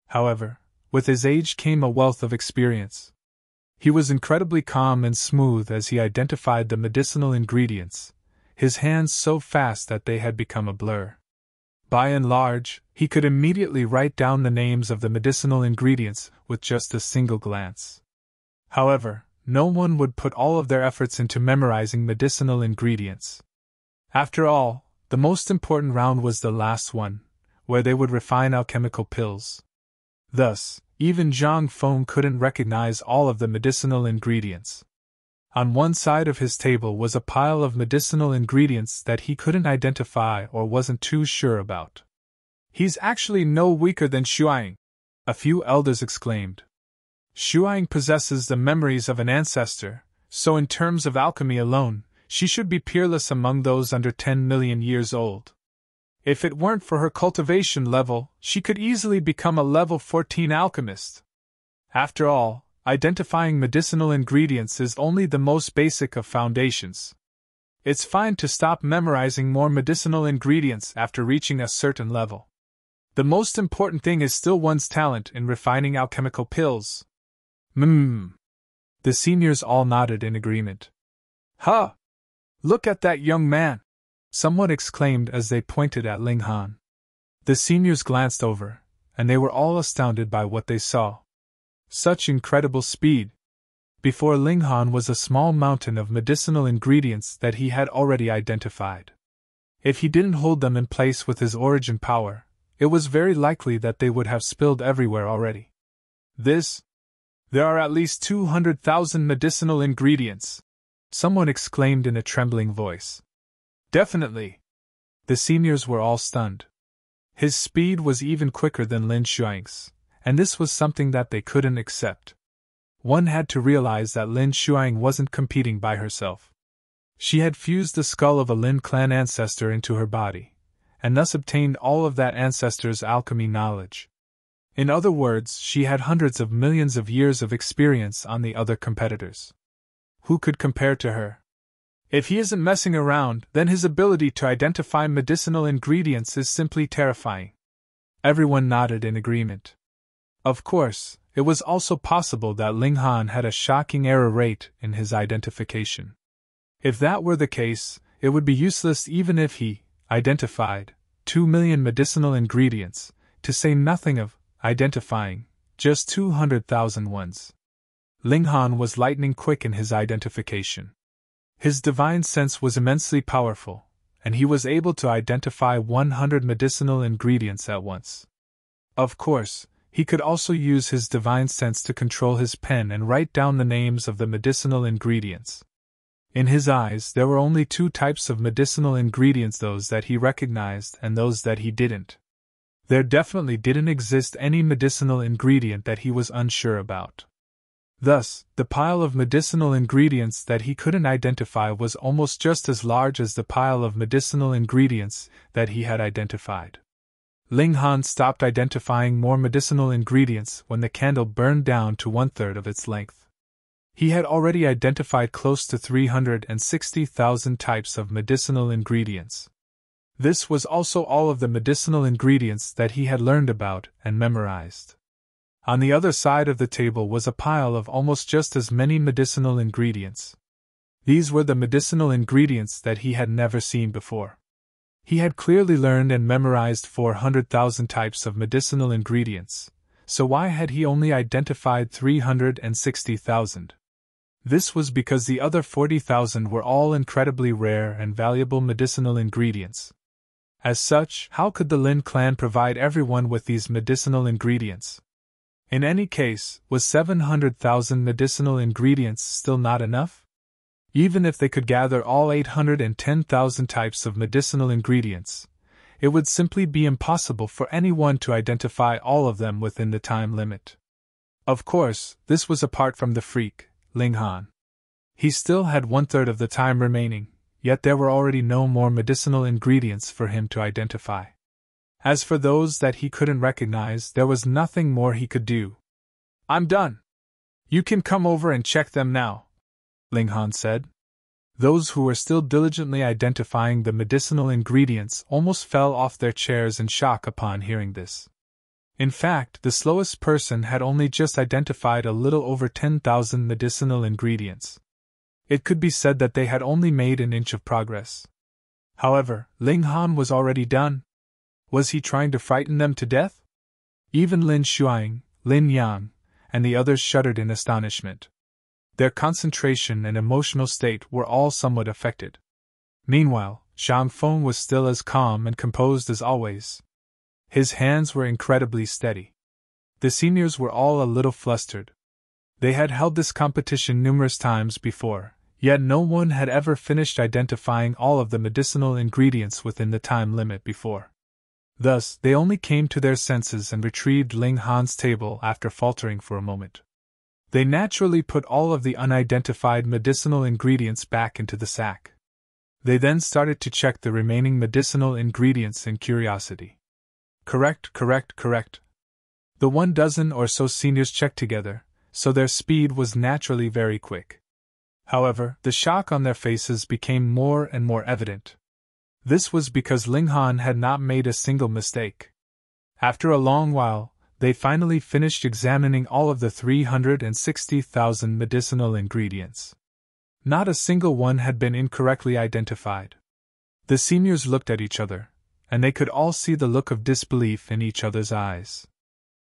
S1: However, with his age came a wealth of experience. He was incredibly calm and smooth as he identified the medicinal ingredients, his hands so fast that they had become a blur. By and large, he could immediately write down the names of the medicinal ingredients with just a single glance. However, no one would put all of their efforts into memorizing medicinal ingredients. After all, the most important round was the last one, where they would refine alchemical pills. Thus, even Zhang Feng couldn't recognize all of the medicinal ingredients. On one side of his table was a pile of medicinal ingredients that he couldn't identify or wasn't too sure about. "He's actually no weaker than Shuang," a few elders exclaimed. "Shuang possesses the memories of an ancestor, so in terms of alchemy alone, she should be peerless among those under 10 million years old. If it weren't for her cultivation level, she could easily become a level 14 alchemist. After all, identifying medicinal ingredients is only the most basic of foundations. It's fine to stop memorizing more medicinal ingredients after reaching a certain level. The most important thing is still one's talent in refining alchemical pills." The seniors all nodded in agreement. "Huh! Look at that young man!" someone exclaimed as they pointed at Ling Han. The seniors glanced over, and they were all astounded by what they saw. Such incredible speed! Before Ling Han was a small mountain of medicinal ingredients that he had already identified. If he didn't hold them in place with his origin power, it was very likely that they would have spilled everywhere already. There are at least 200,000 medicinal ingredients," someone exclaimed in a trembling voice. "Definitely." The seniors were all stunned. His speed was even quicker than Lin Shuang's, and this was something that they couldn't accept. One had to realize that Lin Shuang wasn't competing by herself. She had fused the skull of a Lin clan ancestor into her body, and thus obtained all of that ancestor's alchemy knowledge. In other words, she had hundreds of millions of years of experience on the other competitors. Who could compare to her? If he isn't messing around, then his ability to identify medicinal ingredients is simply terrifying. Everyone nodded in agreement. Of course, it was also possible that Ling Han had a shocking error rate in his identification. If that were the case, it would be useless even if he identified 2 million medicinal ingredients, to say nothing of identifying just 200,000 ones. Ling Han was lightning quick in his identification. His divine sense was immensely powerful, and he was able to identify 100 medicinal ingredients at once. Of course, he could also use his divine sense to control his pen and write down the names of the medicinal ingredients. In his eyes, there were only 2 types of medicinal ingredients, those that he recognized and those that he didn't. There definitely didn't exist any medicinal ingredient that he was unsure about. Thus, the pile of medicinal ingredients that he couldn't identify was almost just as large as the pile of medicinal ingredients that he had identified. Ling Han stopped identifying more medicinal ingredients when the candle burned down to 1/3 of its length. He had already identified close to 360,000 types of medicinal ingredients. This was also all of the medicinal ingredients that he had learned about and memorized. On the other side of the table was a pile of almost just as many medicinal ingredients. These were the medicinal ingredients that he had never seen before. He had clearly learned and memorized 400,000 types of medicinal ingredients, so why had he only identified 360,000? This was because the other 40,000 were all incredibly rare and valuable medicinal ingredients. As such, how could the Lin clan provide everyone with these medicinal ingredients? In any case, was 700,000 medicinal ingredients still not enough? Even if they could gather all 810,000 types of medicinal ingredients, it would simply be impossible for anyone to identify all of them within the time limit. Of course, this was apart from the freak, Ling Han. He still had 1/3 of the time remaining, yet there were already no more medicinal ingredients for him to identify. As for those that he couldn't recognize, there was nothing more he could do. "I'm done. You can come over and check them now," Ling Han said. Those who were still diligently identifying the medicinal ingredients almost fell off their chairs in shock upon hearing this. In fact, the slowest person had only just identified a little over 10,000 medicinal ingredients. It could be said that they had only made an inch of progress. However, Ling Han was already done. Was he trying to frighten them to death? Even Lin Shuang, Lin Yang, and the others shuddered in astonishment. Their concentration and emotional state were all somewhat affected. Meanwhile, Zhang Feng was still as calm and composed as always. His hands were incredibly steady. The seniors were all a little flustered. They had held this competition numerous times before, yet no one had ever finished identifying all of the medicinal ingredients within the time limit before. Thus, they only came to their senses and retrieved Ling Han's table after faltering for a moment. They naturally put all of the unidentified medicinal ingredients back into the sack. They then started to check the remaining medicinal ingredients in curiosity. Correct. The 12 or so seniors checked together, so their speed was naturally very quick. However, the shock on their faces became more and more evident. This was because Ling Han had not made a single mistake. After a long while, they finally finished examining all of the 360,000 medicinal ingredients. Not a single one had been incorrectly identified. The seniors looked at each other, and they could all see the look of disbelief in each other's eyes.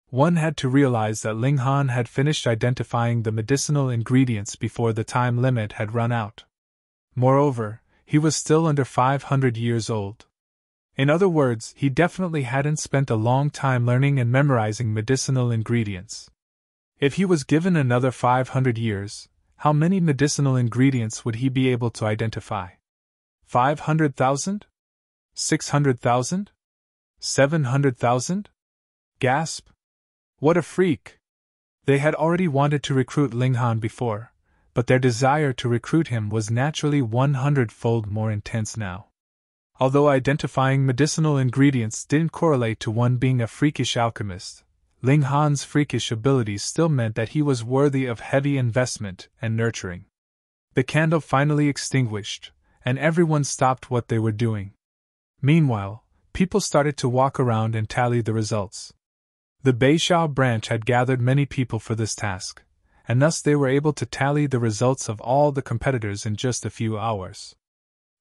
S1: One had to realize that Ling Han had finished identifying the medicinal ingredients before the time limit had run out. Moreover, he was still under 500 years old. In other words, he definitely hadn't spent a long time learning and memorizing medicinal ingredients. If he was given another 500 years, how many medicinal ingredients would he be able to identify? 500,000? 600,000? 700,000? Gasp! What a freak! They had already wanted to recruit Ling Han before, but their desire to recruit him was naturally 100-fold more intense now. Although identifying medicinal ingredients didn't correlate to one being a freakish alchemist, Ling Han's freakish abilities still meant that he was worthy of heavy investment and nurturing. The candle finally extinguished, and everyone stopped what they were doing. Meanwhile, people started to walk around and tally the results. The Beishao branch had gathered many people for this task, and thus they were able to tally the results of all the competitors in just a few hours.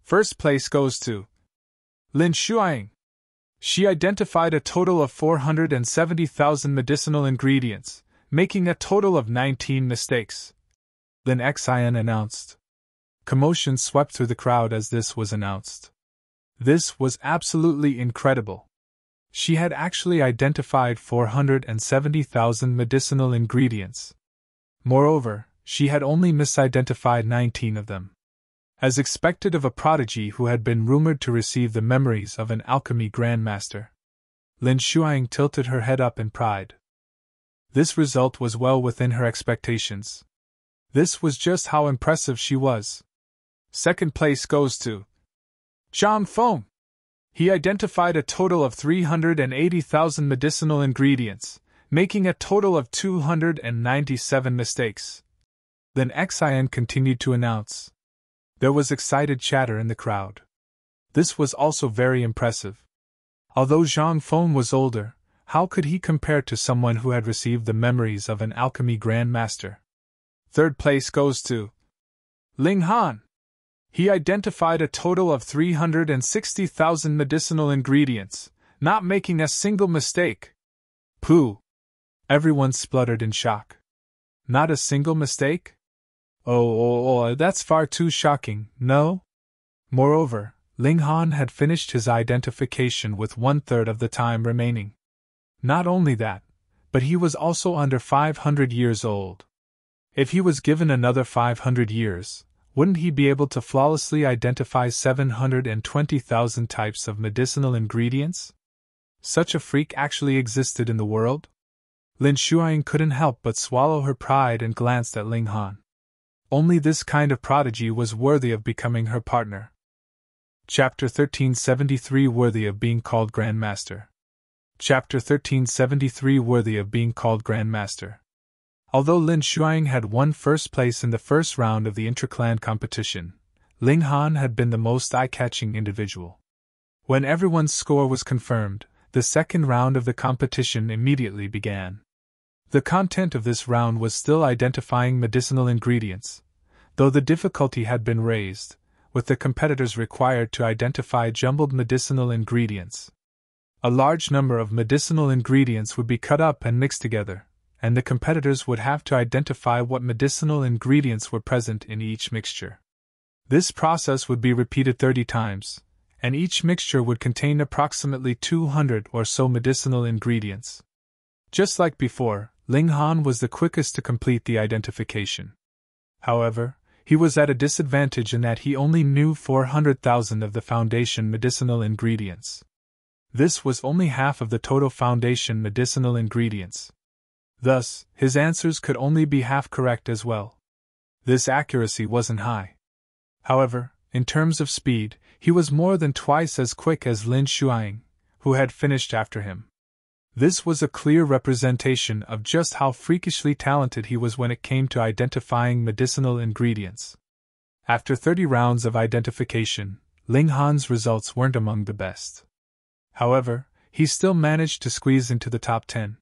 S1: First place goes to Lin Shuang. She identified a total of 470,000 medicinal ingredients, making a total of 19 mistakes. Lin Xian announced. Commotion swept through the crowd as this was announced. This was absolutely incredible. She had actually identified 470,000 medicinal ingredients. Moreover, she had only misidentified 19 of them. As expected of a prodigy who had been rumored to receive the memories of an alchemy grandmaster, Lin Shuang tilted her head up in pride. This result was well within her expectations. This was just how impressive she was. Second place goes to Zhang Feng. He identified a total of 380,000 medicinal ingredients, making a total of 297 mistakes. Then Xian continued to announce. There was excited chatter in the crowd. This was also very impressive. Although Zhang Feng was older, how could he compare to someone who had received the memories of an alchemy grandmaster? Third place goes to Ling Han. He identified a total of 360,000 medicinal ingredients, not making a single mistake. Pooh! Everyone spluttered in shock. Not a single mistake? Oh, that's far too shocking, no? Moreover, Ling Han had finished his identification with 1/3 of the time remaining. Not only that, but he was also under 500 years old. If he was given another 500 years, wouldn't he be able to flawlessly identify 720,000 types of medicinal ingredients? Such a freak actually existed in the world? Lin Shuang couldn't help but swallow her pride and glanced at Ling Han. Only this kind of prodigy was worthy of becoming her partner. Chapter 1373 Worthy of being called Grandmaster. Chapter 1373 Worthy of being called Grandmaster. Although Lin Shuang had won first place in the first round of the inter-clan competition, Ling Han had been the most eye-catching individual. When everyone's score was confirmed, the second round of the competition immediately began. The content of this round was still identifying medicinal ingredients, though the difficulty had been raised, with the competitors required to identify jumbled medicinal ingredients. A large number of medicinal ingredients would be cut up and mixed together, and the competitors would have to identify what medicinal ingredients were present in each mixture. This process would be repeated 30 times, and each mixture would contain approximately 200 or so medicinal ingredients. Just like before, Ling Han was the quickest to complete the identification. However, he was at a disadvantage in that he only knew 400,000 of the foundation medicinal ingredients. This was only half of the total foundation medicinal ingredients. Thus, his answers could only be half correct as well. This accuracy wasn't high. However, in terms of speed, he was more than twice as quick as Lin Shuang, who had finished after him. This was a clear representation of just how freakishly talented he was when it came to identifying medicinal ingredients. After 30 rounds of identification, Ling Han's results weren't among the best. However, he still managed to squeeze into the top 10.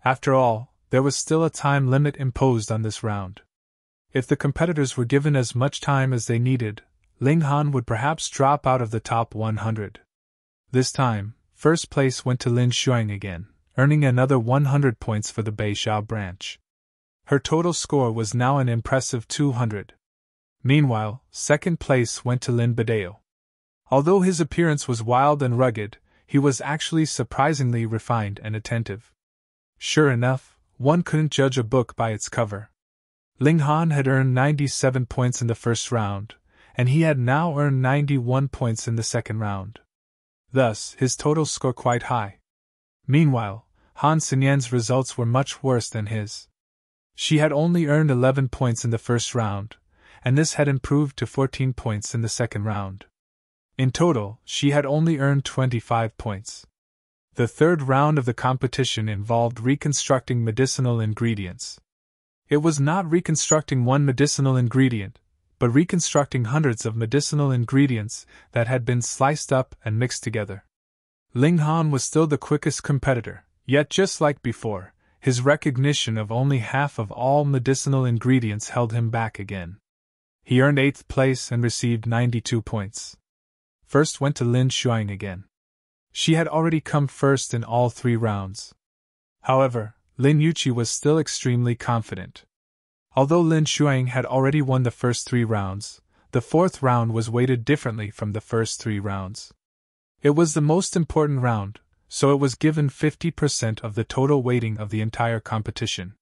S1: After all, there was still a time limit imposed on this round. If the competitors were given as much time as they needed, Ling Han would perhaps drop out of the top 100. This time, first place went to Lin Shuang again, earning another 100 points for the Beixiao branch. Her total score was now an impressive 200. Meanwhile, second place went to Lin Badeo. Although his appearance was wild and rugged, he was actually surprisingly refined and attentive. Sure enough, one couldn't judge a book by its cover. Ling Han had earned 97 points in the first round, and he had now earned 91 points in the second round. Thus, his total score quite high. Meanwhile, Han Xinyan's results were much worse than his. She had only earned 11 points in the first round, and this had improved to 14 points in the second round. In total, she had only earned 25 points. The third round of the competition involved reconstructing medicinal ingredients. It was not reconstructing one medicinal ingredient, but reconstructing hundreds of medicinal ingredients that had been sliced up and mixed together. Ling Han was still the quickest competitor, yet just like before, his recognition of only half of all medicinal ingredients held him back again. He earned 8th place and received 92 points. First went to Lin Shuang again. She had already come first in all 3 rounds. However, Lin Yuqi was still extremely confident. Although Lin Shuang had already won the first 3 rounds, the 4th round was weighted differently from the first 3 rounds. It was the most important round, so it was given 50% of the total weighting of the entire competition.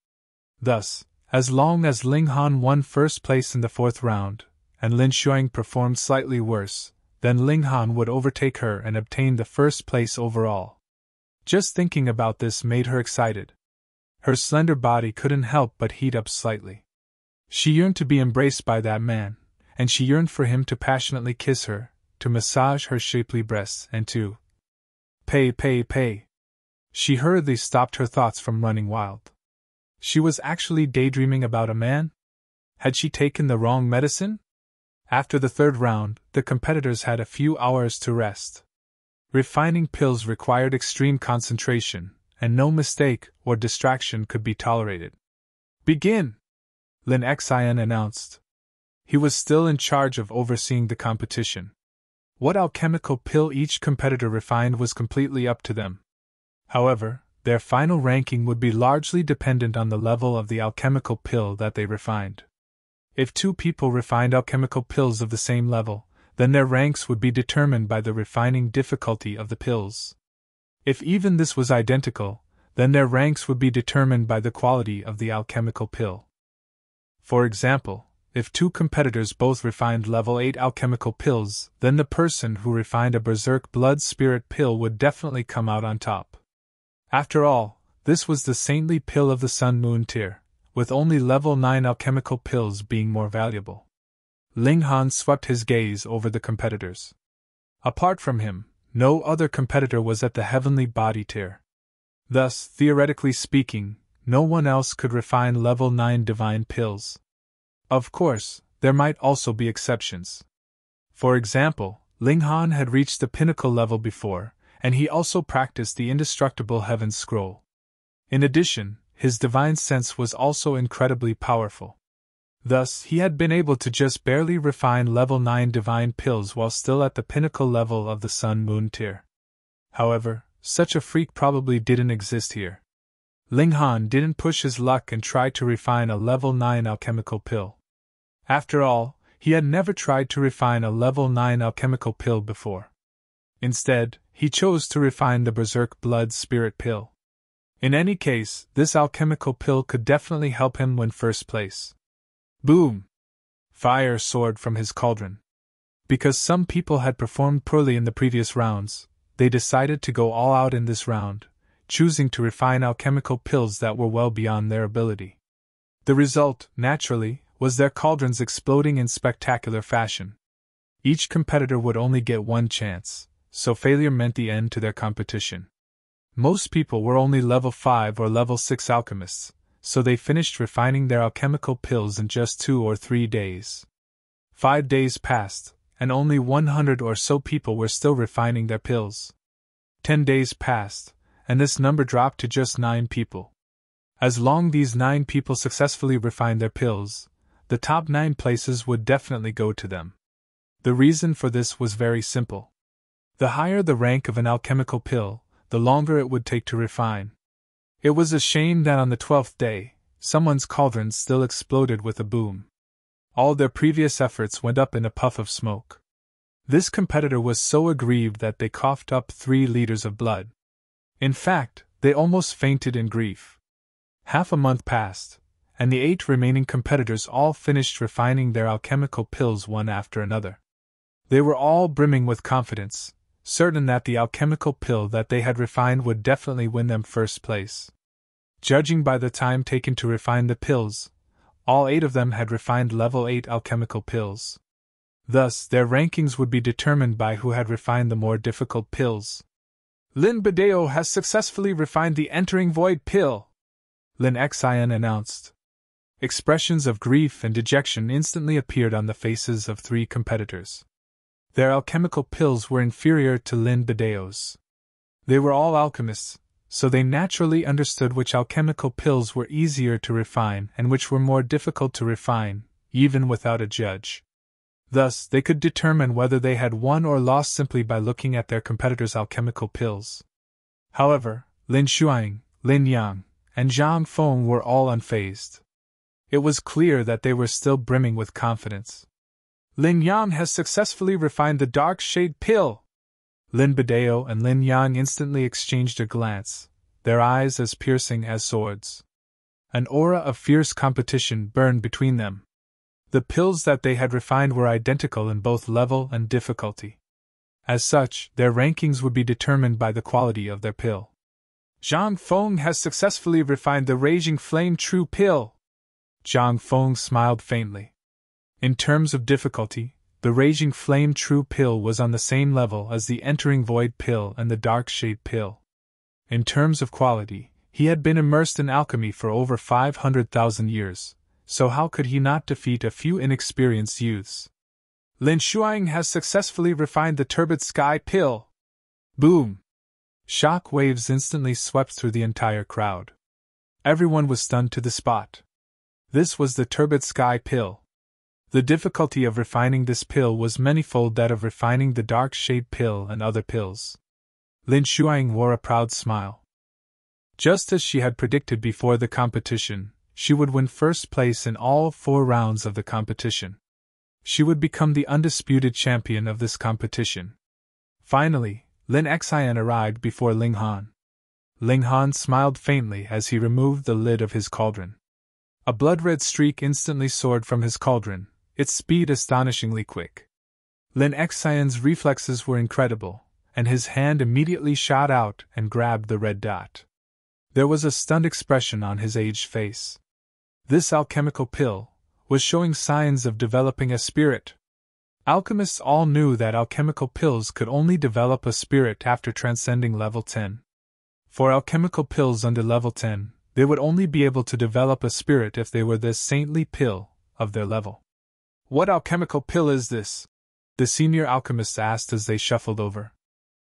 S1: Thus, as long as Ling Han won first place in the 4th round, and Lin Shuang performed slightly worse, then Ling Han would overtake her and obtain the first place overall. Just thinking about this made her excited. Her slender body couldn't help but heat up slightly. She yearned to be embraced by that man, and she yearned for him to passionately kiss her, to massage her shapely breasts, and to pay. She hurriedly stopped her thoughts from running wild. She was actually daydreaming about a man? Had she taken the wrong medicine? After the 3rd round, the competitors had a few hours to rest. Refining pills required extreme concentration, and no mistake or distraction could be tolerated. Begin! Lin Xian announced. He was still in charge of overseeing the competition. What alchemical pill each competitor refined was completely up to them. However, their final ranking would be largely dependent on the level of the alchemical pill that they refined. If 2 people refined alchemical pills of the same level, then their ranks would be determined by the refining difficulty of the pills. If even this was identical, then their ranks would be determined by the quality of the alchemical pill. For example, if two competitors both refined level 8 alchemical pills, then the person who refined a berserk blood spirit pill would definitely come out on top. After all, this was the saintly pill of the Sun Moon tier, with only level 9 alchemical pills being more valuable. Ling Han swept his gaze over the competitors. Apart from him, no other competitor was at the heavenly body tier. Thus, theoretically speaking, no one else could refine level 9 divine pills. Of course, there might also be exceptions. For example, Ling Han had reached the pinnacle level before, and he also practiced the indestructible Heaven Scroll. In addition, his divine sense was also incredibly powerful. Thus, he had been able to just barely refine level 9 divine pills while still at the pinnacle level of the Sun Moon tier. However, such a freak probably didn't exist here. Ling Han didn't push his luck and try to refine a level 9 alchemical pill. After all, he had never tried to refine a level 9 alchemical pill before. Instead, he chose to refine the Berserk Blood Spirit pill. In any case, this alchemical pill could definitely help him win first place. Boom! Fire soared from his cauldron. Because some people had performed poorly in the previous rounds, they decided to go all out in this round, choosing to refine alchemical pills that were well beyond their ability. The result, naturally, was their cauldrons exploding in spectacular fashion. Each competitor would only get one chance, so failure meant the end to their competition. Most people were only level 5 or level 6 alchemists, so they finished refining their alchemical pills in just 2 or 3 days. 5 days passed, and only 100 or so people were still refining their pills. 10 days passed, and this number dropped to just 9 people. As long as these 9 people successfully refined their pills, the top 9 places would definitely go to them. The reason for this was very simple. The higher the rank of an alchemical pill, the longer it would take to refine. It was a shame that on the 12th day, someone's cauldron still exploded with a boom. All their previous efforts went up in a puff of smoke. This competitor was so aggrieved that they coughed up 3 liters of blood. In fact, they almost fainted in grief. Half a month passed, and the 8 remaining competitors all finished refining their alchemical pills one after another. They were all brimming with confidence, certain that the alchemical pill that they had refined would definitely win them first place. Judging by the time taken to refine the pills, all 8 of them had refined level 8 alchemical pills. Thus, their rankings would be determined by who had refined the more difficult pills. Lin Bideo has successfully refined the Entering Void pill, Lin Xian announced. Expressions of grief and dejection instantly appeared on the faces of 3 competitors. Their alchemical pills were inferior to Lin Bideo's. They were all alchemists, so they naturally understood which alchemical pills were easier to refine and which were more difficult to refine, even without a judge. Thus, they could determine whether they had won or lost simply by looking at their competitors' alchemical pills. However, Lin Shuang, Lin Yang, and Zhang Feng were all unfazed. It was clear that they were still brimming with confidence. Lin Yang has successfully refined the Dark Shade pill. Lin Bideo and Lin Yang instantly exchanged a glance, their eyes as piercing as swords. An aura of fierce competition burned between them. The pills that they had refined were identical in both level and difficulty. As such, their rankings would be determined by the quality of their pill. Zhang Feng has successfully refined the Raging Flame True pill. Zhang Feng smiled faintly. In terms of difficulty, the Raging Flame True pill was on the same level as the Entering Void pill and the Dark Shade pill. In terms of quality, he had been immersed in alchemy for over 500,000 years, so how could he not defeat a few inexperienced youths? Lin Shuang has successfully refined the Turbid Sky pill. Boom! Shock waves instantly swept through the entire crowd. Everyone was stunned to the spot. This was the Turbid Sky pill. The difficulty of refining this pill was manyfold that of refining the Dark Shade pill and other pills. Lin Shuang wore a proud smile. Just as she had predicted before the competition, she would win first place in all 4 rounds of the competition. She would become the undisputed champion of this competition. Finally, Lin Xian arrived before Ling Han. Ling Han smiled faintly as he removed the lid of his cauldron. A blood-red streak instantly soared from his cauldron, its speed astonishingly quick. Lin Xian's reflexes were incredible, and his hand immediately shot out and grabbed the red dot. There was a stunned expression on his aged face. This alchemical pill was showing signs of developing a spirit. Alchemists all knew that alchemical pills could only develop a spirit after transcending level 10. For alchemical pills under level 10, they would only be able to develop a spirit if they were this saintly pill of their level. What alchemical pill is this? The senior alchemists asked as they shuffled over.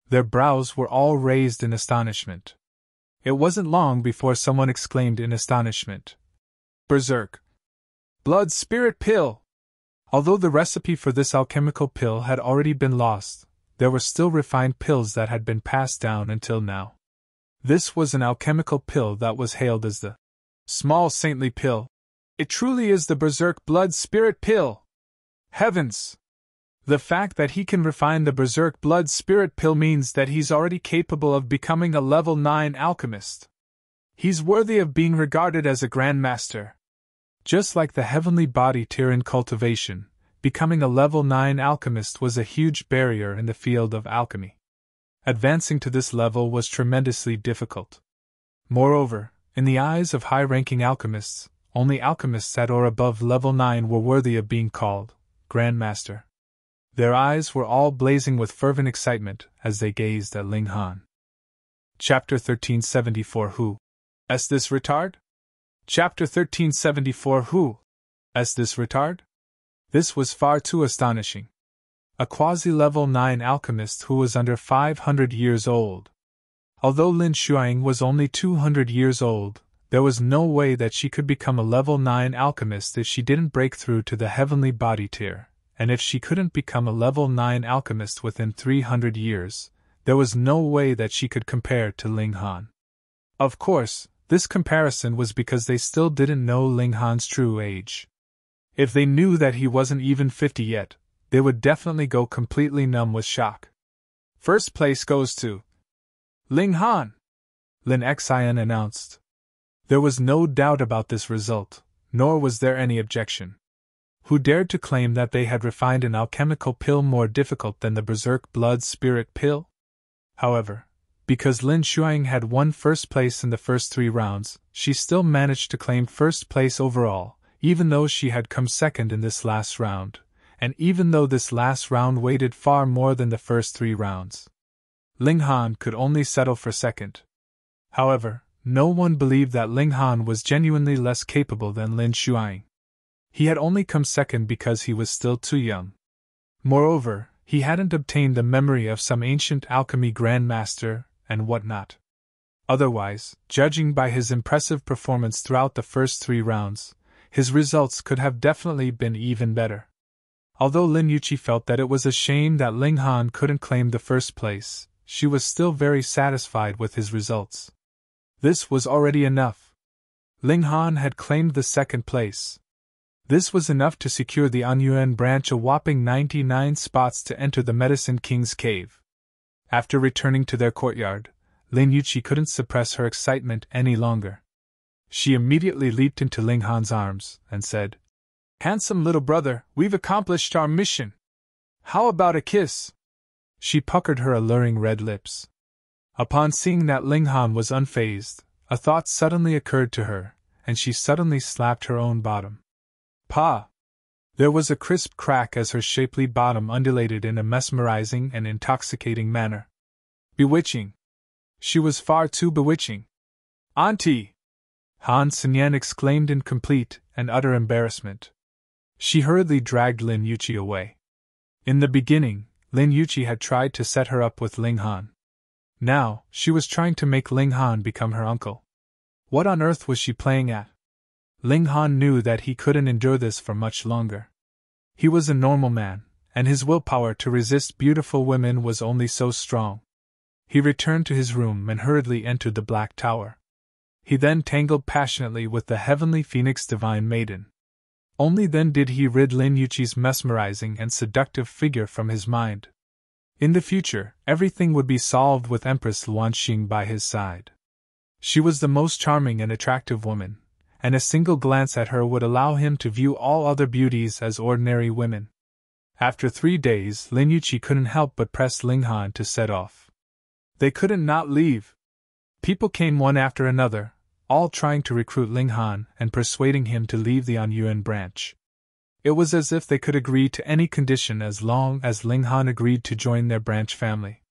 S1: Their brows were all raised in astonishment. It wasn't long before someone exclaimed in astonishment. Berserk! Blood Spirit Pill! Although the recipe for this alchemical pill had already been lost, there were still refined pills that had been passed down until now. This was an alchemical pill that was hailed as the small saintly pill. It truly is the Berserk Blood Spirit Pill! Heavens! The fact that he can refine the Berserk Blood Spirit Pill means that he's already capable of becoming a level 9 alchemist. He's worthy of being regarded as a Grandmaster. Just like the heavenly body tier in cultivation, becoming a level 9 alchemist was a huge barrier in the field of alchemy. Advancing to this level was tremendously difficult. Moreover, in the eyes of high-ranking alchemists, only alchemists at or above level 9 were worthy of being called Grandmaster. Their eyes were all blazing with fervent excitement as they gazed at Ling Han. Chapter 1374 Who? Is this retard? Chapter 1374 Who? Is this retard? This was far too astonishing. A quasi-level 9 alchemist who was under 500 years old. Although Lin Shuang was only 200 years old, there was no way that she could become a level 9 alchemist if she didn't break through to the heavenly body tier, and if she couldn't become a level 9 alchemist within 300 years, there was no way that she could compare to Ling Han. Of course, this comparison was because they still didn't know Ling Han's true age. If they knew that he wasn't even 50 yet, they would definitely go completely numb with shock. First place goes to Ling Han, Lin Xian announced. There was no doubt about this result, nor was there any objection. Who dared to claim that they had refined an alchemical pill more difficult than the Berserk Blood Spirit Pill? However, because Lin Shuang had won first place in the first 3 rounds, she still managed to claim first place overall, even though she had come second in this last round, and even though this last round weighted far more than the first 3 rounds. Ling Han could only settle for second. However, no one believed that Ling Han was genuinely less capable than Lin Shuang. He had only come second because he was still too young. Moreover, he hadn't obtained the memory of some ancient alchemy grandmaster, and whatnot. Otherwise, judging by his impressive performance throughout the first 3 rounds, his results could have definitely been even better. Although Lin Yuqi felt that it was a shame that Ling Han couldn't claim the first place, she was still very satisfied with his results. This was already enough. Ling Han had claimed the second place. This was enough to secure the Anyuan branch a whopping 99 spots to enter the Medicine King's cave. After returning to their courtyard, Lin Yuqi couldn't suppress her excitement any longer. She immediately leaped into Ling Han's arms and said, "Handsome little brother, we've accomplished our mission. How about a kiss?" She puckered her alluring red lips. Upon seeing that Ling Han was unfazed, a thought suddenly occurred to her, and she suddenly slapped her own bottom. Pa! There was a crisp crack as her shapely bottom undulated in a mesmerizing and intoxicating manner. Bewitching! She was far too bewitching. "Auntie!" Han Sinyan exclaimed in complete and utter embarrassment. She hurriedly dragged Lin Yuqi away. In the beginning, Lin Yuqi had tried to set her up with Ling Han. Now, she was trying to make Ling Han become her uncle. What on earth was she playing at? Ling Han knew that he couldn't endure this for much longer. He was a normal man, and his willpower to resist beautiful women was only so strong. He returned to his room and hurriedly entered the Black Tower. He then tangled passionately with the heavenly Phoenix Divine Maiden. Only then did he rid Lin Yuqi's mesmerizing and seductive figure from his mind. In the future, everything would be solved with Empress Luanxing by his side. She was the most charming and attractive woman, and a single glance at her would allow him to view all other beauties as ordinary women. After 3 days, Lin Yuqi couldn't help but press Ling Han to set off. They couldn't not leave. People came one after another, all trying to recruit Ling Han and persuading him to leave the Hengyun branch. It was as if they could agree to any condition as long as Ling Han agreed to join their branch family.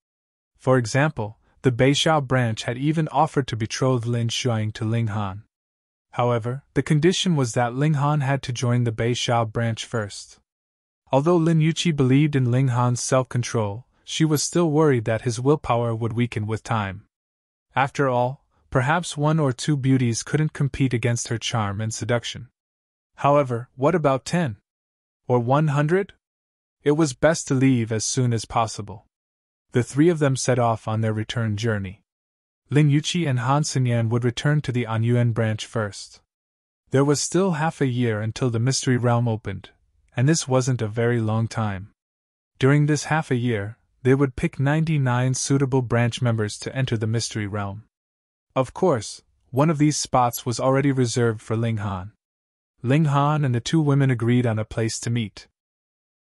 S1: For example, the Beixiao branch had even offered to betroth Lin Shuang to Ling Han. However, the condition was that Ling Han had to join the Beixiao branch first. Although Lin Yuqi believed in Ling Han's self-control, she was still worried that his willpower would weaken with time. After all, perhaps 1 or 2 beauties couldn't compete against her charm and seduction. However, what about 10? Or 100? It was best to leave as soon as possible. The 3 of them set off on their return journey. Lin Yuqi and Han Xinyan would return to the Hengyun branch first. There was still half a year until the Mystery Realm opened, and this wasn't a very long time. During this half a year, they would pick 99 suitable branch members to enter the Mystery Realm. Of course, one of these spots was already reserved for Ling Han. Ling Han and the 2 women agreed on a place to meet.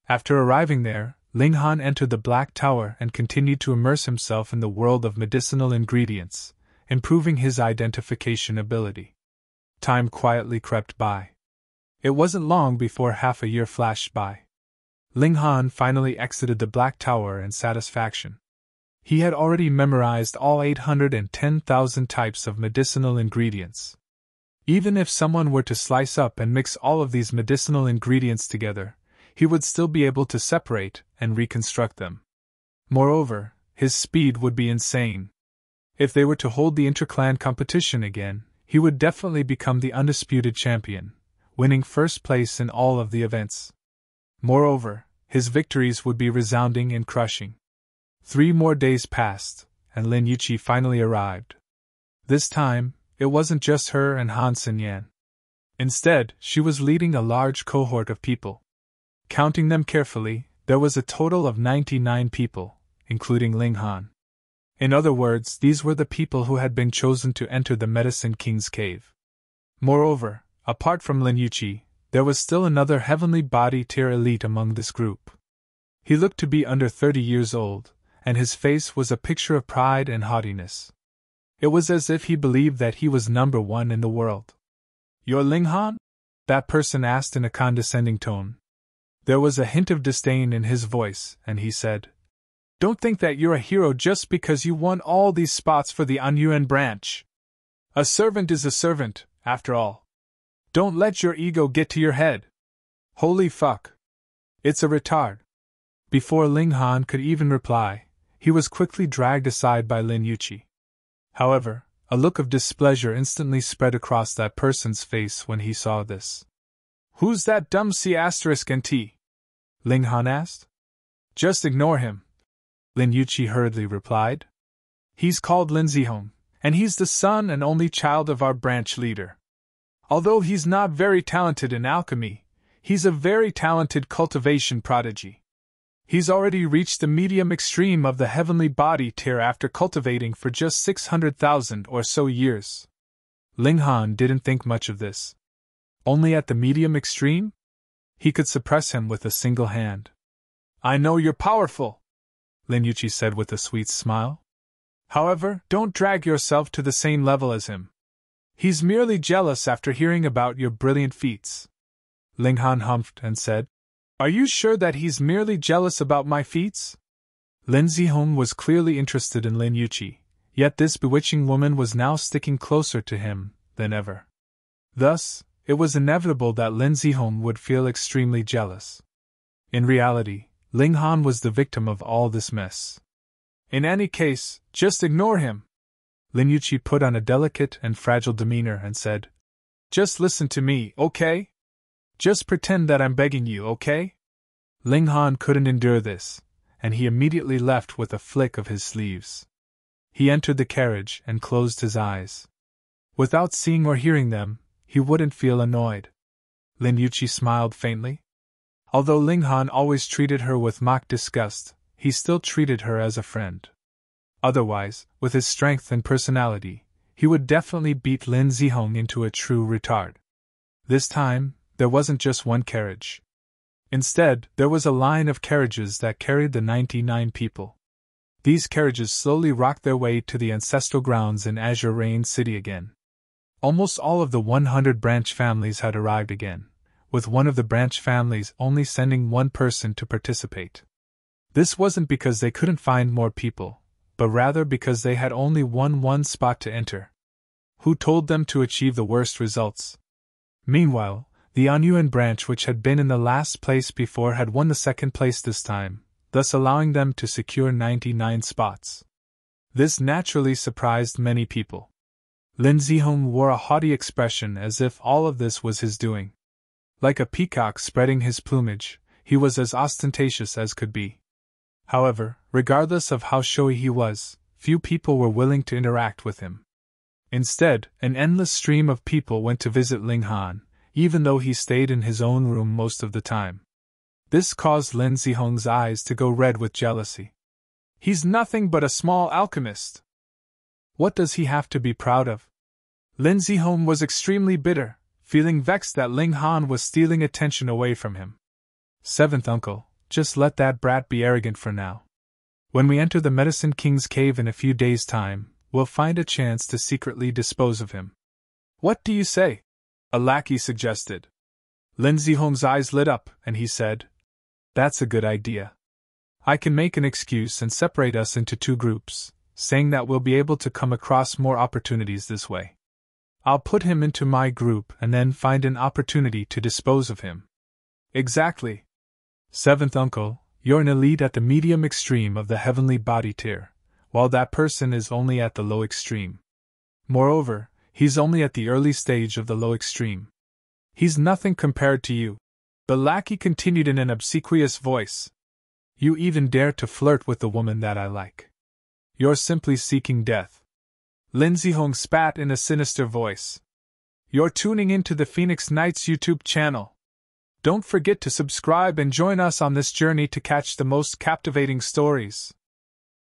S1: After arriving there, Ling Han entered the Black Tower and continued to immerse himself in the world of medicinal ingredients, improving his identification ability. Time quietly crept by. It wasn't long before half a year flashed by. Ling Han finally exited the Black Tower in satisfaction. He had already memorized all 810,000 types of medicinal ingredients. Even if someone were to slice up and mix all of these medicinal ingredients together, he would still be able to separate and reconstruct them. Moreover, his speed would be insane. If they were to hold the inter-clan competition again, he would definitely become the undisputed champion, winning first place in all of the events. Moreover, his victories would be resounding and crushing. 3 more days passed, and Lin Yuqi finally arrived. This time, it wasn't just her and Han Xinyan. Instead, she was leading a large cohort of people. Counting them carefully, there was a total of 99 people, including Ling Han. In other words, these were the people who had been chosen to enter the Medicine King's cave. Moreover, apart from Lin Yuqi, there was still another heavenly body tier elite among this group. He looked to be under 30 years old, and his face was a picture of pride and haughtiness. It was as if he believed that he was number 1 in the world. "You're Ling Han?" that person asked in a condescending tone. There was a hint of disdain in his voice, and he said, "Don't think that you're a hero just because you won all these spots for the Hengyun branch. A servant is a servant, after all. Don't let your ego get to your head. Holy fuck. It's a retard." Before Ling Han could even reply, he was quickly dragged aside by Lin Yuqi. However, a look of displeasure instantly spread across that person's face when he saw this. "Who's that dumb C***NT?" Ling Han asked. "Just ignore him," Lin Yuqi hurriedly replied. "He's called Lin Zihong, and he's the son and only child of our branch leader. Although he's not very talented in alchemy, he's a very talented cultivation prodigy. He's already reached the medium extreme of the heavenly body tier after cultivating for just 600,000 or so years." Ling Han didn't think much of this. Only at the medium extreme? He could suppress him with a single hand. "I know you're powerful," Lin Yuqi said with a sweet smile. "However, don't drag yourself to the same level as him. He's merely jealous after hearing about your brilliant feats." Ling Han humphed and said, "Are you sure that he's merely jealous about my feats?" Lin Zihong was clearly interested in Lin Yuqi, yet this bewitching woman was now sticking closer to him than ever. Thus, it was inevitable that Lin Zihong would feel extremely jealous. In reality, Ling Han was the victim of all this mess. "In any case, just ignore him." Lin Yuqi put on a delicate and fragile demeanor and said, "Just listen to me, okay? Just pretend that I'm begging you, okay?" Ling Han couldn't endure this, and he immediately left with a flick of his sleeves. He entered the carriage and closed his eyes. Without seeing or hearing them, he wouldn't feel annoyed. Lin Yuqi smiled faintly. Although Ling Han always treated her with mock disgust, he still treated her as a friend. Otherwise, with his strength and personality, he would definitely beat Lin Zihong into a true retard. This time, there wasn't just one carriage. Instead, there was a line of carriages that carried the 99 people. These carriages slowly rocked their way to the ancestral grounds in Azure Rain City again. Almost all of the 100 branch families had arrived again, with one of the branch families only sending one person to participate. This wasn't because they couldn't find more people, but rather because they had only one spot to enter. Who told them to achieve the worst results? Meanwhile, the Anyuan branch, which had been in the last place before, had won the second place this time, thus allowing them to secure 99 spots. This naturally surprised many people. Lin Zihong wore a haughty expression as if all of this was his doing. Like a peacock spreading his plumage, he was as ostentatious as could be. However, regardless of how showy he was, few people were willing to interact with him. Instead, an endless stream of people went to visit Ling Han, even though he stayed in his own room most of the time. This caused Lin Zihong's eyes to go red with jealousy. He's nothing but a small alchemist. What does he have to be proud of? Lin Zihong was extremely bitter, feeling vexed that Ling Han was stealing attention away from him. Seventh uncle, just let that brat be arrogant for now. When we enter the Medicine King's cave in a few days' time, we'll find a chance to secretly dispose of him. What do you say? A lackey suggested. Lin Zihong's eyes lit up, and he said, That's a good idea. I can make an excuse and separate us into two groups, saying that we'll be able to come across more opportunities this way. I'll put him into my group and then find an opportunity to dispose of him. Exactly. Seventh uncle, you're an elite at the medium extreme of the heavenly body tier, while that person is only at the low extreme. Moreover, he's only at the early stage of the low extreme. He's nothing compared to you. The lackey continued in an obsequious voice. You even dare to flirt with the woman that I like. You're simply seeking death. Lin Zihong spat in a sinister voice. You're tuning into the Phoenix Knights YouTube channel. Don't forget to subscribe and join us on this journey to catch the most captivating stories.